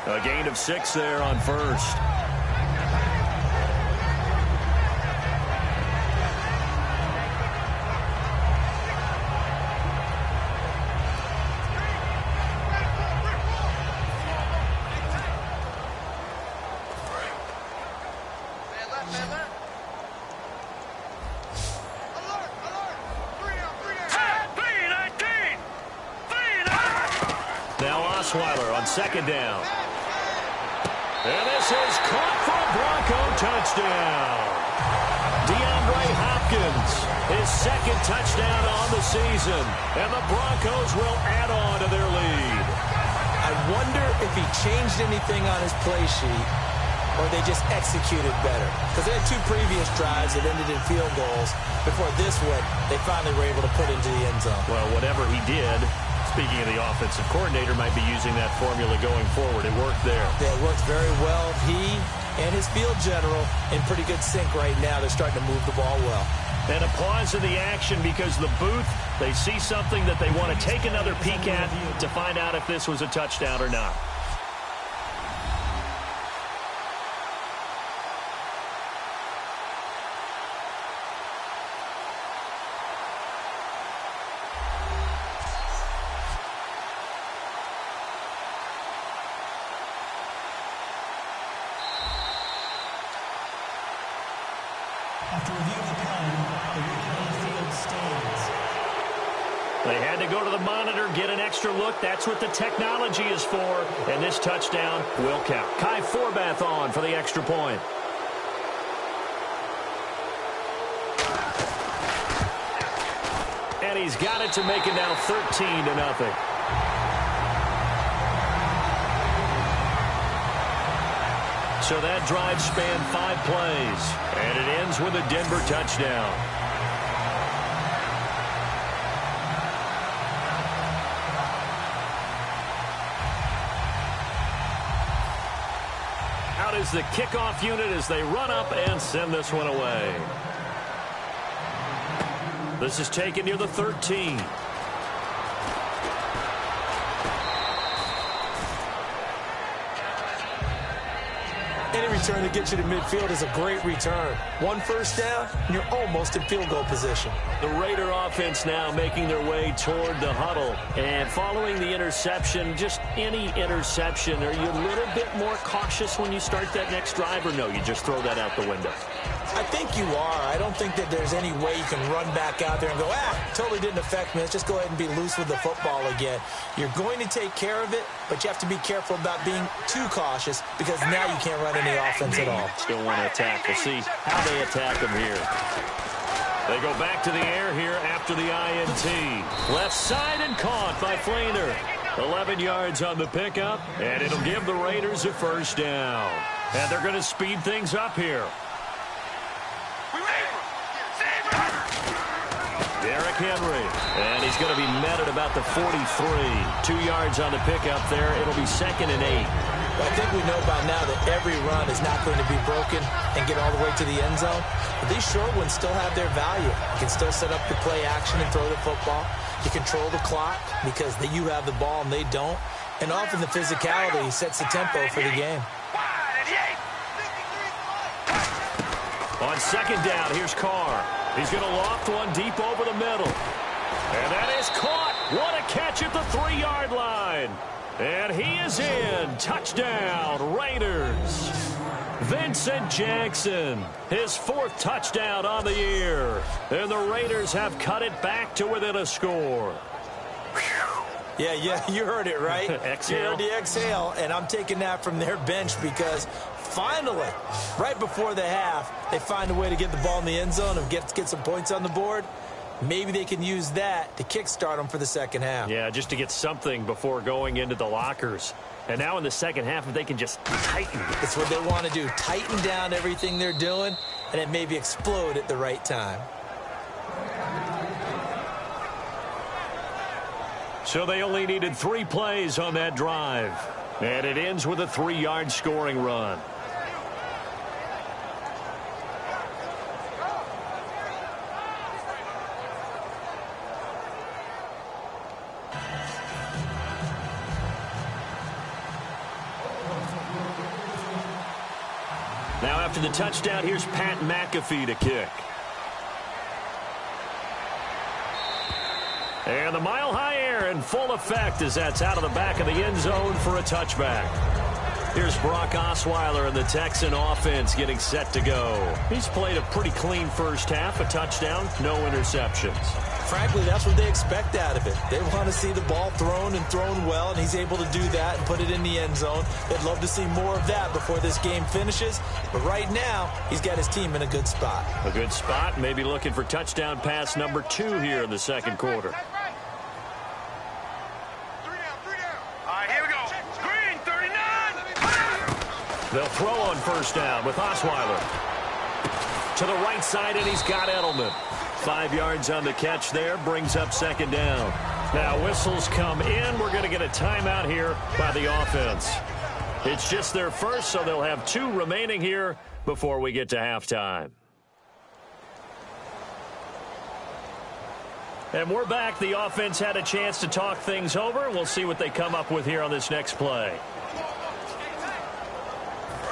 8. A gain of 6 there on first. Osweiler on second down. And this is caught for a Bronco touchdown. DeAndre Hopkins, his second touchdown on the season. And the Broncos will add on to their lead. I wonder if he changed anything on his play sheet or they just executed better. Because they had 2 previous drives that ended in field goals. Before this one, they finally were able to put into the end zone. Well, whatever he did, speaking of the offensive coordinator, might be using that formula going forward. It worked there. Yeah, it worked very well. He and his field general in pretty good sync right now. They're starting to move the ball well. And a pause in the action because the booth, they see something that they want to take another peek at to find out if this was a touchdown or not. After reviewing the play, the replay field stands. They had to go to the monitor, get an extra look. That's what the technology is for. And this touchdown will count. Kai Forbath on for the extra point. And he's got it to make it now 13-0. So that drive spanned 5 plays, and it ends with a Denver touchdown. Out is the kickoff unit as they run up and send this one away. This is taken near the 13. Any return that gets you to midfield is a great return. 1 first down, and you're almost in field goal position. The Raider offense now making their way toward the huddle. And following the interception, just any interception, are you a little bit more cautious when you start that next drive, or no, you just throw that out the window? I think you are. I don't think that there's any way you can run back out there and go, totally didn't affect me. Let's just go ahead and be loose with the football again. You're going to take care of it, but you have to be careful about being too cautious because now you can't run any offense at all. Still want to attack. We'll see how they attack them here. They go back to the air here after the INT. Left side and caught by Flainer. 11 yards on the pickup, and it'll give the Raiders a first down. And they're going to speed things up here. Derrick Henry, and he's going to be met at about the 43. 2 yards on the pickup there. It'll be 2nd and 8. Well, I think we know by now that every run is not going to be broken and get all the way to the end zone. But these short ones still have their value. You can still set up the play action and throw the football. You control the clock because you have the ball and they don't. And often the physicality sets the tempo for the game. On 2nd down, here's Carr. He's going to loft one deep over the middle. And that is caught. What a catch at the 3-yard line. And he is in. Touchdown, Raiders. Vincent Jackson, his 4th touchdown on the year. And the Raiders have cut it back to within a score. Yeah, you heard it, right? Exhale. You heard the exhale, and I'm taking that from their bench because finally, right before the half, they find a way to get the ball in the end zone and get some points on the board. Maybe they can use that to kickstart them for the second half. Yeah, just to get something before going into the lockers. And now in the second half, if they can just tighten. It's what they want to do. Tighten down everything they're doing, and it maybe explode at the right time. So they only needed 3 plays on that drive. And it ends with a 3-yard scoring run. Now after the touchdown, here's Pat McAfee to kick. And the mile-high air in full effect as that's out of the back of the end zone for a touchback. Here's Brock Osweiler and the Texan offense getting set to go. He's played a pretty clean first half, a touchdown, no interceptions. Frankly, that's what they expect out of it. They want to see the ball thrown and thrown well, and he's able to do that and put it in the end zone. They'd love to see more of that before this game finishes. But right now, he's got his team in a good spot. A good spot, maybe looking for touchdown pass number 2 here in the second quarter. They'll throw on first down with Osweiler. To the right side, and he's got Edelman. 5 yards on the catch there, brings up 2nd down. Now whistles come in. We're going to get a timeout here by the offense. It's just their first, so they'll have 2 remaining here before we get to halftime. And we're back. The offense had a chance to talk things over. We'll see what they come up with here on this next play.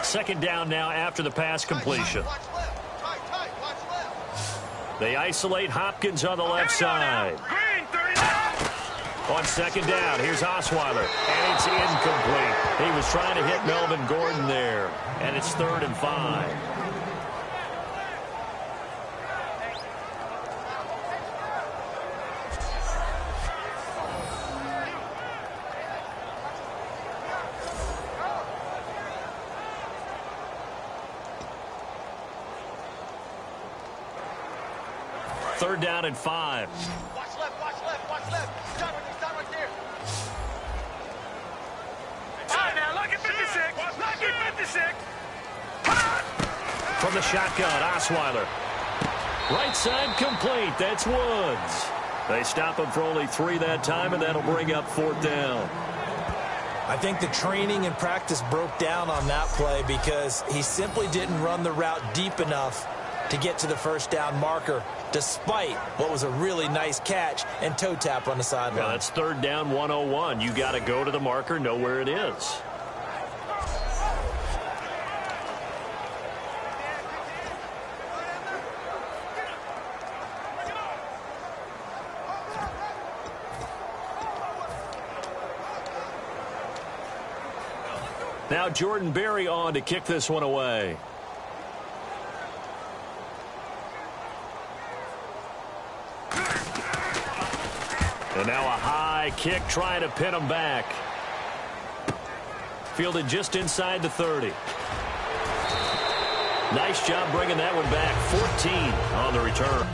Second down now after the pass completion. They isolate Hopkins on the left side. On second down, here's Osweiler, and it's incomplete. He was trying to hit Melvin Gordon there, and it's 3rd and 5. Third down and 5. Watch left, watch left, watch left. Stop right there. All right, now, look at 56. Look at 56. From the shotgun, Osweiler. Right side complete. That's Woods. They stop him for only 3 that time, and that'll bring up 4th down. I think the training and practice broke down on that play because he simply didn't run the route deep enough to get to the first down marker, despite what was a really nice catch and toe tap on the sideline. Yeah, that's 3rd down 101. You got to go to the marker, know where it is. Now Jordan Berry on to kick this one away. And now a high kick trying to pin him back. Fielded just inside the 30. Nice job bringing that one back. 14 on the return.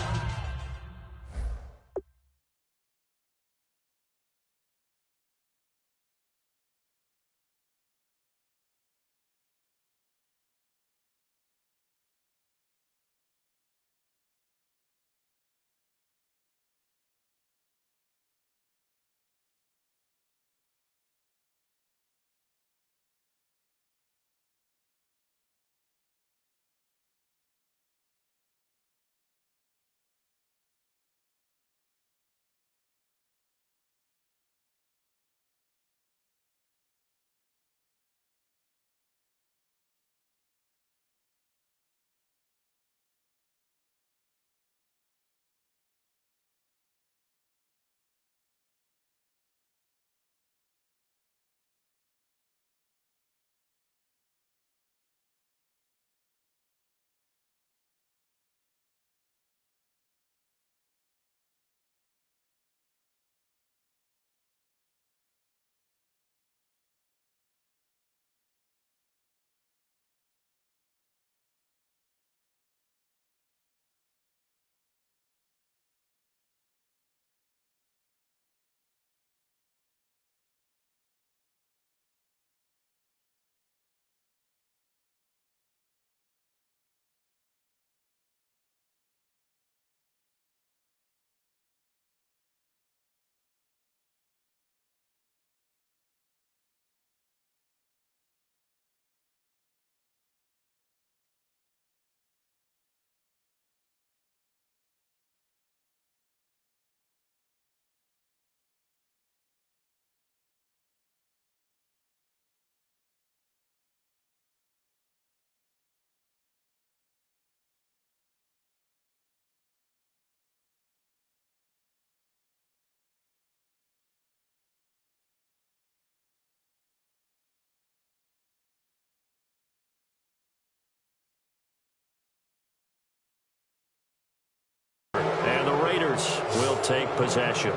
And the Raiders will take possession.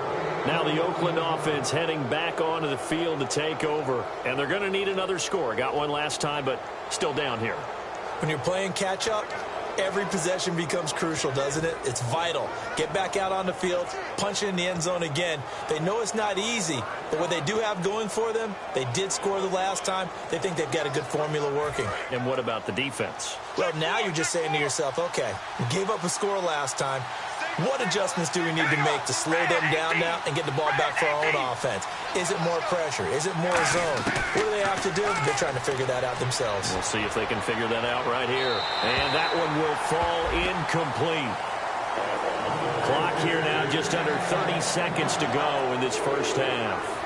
Now the Oakland offense heading back onto the field to take over. And they're going to need another score. Got one last time, but still down here. When you're playing catch-up, every possession becomes crucial, doesn't it? It's vital. Get back out on the field, punch it in the end zone again. They know it's not easy, but what they do have going for them, they did score the last time. They think they've got a good formula working. And what about the defense? Well, now you're just saying to yourself, okay, we gave up a score last time. What adjustments do we need to make to slow them down now and get the ball back for our own offense? Is it more pressure? Is it more zone? What do they have to do? They're trying to figure that out themselves. We'll see if they can figure that out right here. And that one will fall incomplete. Clock here now just under 30 seconds to go in this first half.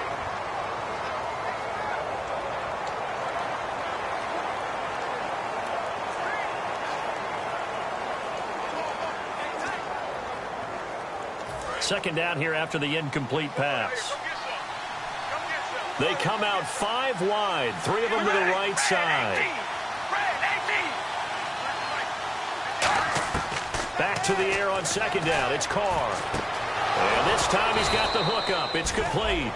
Second down here after the incomplete pass. They come out 5 wide, 3 of them to the right side. Back to the air on second down. It's Carr. And this time he's got the hook up. It's complete.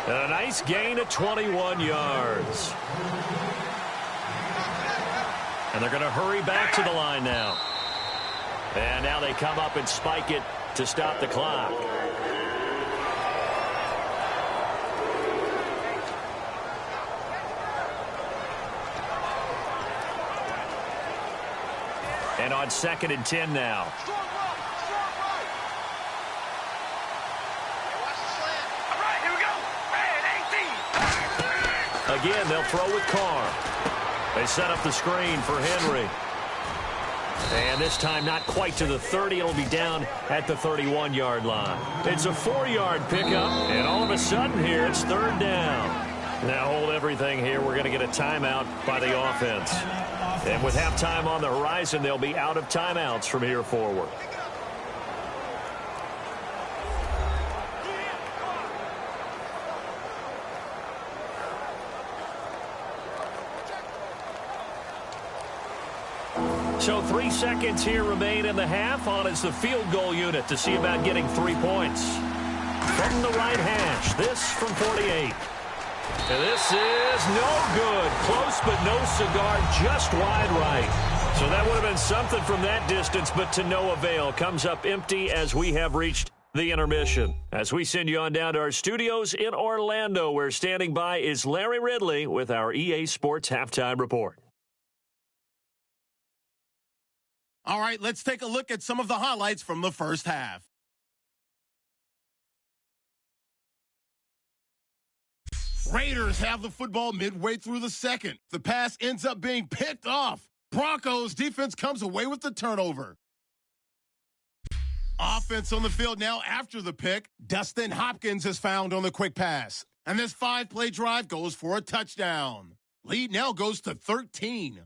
And a nice gain of 21 yards. And they're going to hurry back to the line now. And now they come up and spike it to stop the clock. And on 2nd and 10 now. Again, they'll throw with Carr. They set up the screen for Henry. And this time not quite to the 30. It'll be down at the 31-yard line. It's a 4-yard pickup, and all of a sudden here it's 3rd down. Now hold everything here. We're going to get a timeout by the offense. And with halftime on the horizon, they'll be out of timeouts from here forward. So 3 seconds here remain in the half. On is the field goal unit to see about getting 3 points. From the right hash, this from 48. And this is no good. Close but no cigar, just wide right. So that would have been something from that distance, but to no avail. Comes up empty as we have reached the intermission. As we send you on down to our studios in Orlando, where standing by is Larry Ridley with our EA Sports Halftime Report. All right, let's take a look at some of the highlights from the first half. Raiders have the football midway through the second. The pass ends up being picked off. Broncos defense comes away with the turnover. Offense on the field now after the pick. Dustin Hopkins is found on the quick pass. And this 5-play drive goes for a touchdown. Lead now goes to 13.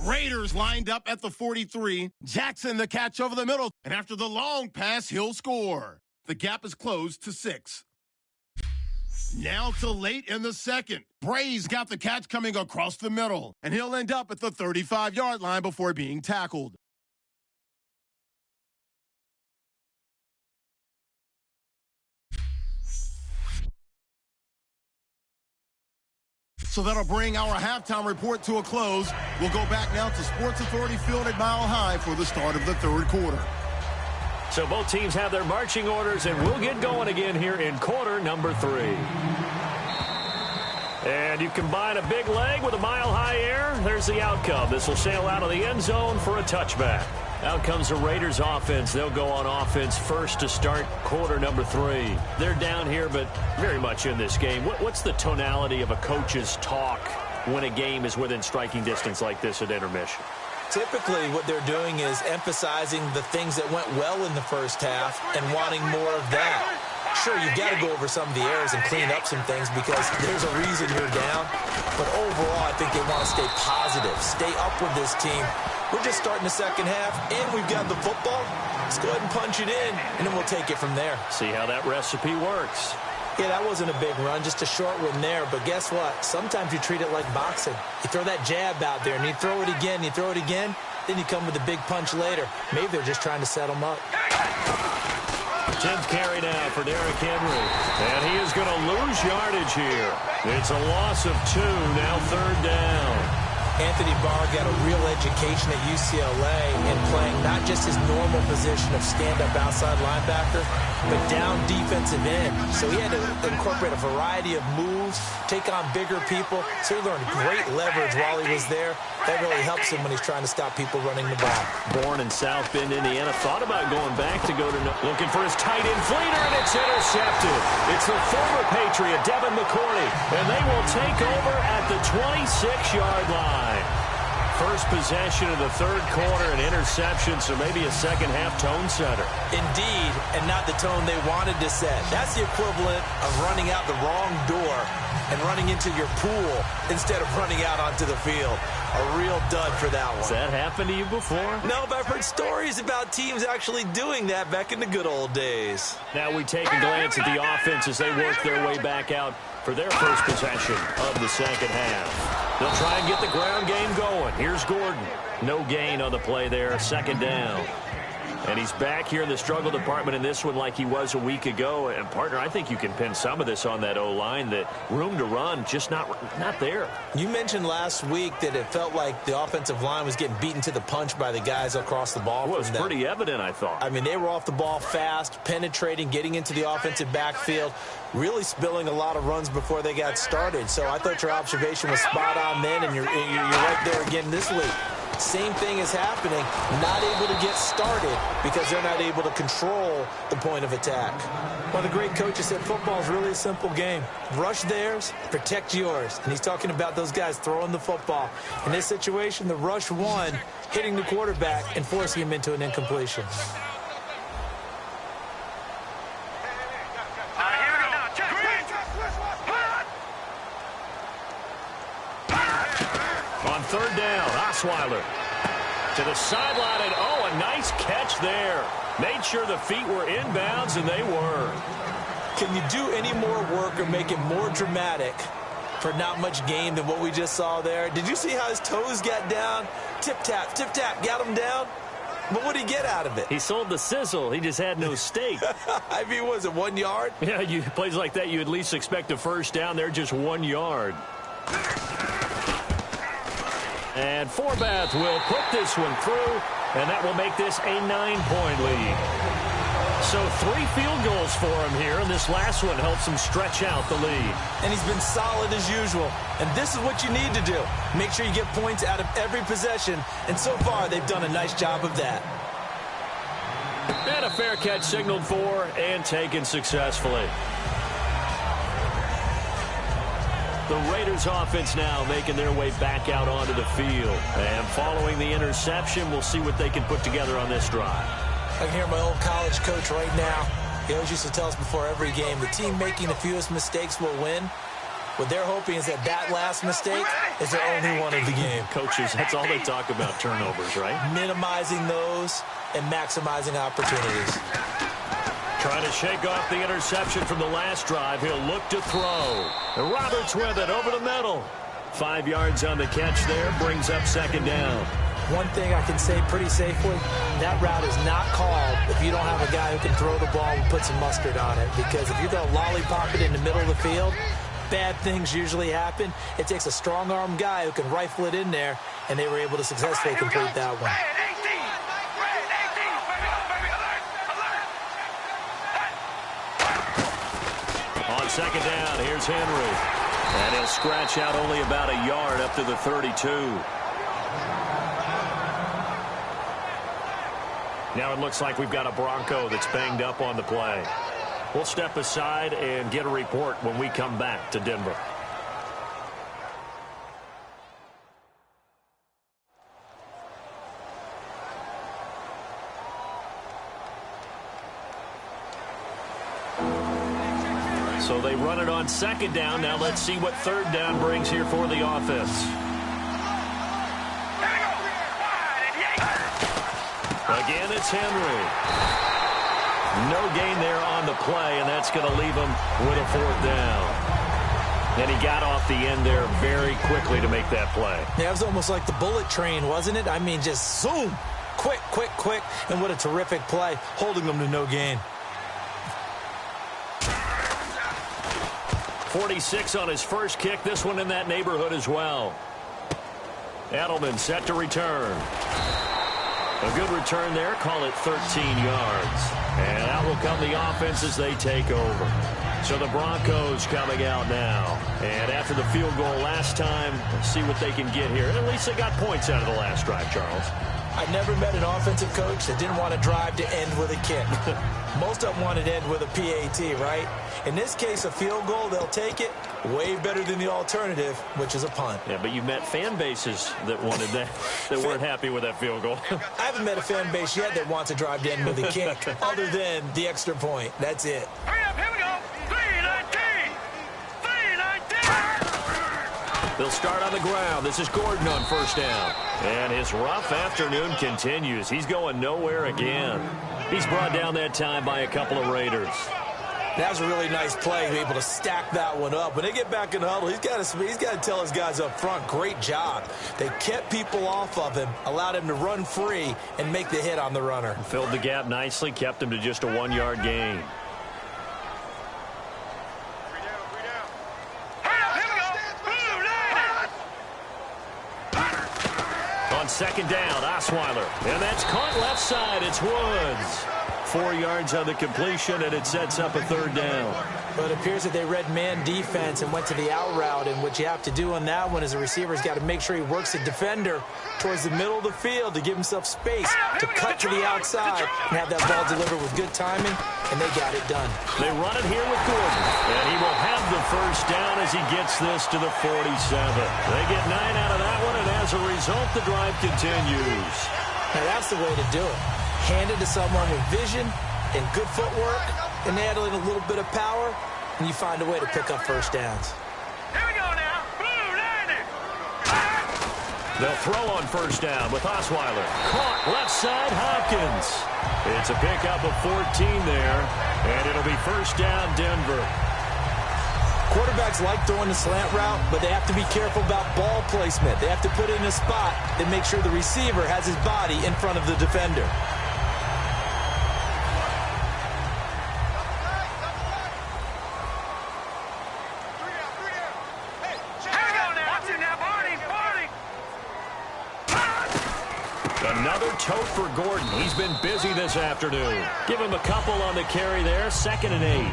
Raiders lined up at the 43. Jackson the catch over the middle. And after the long pass, he'll score. The gap is closed to 6. Now to late in the second. Bray's got the catch coming across the middle. And he'll end up at the 35-yard line before being tackled. So that'll bring our halftime report to a close. We'll go back now to Sports Authority Field at Mile High for the start of the third quarter. So both teams have their marching orders, and we'll get going again here in quarter number 3. And you combine a big leg with a mile-high air, there's the outcome. This will sail out of the end zone for a touchback. Out comes the Raiders offense. They'll go on offense first to start quarter number 3. They're down here, but very much in this game. What's the tonality of a coach's talk when a game is within striking distance like this at intermission? Typically, what they're doing is emphasizing the things that went well in the first half and wanting more of that. Sure, you've got to go over some of the errors and clean up some things because there's a reason you're down. But overall, I think they want to stay positive, stay up with this team. We're just starting the second half, and we've got the football. Let's go ahead and punch it in, and then we'll take it from there. See how that recipe works. Yeah, that wasn't a big run, just a short one there. But guess what? Sometimes you treat it like boxing. You throw that jab out there, and you throw it again, you throw it again, then you come with a big punch later. Maybe they're just trying to set them up. 10th carry now for Derrick Henry. And he is going to lose yardage here. It's a loss of 2, now 3rd down. Anthony Barr got a real education at UCLA in playing not just his normal position of stand-up outside linebacker, but down defensive end. So he had to incorporate a variety of moves zones, take on bigger people. So he learned great leverage while he was there. That really helps him when he's trying to stop people running the ball. Born in South Bend, Indiana, thought about going back to go to looking for his tight end Fleeter, and it's intercepted. It's the former Patriot, Devin McCourty, and they will take over at the 26-yard line. First possession of the third quarter, an interception, so maybe a second-half tone setter. Indeed, and not the tone they wanted to set. That's the equivalent of running out the wrong door and running into your pool instead of running out onto the field. A real dud for that one. Has that happened to you before? No, but I've heard stories about teams actually doing that back in the good old days. Now we take a glance at the offense as they work their way back out for their first possession of the second half. They'll try and get the ground game going. Here's Gordon. No gain on the play there. Second down. And he's back here in the struggle department in this one like he was a week ago. And, partner, I think you can pin some of this on that O-line, that room to run just not there. You mentioned last week that it felt like the offensive line was getting beaten to the punch by the guys across the ball. Well, it was pretty evident, I thought. I mean, they were off the ball fast, penetrating, getting into the offensive backfield, really spilling a lot of runs before they got started. So I thought your observation was spot on then, and you're right there again this week. Same thing is happening, not able to get started because they're not able to control the point of attack. One of the great coaches said football is really a simple game. Rush theirs, protect yours. And he's talking about those guys throwing the football. In this situation, the rush won, hitting the quarterback and forcing him into an incompletion. On third down, Osweiler to the sideline, and a nice catch there. Made sure the feet were inbounds, and they were. Can you do any more work or make it more dramatic for not much gain than what we just saw there? Did you see how his toes got down? Tip-tap, got him down. But what did he get out of it? He sold the sizzle. He just had no steak. I mean, was it 1 yard? Yeah, plays like that, you at least expect a first down. They're just 1 yard. And Forbath will put this one through, and that will make this a 9-point lead. So 3 field goals for him here, and this last one helps him stretch out the lead. And he's been solid as usual. And this is what you need to do. Make sure you get points out of every possession, and so far they've done a nice job of that. And a fair catch signaled for and taken successfully. The Raiders offense now making their way back out onto the field. And following the interception, we'll see what they can put together on this drive. I can hear my old college coach right now. He always used to tell us before every game, the team making the fewest mistakes will win. What they're hoping is that last mistake is their only one of the game. Coaches, that's all they talk about, turnovers, right? Minimizing those and maximizing opportunities. Trying to shake off the interception from the last drive. He'll look to throw. And Roberts with it over the middle. 5 yards on the catch there. Brings up second down. One thing I can say pretty safely, that route is not called if you don't have a guy who can throw the ball and put some mustard on it. Because if you're going to lollipop it in the middle of the field, bad things usually happen. It takes a strong-arm guy who can rifle it in there, and they were able to successfully complete that one. On second down, here's Henry. And he'll scratch out only about a yard up to the 32. Now it looks like we've got a Bronco that's banged up on the play. We'll step aside and get a report when we come back to Denver. So they run it on second down. Now let's see what third down brings here for the offense. Again, it's Henry. No gain there on the play, and that's going to leave him with a fourth down. And he got off the end there very quickly to make that play. Yeah, it was almost like the bullet train, wasn't it? I mean, just zoom. Quick. And what a terrific play, holding them to no gain. 46 on his first kick. This one in that neighborhood as well. Edelman set to return. A good return there. Call it 13 yards. And out will come the offense as they take over. So the Broncos coming out now. And after the field goal last time, let's see what they can get here. At least they got points out of the last drive, Charles. I never met an offensive coach that didn't want to drive to end with a kick. Most of them wanted to end with a PAT, right? In this case, a field goal, they'll take it. Way better than the alternative, which is a punt. Yeah, but you met fan bases that wanted that, that weren't happy with that field goal. I haven't met a fan base yet that wants to drive to end with a kick, other than the extra point. That's it. Hurry up, here we go. 319. 319. They'll start on the ground. This is Gordon on first down. And his rough afternoon continues. He's going nowhere again. He's brought down that time by a couple of Raiders. That was a really nice play to be able to stack that one up. When they get back in the huddle, he's got to tell his guys up front, great job. They kept people off of him, allowed him to run free and make the hit on the runner. Filled the gap nicely, kept him to just a 1-yard gain. On second down, Osweiler. And that's caught left side. It's Woods. 4 yards on the completion, and it sets up a third down. But it appears that they read man defense and went to the out route, and what you have to do on that one is a receiver's got to make sure he works the defender towards the middle of the field to give himself space to cut to the outside and have that ball delivered with good timing, and they got it done. They run it here with Gordon, and he will have the first down as he gets this to the 47. They get 9 out of that one, and as a result, the drive continues. Now that's the way to do it. Hand it to someone with vision and good footwork, and add in a little bit of power, and you find a way to pick up first downs. Here we go now. Blue 90. They'll throw on first down with Osweiler. Caught left side, Hopkins. It's a pickup of 14 there, and it'll be first down, Denver. Quarterbacks like throwing the slant route, but they have to be careful about ball placement. They have to put it in a spot that makes sure the receiver has his body in front of the defender. Another tote for Gordon. He's been busy this afternoon. Give him a couple on the carry there. 2nd and 8.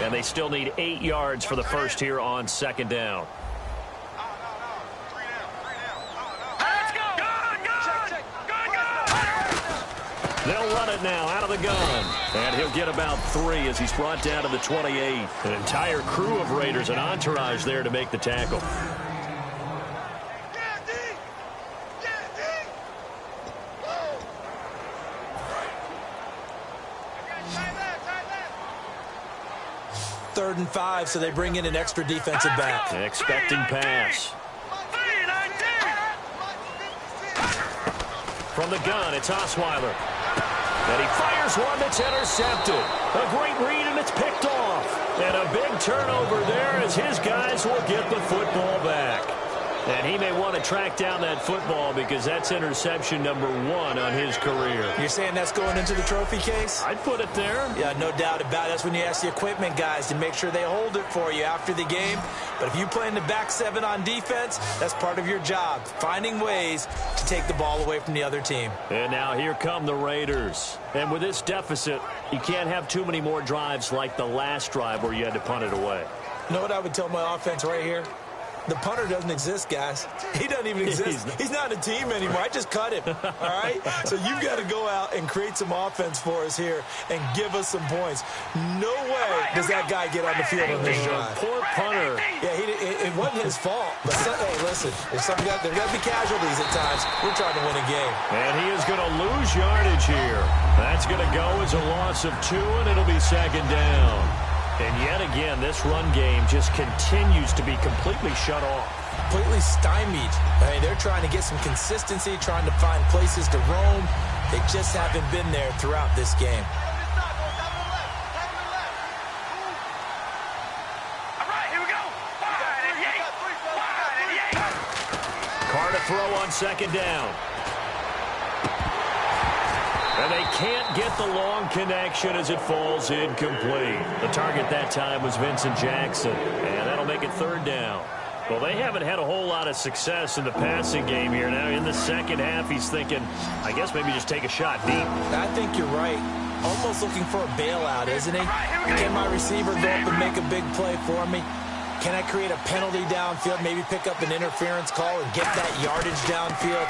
And they still need 8 yards for the first here on second down. They'll run it now out of the gun. And he'll get about 3 as he's brought down to the 28. An entire crew of Raiders, an entourage there to make the tackle. Third and 5, so they bring in an extra defensive back. Expecting pass. From the gun, it's Osweiler. And he fires one that's intercepted. A great read, and it's picked off. And a big turnover there as his guys will get the football back. And he may want to track down that football because that's interception number 1 on his career. You're saying that's going into the trophy case? I'd put it there. Yeah, no doubt about it. That's when you ask the equipment guys to make sure they hold it for you after the game. But if you play in the back 7 on defense, that's part of your job, finding ways to take the ball away from the other team. And now here come the Raiders. And with this deficit, you can't have too many more drives like the last drive where you had to punt it away. You know what I would tell my offense right here? The punter doesn't exist, guys. He doesn't even exist. He's not a team anymore. I just cut him, all right? So you've got to go out and create some offense for us here and give us some points. No way does that guy get on the field on this drive. Poor punter. Yeah, it wasn't his fault. But hey, listen, there's got to be casualties at times. We're trying to win a game. And he is going to lose yardage here. That's going to go as a loss of 2, and it'll be second down. And yet again, this run game just continues to be completely shut off. Completely stymied. I mean, they're trying to get some consistency, trying to find places to roam. They just haven't been there throughout this game. All right, here we go. 5 and 8. 5 and 8. Carr to throw on second down. And And they can't get the long connection as it falls incomplete. The target that time was Vincent Jackson, and that'll make it third down. Well, they haven't had a whole lot of success in the passing game here. Now, in the second half, he's thinking, I guess maybe just take a shot deep. I think you're right. Almost looking for a bailout, isn't he? Can my receiver go up and make a big play for me? Can I create a penalty downfield, maybe pick up an interference call and get that yardage downfield?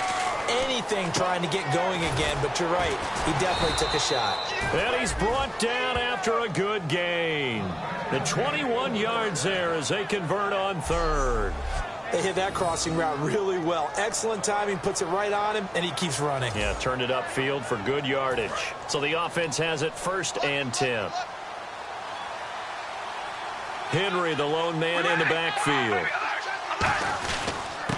Anything trying to get going again, but you're right. He definitely took a shot. And he's brought down after a good gain. The 21 yards there as they convert on third. They hit that crossing route really well. Excellent timing, puts it right on him, and he keeps running. Yeah, turned it upfield for good yardage. So the offense has it 1st and 10. Henry, the lone man in the backfield.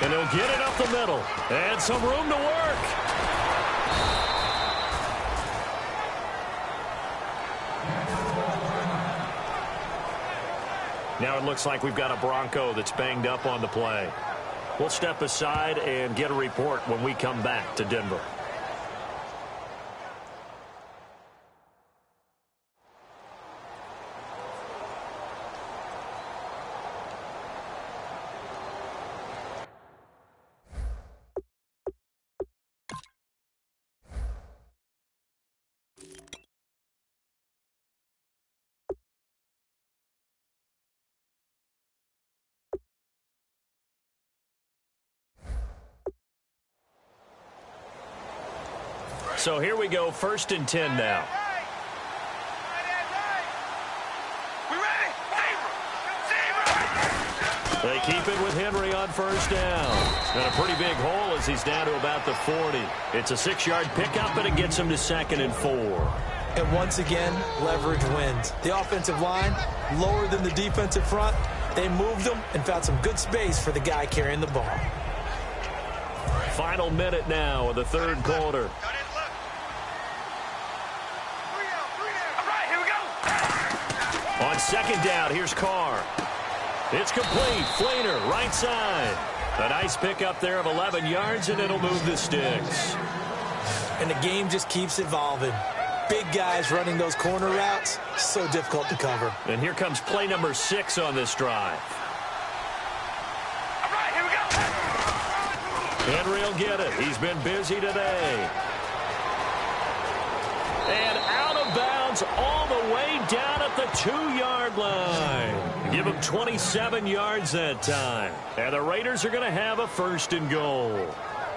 And he'll get it up the middle. And some room to work. Now it looks like we've got a Bronco that's banged up on the play. We'll step aside and get a report when we come back to Denver. So here we go, 1st and 10 now. They keep it with Henry on 1st down. And a pretty big hole as he's down to about the 40. It's a 6-yard pickup, and it gets him to 2nd and 4. And once again, leverage wins. The offensive line, lower than the defensive front. They moved them and found some good space for the guy carrying the ball. Final minute now of the third quarter. On 2nd down, here's Carr. It's complete. Flainer, right side. A nice pickup there of 11 yards, and it'll move the sticks. And the game just keeps evolving. Big guys running those corner routes, so difficult to cover. And here comes play number 6 on this drive. All right, here we go. Henry will get it. He's been busy today. And out of bounds all the way down at the 2-yard line. Give him 27 yards that time. And the Raiders are going to have a 1st and goal.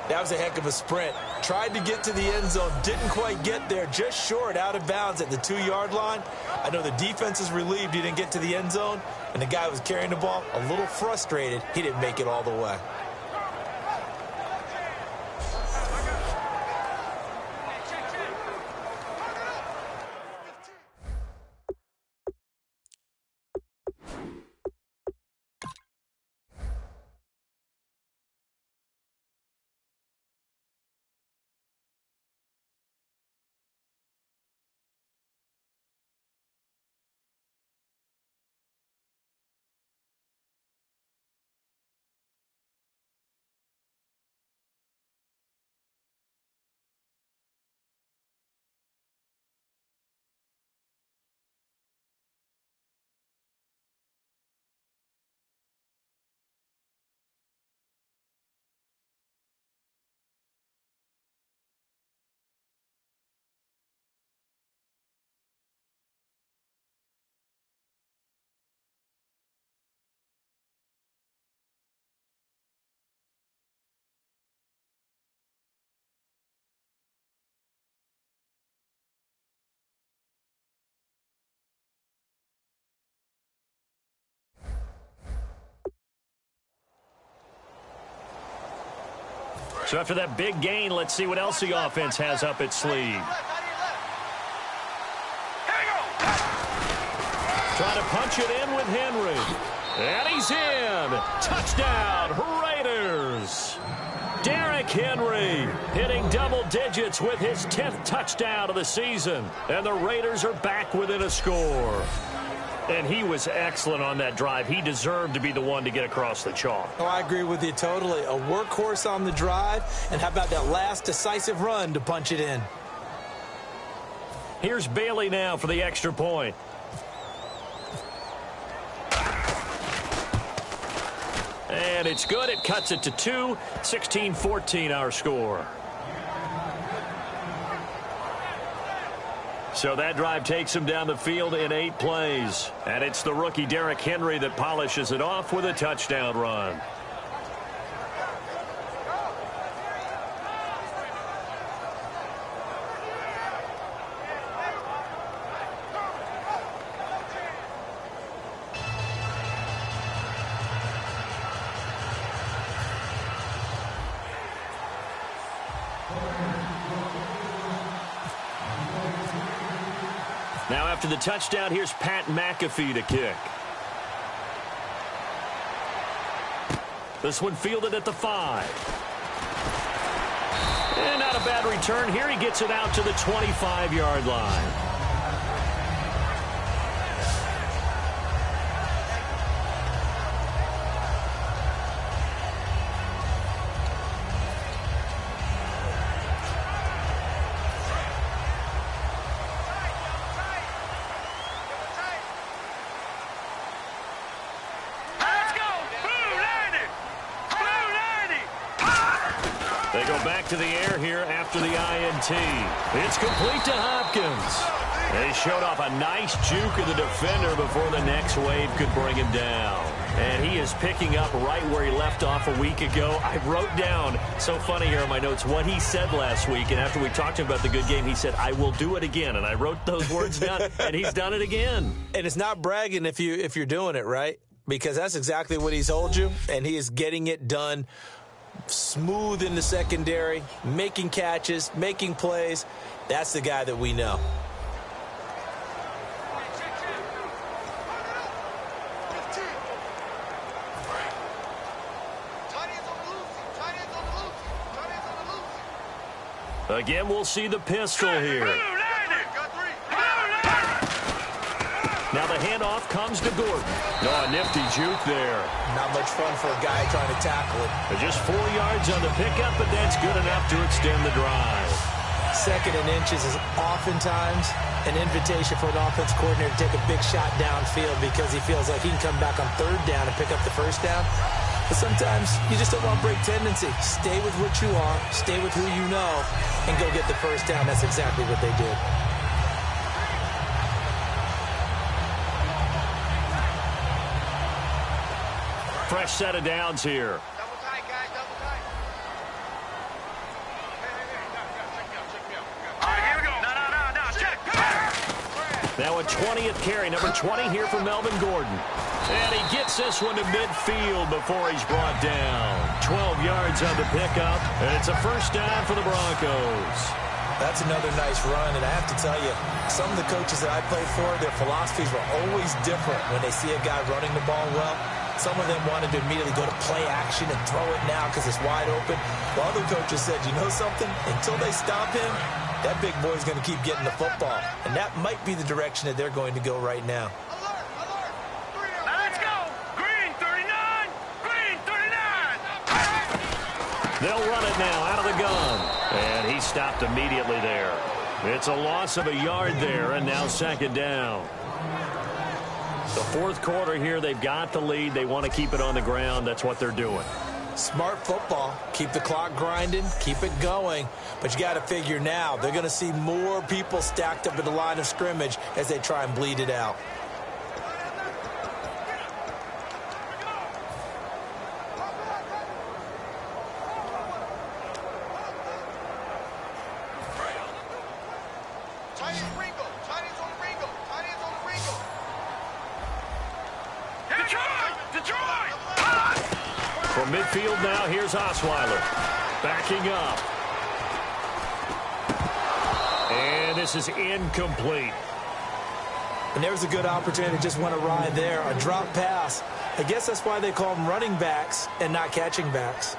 That was a heck of a sprint. Tried to get to the end zone, didn't quite get there, just short, out of bounds at the 2-yard line. I know the defense is relieved he didn't get to the end zone, and the guy who was carrying the ball, a little frustrated, he didn't make it all the way. So after that big gain, let's see what else the offense has up its sleeve. Trying to punch it in with Henry. And he's in. Touchdown, Raiders. Derrick Henry hitting double digits with his 10th touchdown of the season. And the Raiders are back within a score. And he was excellent on that drive. He deserved to be the one to get across the chalk. Oh, I agree with you totally. A workhorse on the drive. And how about that last decisive run to punch it in? Here's Bailey now for the extra point. And it's good. It cuts it to 2. 16-14 our score. So that drive takes him down the field in 8 plays. And it's the rookie Derrick Henry that polishes it off with a touchdown run. Now after the touchdown, here's Pat McAfee to kick. This one fielded at the 5. And not a bad return here. He gets it out to the 25-yard line. They go back to the air here after the INT. It's complete to Hopkins. They showed off a nice juke of the defender before the next wave could bring him down. And he is picking up right where he left off a week ago. I wrote down, so funny here in my notes, what he said last week. And after we talked to him about the good game, he said, I will do it again. And I wrote those words down, and he's done it again. And it's not bragging if you're doing it, right? Because that's exactly what he's told you, and he is getting it done. Smooth in the secondary, making catches, making plays. That's the guy that we know. Again, we'll see the pistol here. Now the handoff comes to Gordon. Oh, a nifty juke there. Not much fun for a guy trying to tackle it. Just 4 yards on the pickup, but that's good enough to extend the drive. 2nd and inches is oftentimes an invitation for an offense coordinator to take a big shot downfield because he feels like he can come back on 3rd down and pick up the 1st down. But sometimes you just don't want to break tendency. Stay with what you are, stay with who you know, and go get the 1st down. That's exactly what they did. Fresh set of downs here. Double tight, guys, double tight. All right, here we go. No, check. Now a 20th carry, number 20 here for Melvin Gordon. And he gets this one to midfield before he's brought down. 12 yards on the pickup, and it's a 1st down for the Broncos. That's another nice run, and I have to tell you, some of the coaches that I played for, their philosophies were always different when they see a guy running the ball well. Some of them wanted to immediately go to play action and throw it now because it's wide open. While other coaches said, you know something? Until they stop him, that big boy's going to keep getting the football. And that might be the direction that they're going to go right now. Now let's go. Green 39. Green 39. They'll run it now out of the gun. And he stopped immediately there. It's a loss of a yard there, and now 2nd down. The 4th quarter here, they've got the lead. They want to keep it on the ground. That's what they're doing. Smart football. Keep the clock grinding. Keep it going. But you got to figure now, they're going to see more people stacked up at the line of scrimmage as they try and bleed it out. From midfield now, here's Osweiler. Backing up. And this is incomplete. And there's a good opportunity to just want to ride there. A drop pass. I guess that's why they call them running backs and not catching backs.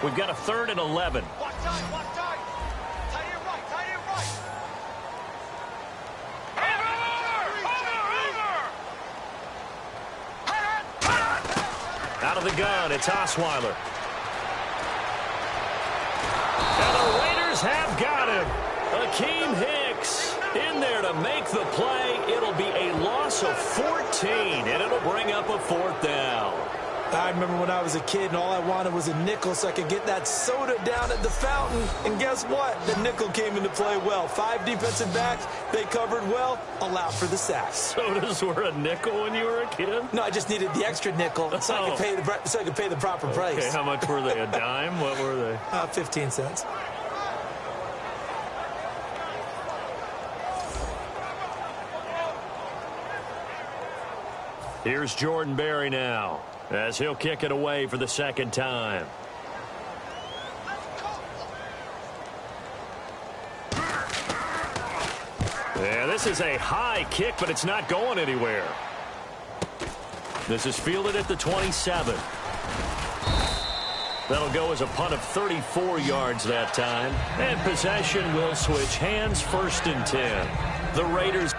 We've got a 3rd and 11. Watch time, watch time. Tight end right, tight end right. Out of the gun, it's Osweiler. Raiders have got him. Akeem Hicks in there to make the play. It'll be a loss of 14, and it'll bring up a 4th down. I remember when I was a kid and all I wanted was a nickel so I could get that soda down at the fountain. And guess what? The nickel came into play well. 5 defensive backs, they covered well, allowed for the sacks. Sodas were a nickel when you were a kid? No, I just needed the extra nickel so I could pay the proper price. Okay, how much were they? A dime? What were they? 15 cents. Here's Jordan Berry now, as he'll kick it away for the 2nd time. Yeah, this is a high kick, but it's not going anywhere. This is fielded at the 27. That'll go as a punt of 34 yards that time. And possession will switch hands, 1st and 10. The Raiders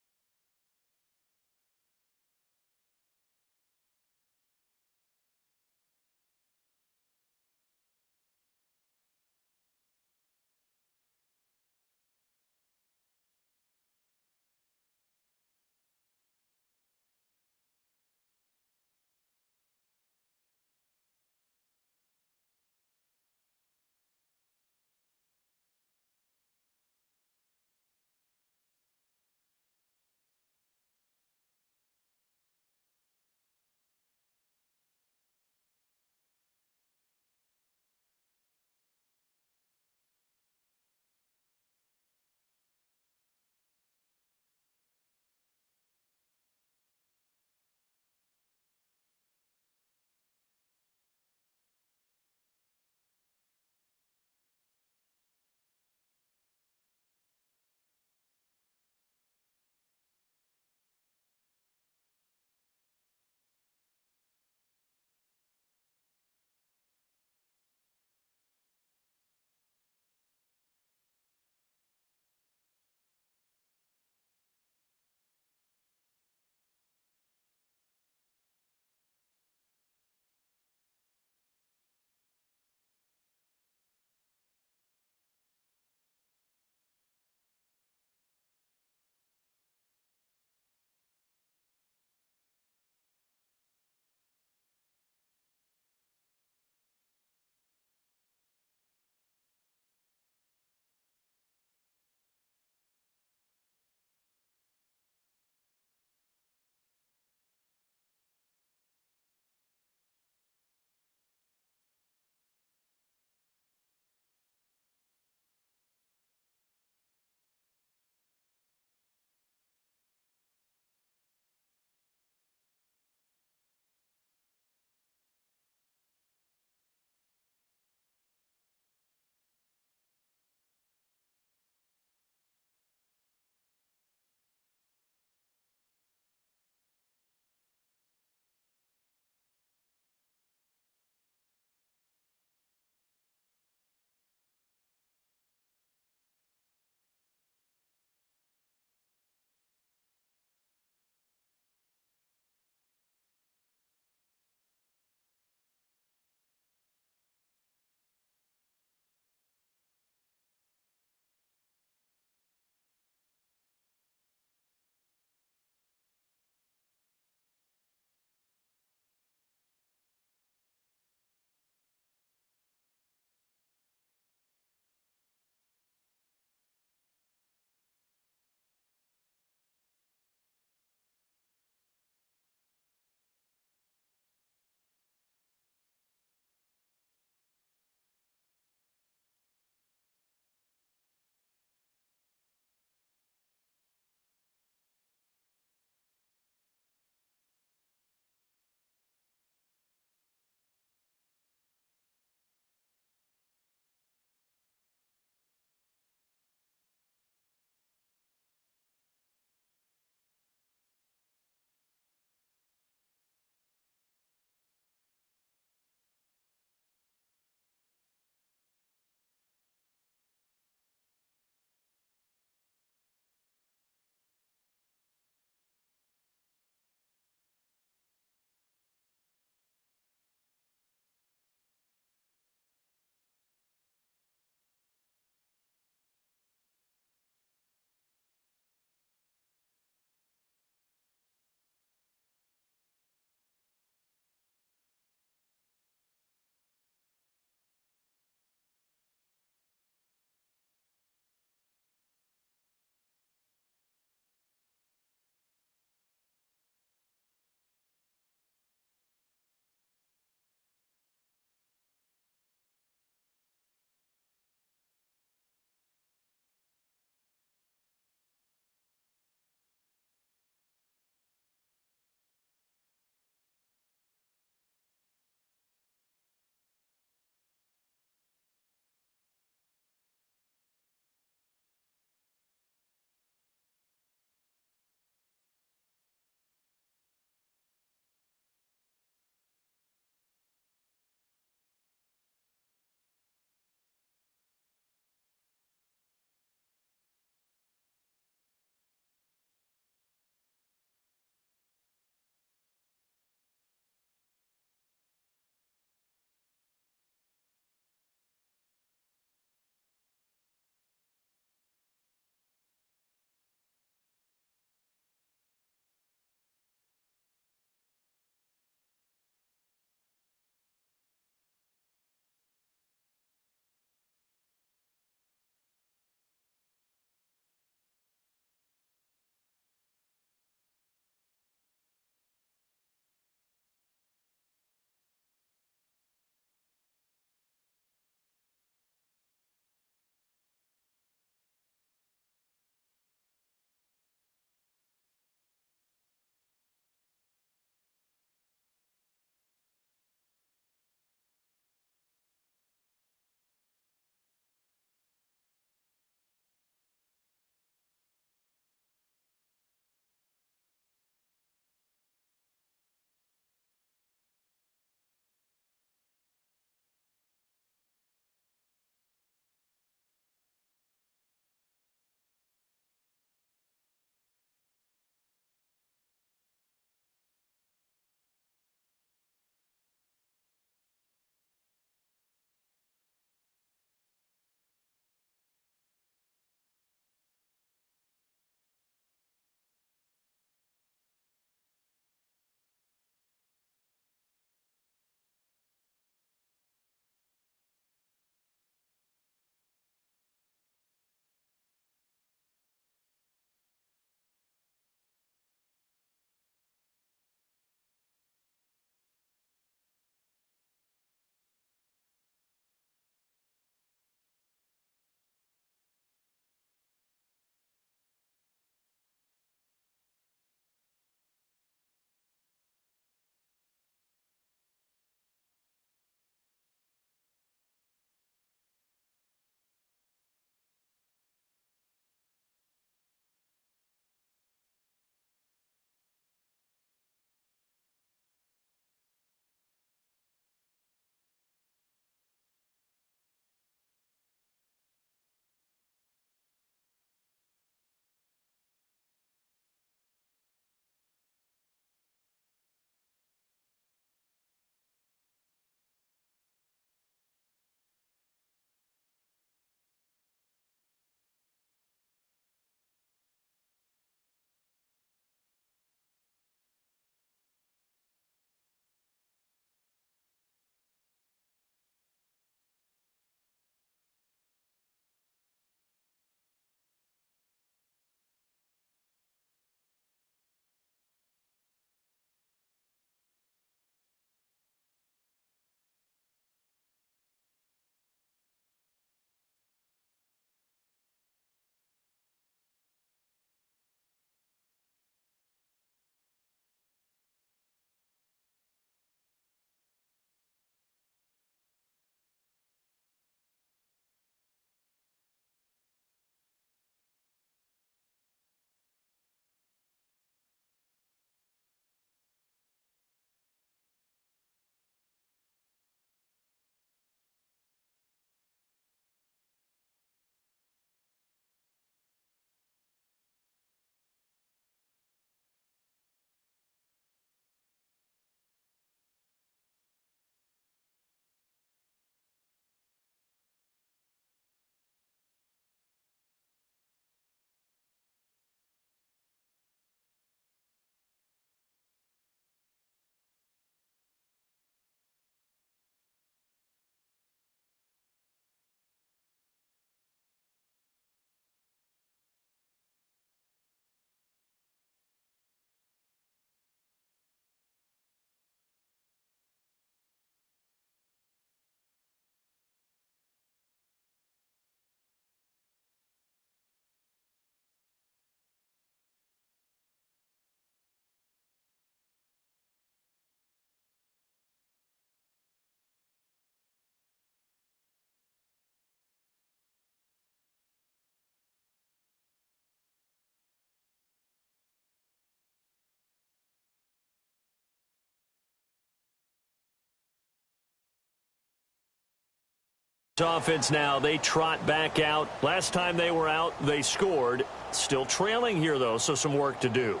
Offense now, they trot back out. Last time they were out, they scored. Still trailing here, though, so some work to do.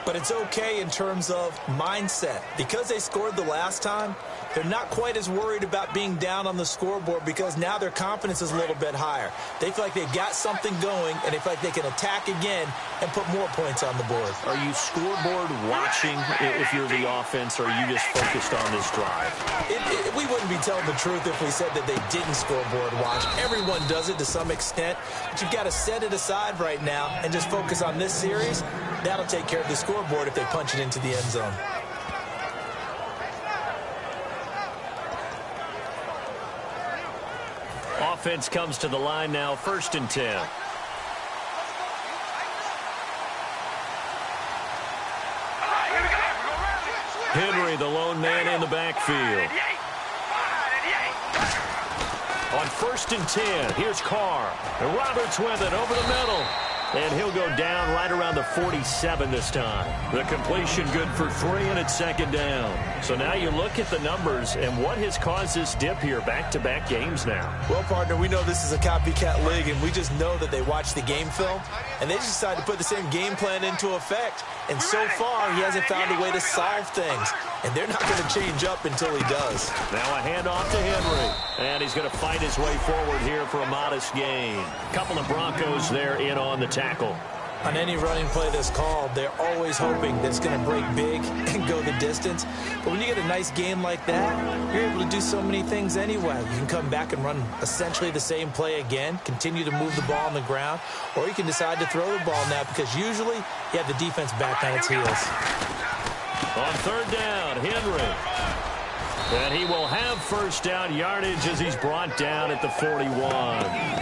But it's okay in terms of mindset. Because they scored the last time, they're not quite as worried about being down on the scoreboard because now their confidence is a little bit higher. They feel like they've got something going, and they feel like they can attack again and put more points on the board. Are you scoreboard watching if you're the offense, or are you just focused on this drive? We wouldn't be telling the truth if we said that they didn't scoreboard watch. Everyone does it to some extent, but you've got to set it aside right now and just focus on this series. That'll take care of the scoreboard if they punch it into the end zone. Offense comes to the line now, 1st and 10. Henry, the lone man in the backfield. On 1st and 10, here's Carr. And Roberts with it over the middle. And he'll go down right around the 47 this time. The completion good for 3, and it's 2nd down. So now you look at the numbers and what has caused this dip here, back-to-back games now. Well, partner, we know this is a copycat league, and we just know that they watch the game film, and they just decided to put the same game plan into effect. And so far, he hasn't found a way to solve things. And they're not going to change up until he does. Now a handoff to Henry. And he's going to fight his way forward here for a modest gain. Couple of Broncos there in on the tackle. On any running play that's called, they're always hoping that it's going to break big and go the distance. But when you get a nice game like that, you're able to do so many things anyway. You can come back and run essentially the same play again, continue to move the ball on the ground, or you can decide to throw the ball now because usually you have the defense back on its heels. On 3rd down, Henry. And he will have 1st down yardage as he's brought down at the 41.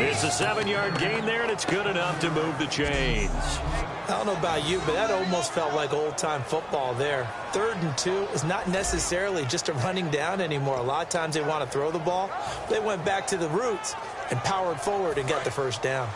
It's a 7-yard gain there, and it's good enough to move the chains. I don't know about you, but that almost felt like old-time football there. 3rd and 2 is not necessarily just a running down anymore. A lot of times they want to throw the ball. They went back to the roots and powered forward and got the 1st down.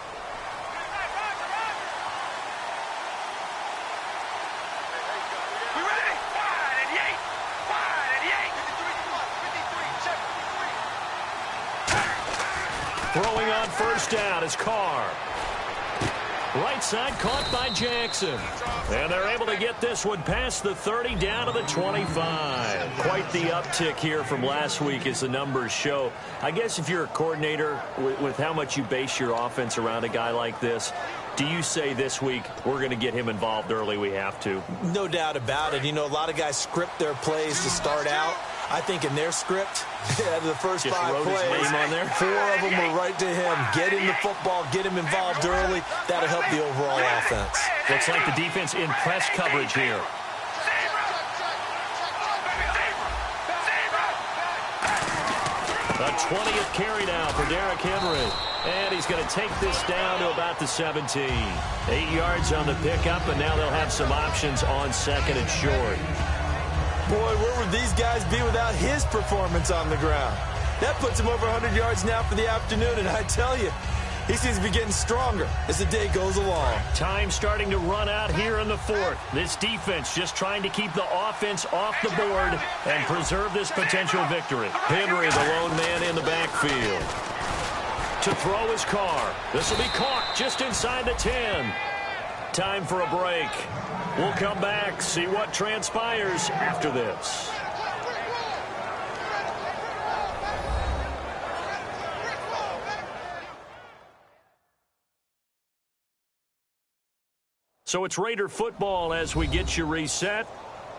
Throwing on 1st down is Carr. Right side caught by Jackson. And they're able to get this one past the 30 down to the 25. Quite the uptick here from last week as the numbers show. I guess if you're a coordinator with how much you base your offense around a guy like this, do you say this week we're going to get him involved early? We have to. No doubt about it. You know, a lot of guys script their plays to start out. I think in their script, the first just 5 plays, on there. 4 of them were right to him. Get him the football, get him involved early. That'll help the overall offense. Looks like the defense in press coverage here. A 20th carry now for Derrick Henry. And he's going to take this down to about the 17. 8 yards on the pickup, and now they'll have some options on 2nd and short. Boy, where would these guys be without his performance on the ground? That puts him over 100 yards now for the afternoon, and I tell you, he seems to be getting stronger as the day goes along. Time starting to run out here in the 4th. This defense just trying to keep the offense off the board and preserve this potential victory. Henry, the lone man in the backfield. To throw his Carr. This will be caught just inside the 10. Time for a break. We'll come back, see what transpires after this. So it's Raider football as we get you reset.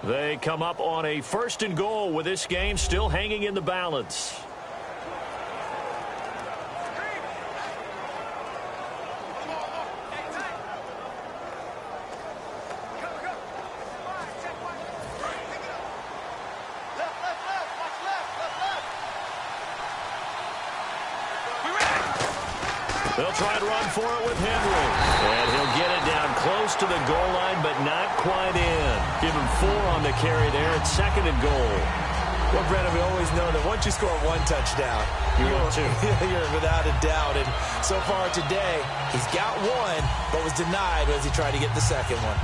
They come up on a 1st and goal with this game still hanging in the balance. They'll try and run for it with Henry. And he'll get it down close to the goal line, but not quite in. Give him 4 on the carry there. It's 2nd and goal. Well, Brandon, we always know that once you score 1 touchdown, you're without a doubt. And so far today, he's got 1, but was denied as he tried to get the 2nd one.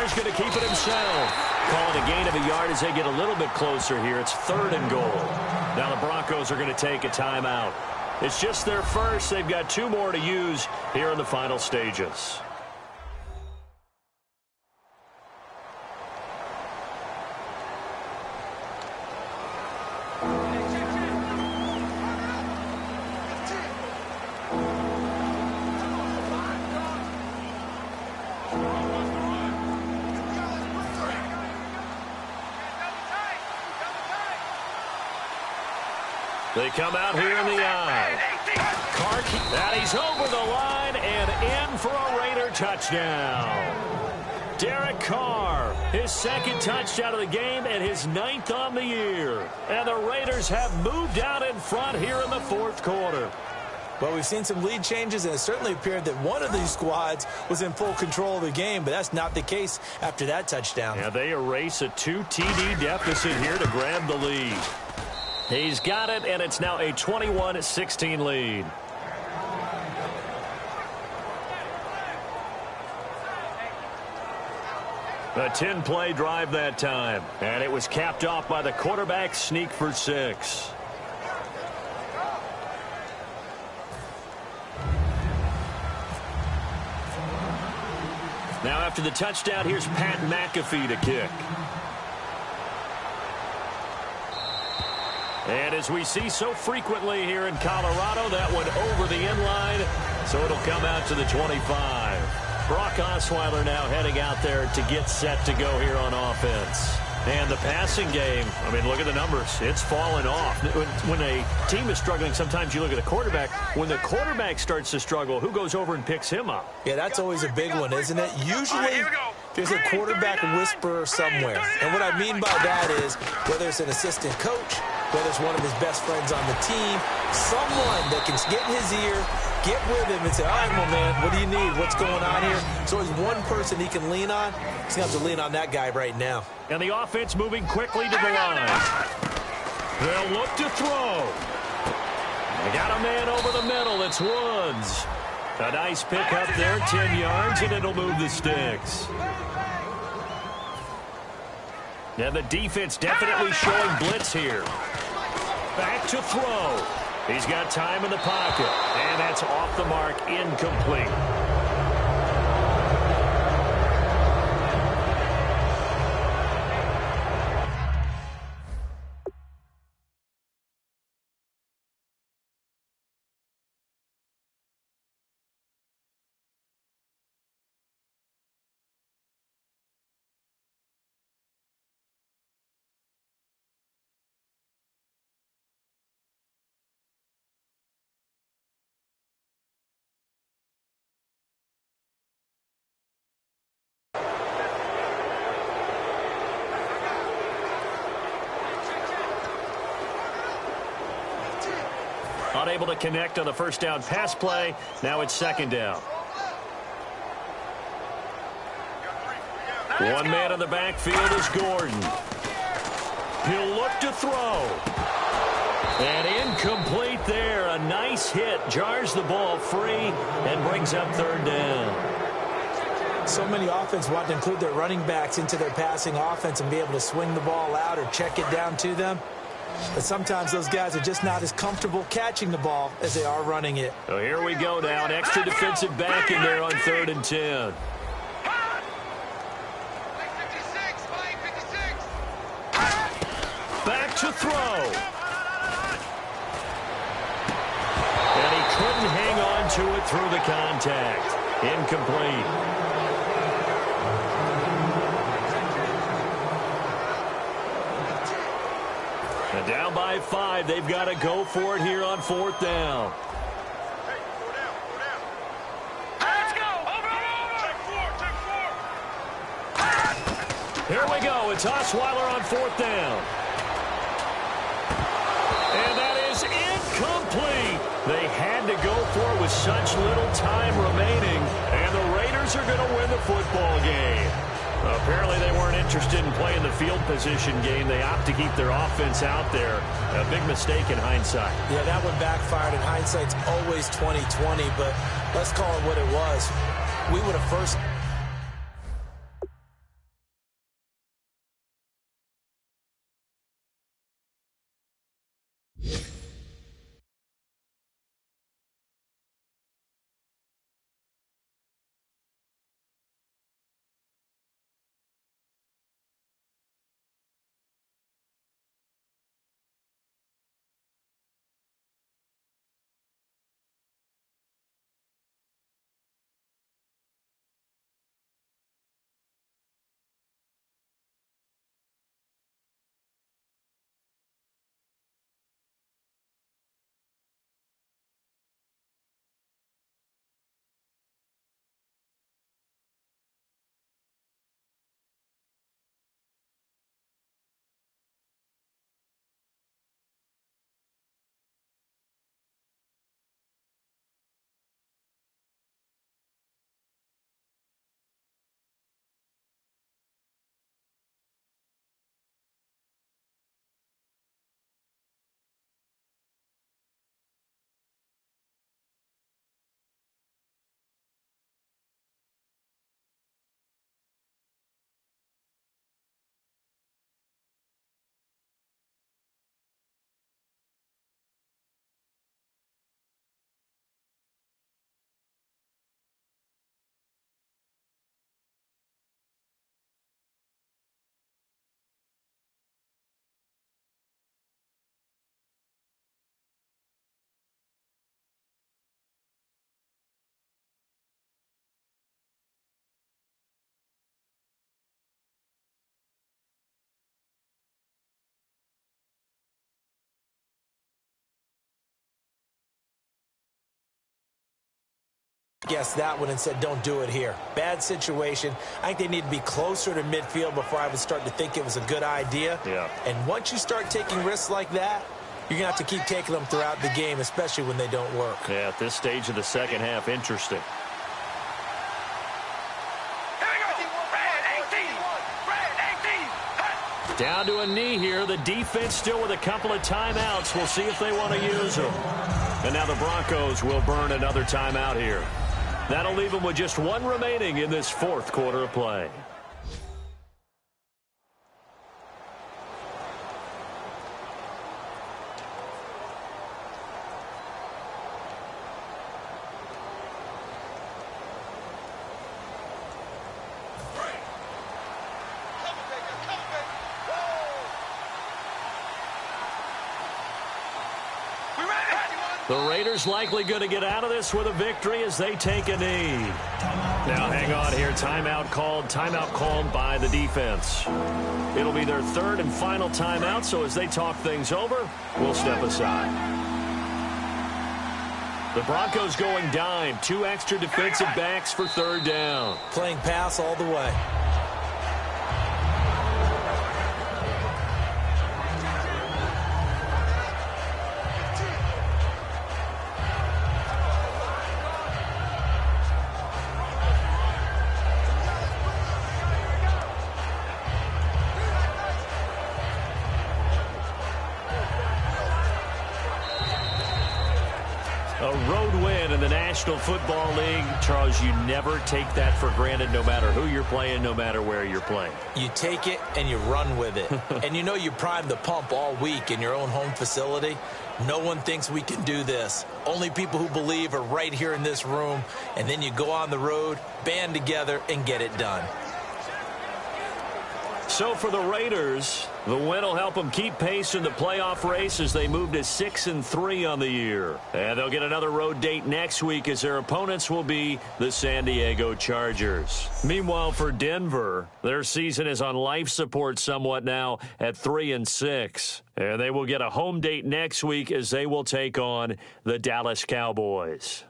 Carr's going to keep it himself. Calling a gain of a yard as they get a little bit closer here. It's 3rd and goal. Now the Broncos are going to take a timeout. It's just their first. They've got 2 more to use here in the final stages. They come out here in the eye. Carr, and he's over the line and in for a Raider touchdown. Derek Carr, his 2nd touchdown of the game and his 9th on the year. And the Raiders have moved out in front here in the 4th quarter. Well, we've seen some lead changes, and it certainly appeared that one of these squads was in full control of the game, but that's not the case after that touchdown. Yeah, they erase a 2 TD deficit here to grab the lead. He's got it, and it's now a 21-16 lead. A 10-play drive that time, and it was capped off by the quarterback sneak for 6. Now after the touchdown, here's Pat McAfee to kick. And as we see so frequently here in Colorado, that one over the end line, so it'll come out to the 25. Brock Osweiler now heading out there to get set to go here on offense. And the passing game, I mean, look at the numbers. It's fallen off. When a team is struggling, sometimes you look at the quarterback. When the quarterback starts to struggle, who goes over and picks him up? Yeah, that's always a big one, isn't it? Usually there's a quarterback whisperer somewhere. And what I mean by that is whether it's an assistant coach, whether it's one of his best friends on the team, someone that can get in his ear, get with him and say, all right, my man, what do you need? What's going on here? So there's one person he can lean on. He's going to have to lean on that guy right now. And the offense moving quickly to the line. They'll look to throw. They got a man over the middle. It's Woods. A nice pick up there, 10 yards, and it'll move the sticks. And the defense definitely showing blitz here. Back to throw. He's got time in the pocket. And that's off the mark, incomplete. Unable to connect on the first down pass play. Now it's 2nd down. One man in the backfield is Gordon. He'll look to throw. And incomplete there. A nice hit. Jars the ball free and brings up 3rd down. So many offense want to include their running backs into their passing offense and be able to swing the ball out or check it down to them. But sometimes those guys are just not as comfortable catching the ball as they are running it. So here we go now. An extra defensive back in there on 3rd and 10. Back to throw. And he couldn't hang on to it through the contact. Incomplete. And down by 5. They've got to go for it here on 4th down. Let's go. Over. Here we go. It's Osweiler on 4th down. And that is incomplete. They had to go for it with such little time remaining. And the Raiders are going to win the football game. Apparently they weren't interested in playing the field position game. They opt to keep their offense out there. A big mistake in hindsight. Yeah, that one backfired, and hindsight's always 20/20, but let's call it what it was. We would have first guessed that one and said, don't do it here. Bad situation. I think they need to be closer to midfield before I would start to think it was a good idea. Yeah. And once you start taking risks like that, you're going to have to keep taking them throughout the game, especially when they don't work. Yeah, at this stage of the second half, interesting. Down to a knee here. The defense still with a couple of timeouts. We'll see if they want to use them. And now the Broncos will burn another timeout here. That'll leave them with just one remaining in this fourth quarter of play. The Raiders likely going to get out of this with a victory as they take a knee. Now hang on here. Timeout called by the defense. It'll be their third and final timeout, so as they talk things over, we'll step aside. The Broncos going dime. 2 extra defensive backs for third down. Playing pass all the way. A road win in the National Football League. Charles, you never take that for granted no matter who you're playing, no matter where you're playing. You take it and you run with it. And you know you primed the pump all week in your own home facility. No one thinks we can do this. Only people who believe are right here in this room. And then you go on the road, band together, and get it done. So for the Raiders, the win will help them keep pace in the playoff race as they move to 6-3 on the year. And they'll get another road date next week as their opponents will be the San Diego Chargers. Meanwhile, for Denver, their season is on life support somewhat now at 3-6. And they will get a home date next week as they will take on the Dallas Cowboys.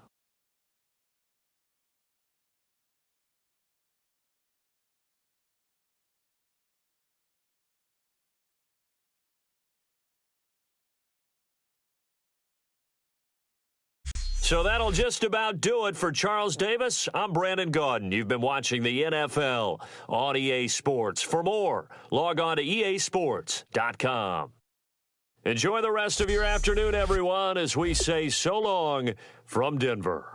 So that'll just about do it for Charles Davis. I'm Brandon Gaudin. You've been watching the NFL on EA Sports. For more, log on to easports.com. Enjoy the rest of your afternoon, everyone, as we say so long from Denver.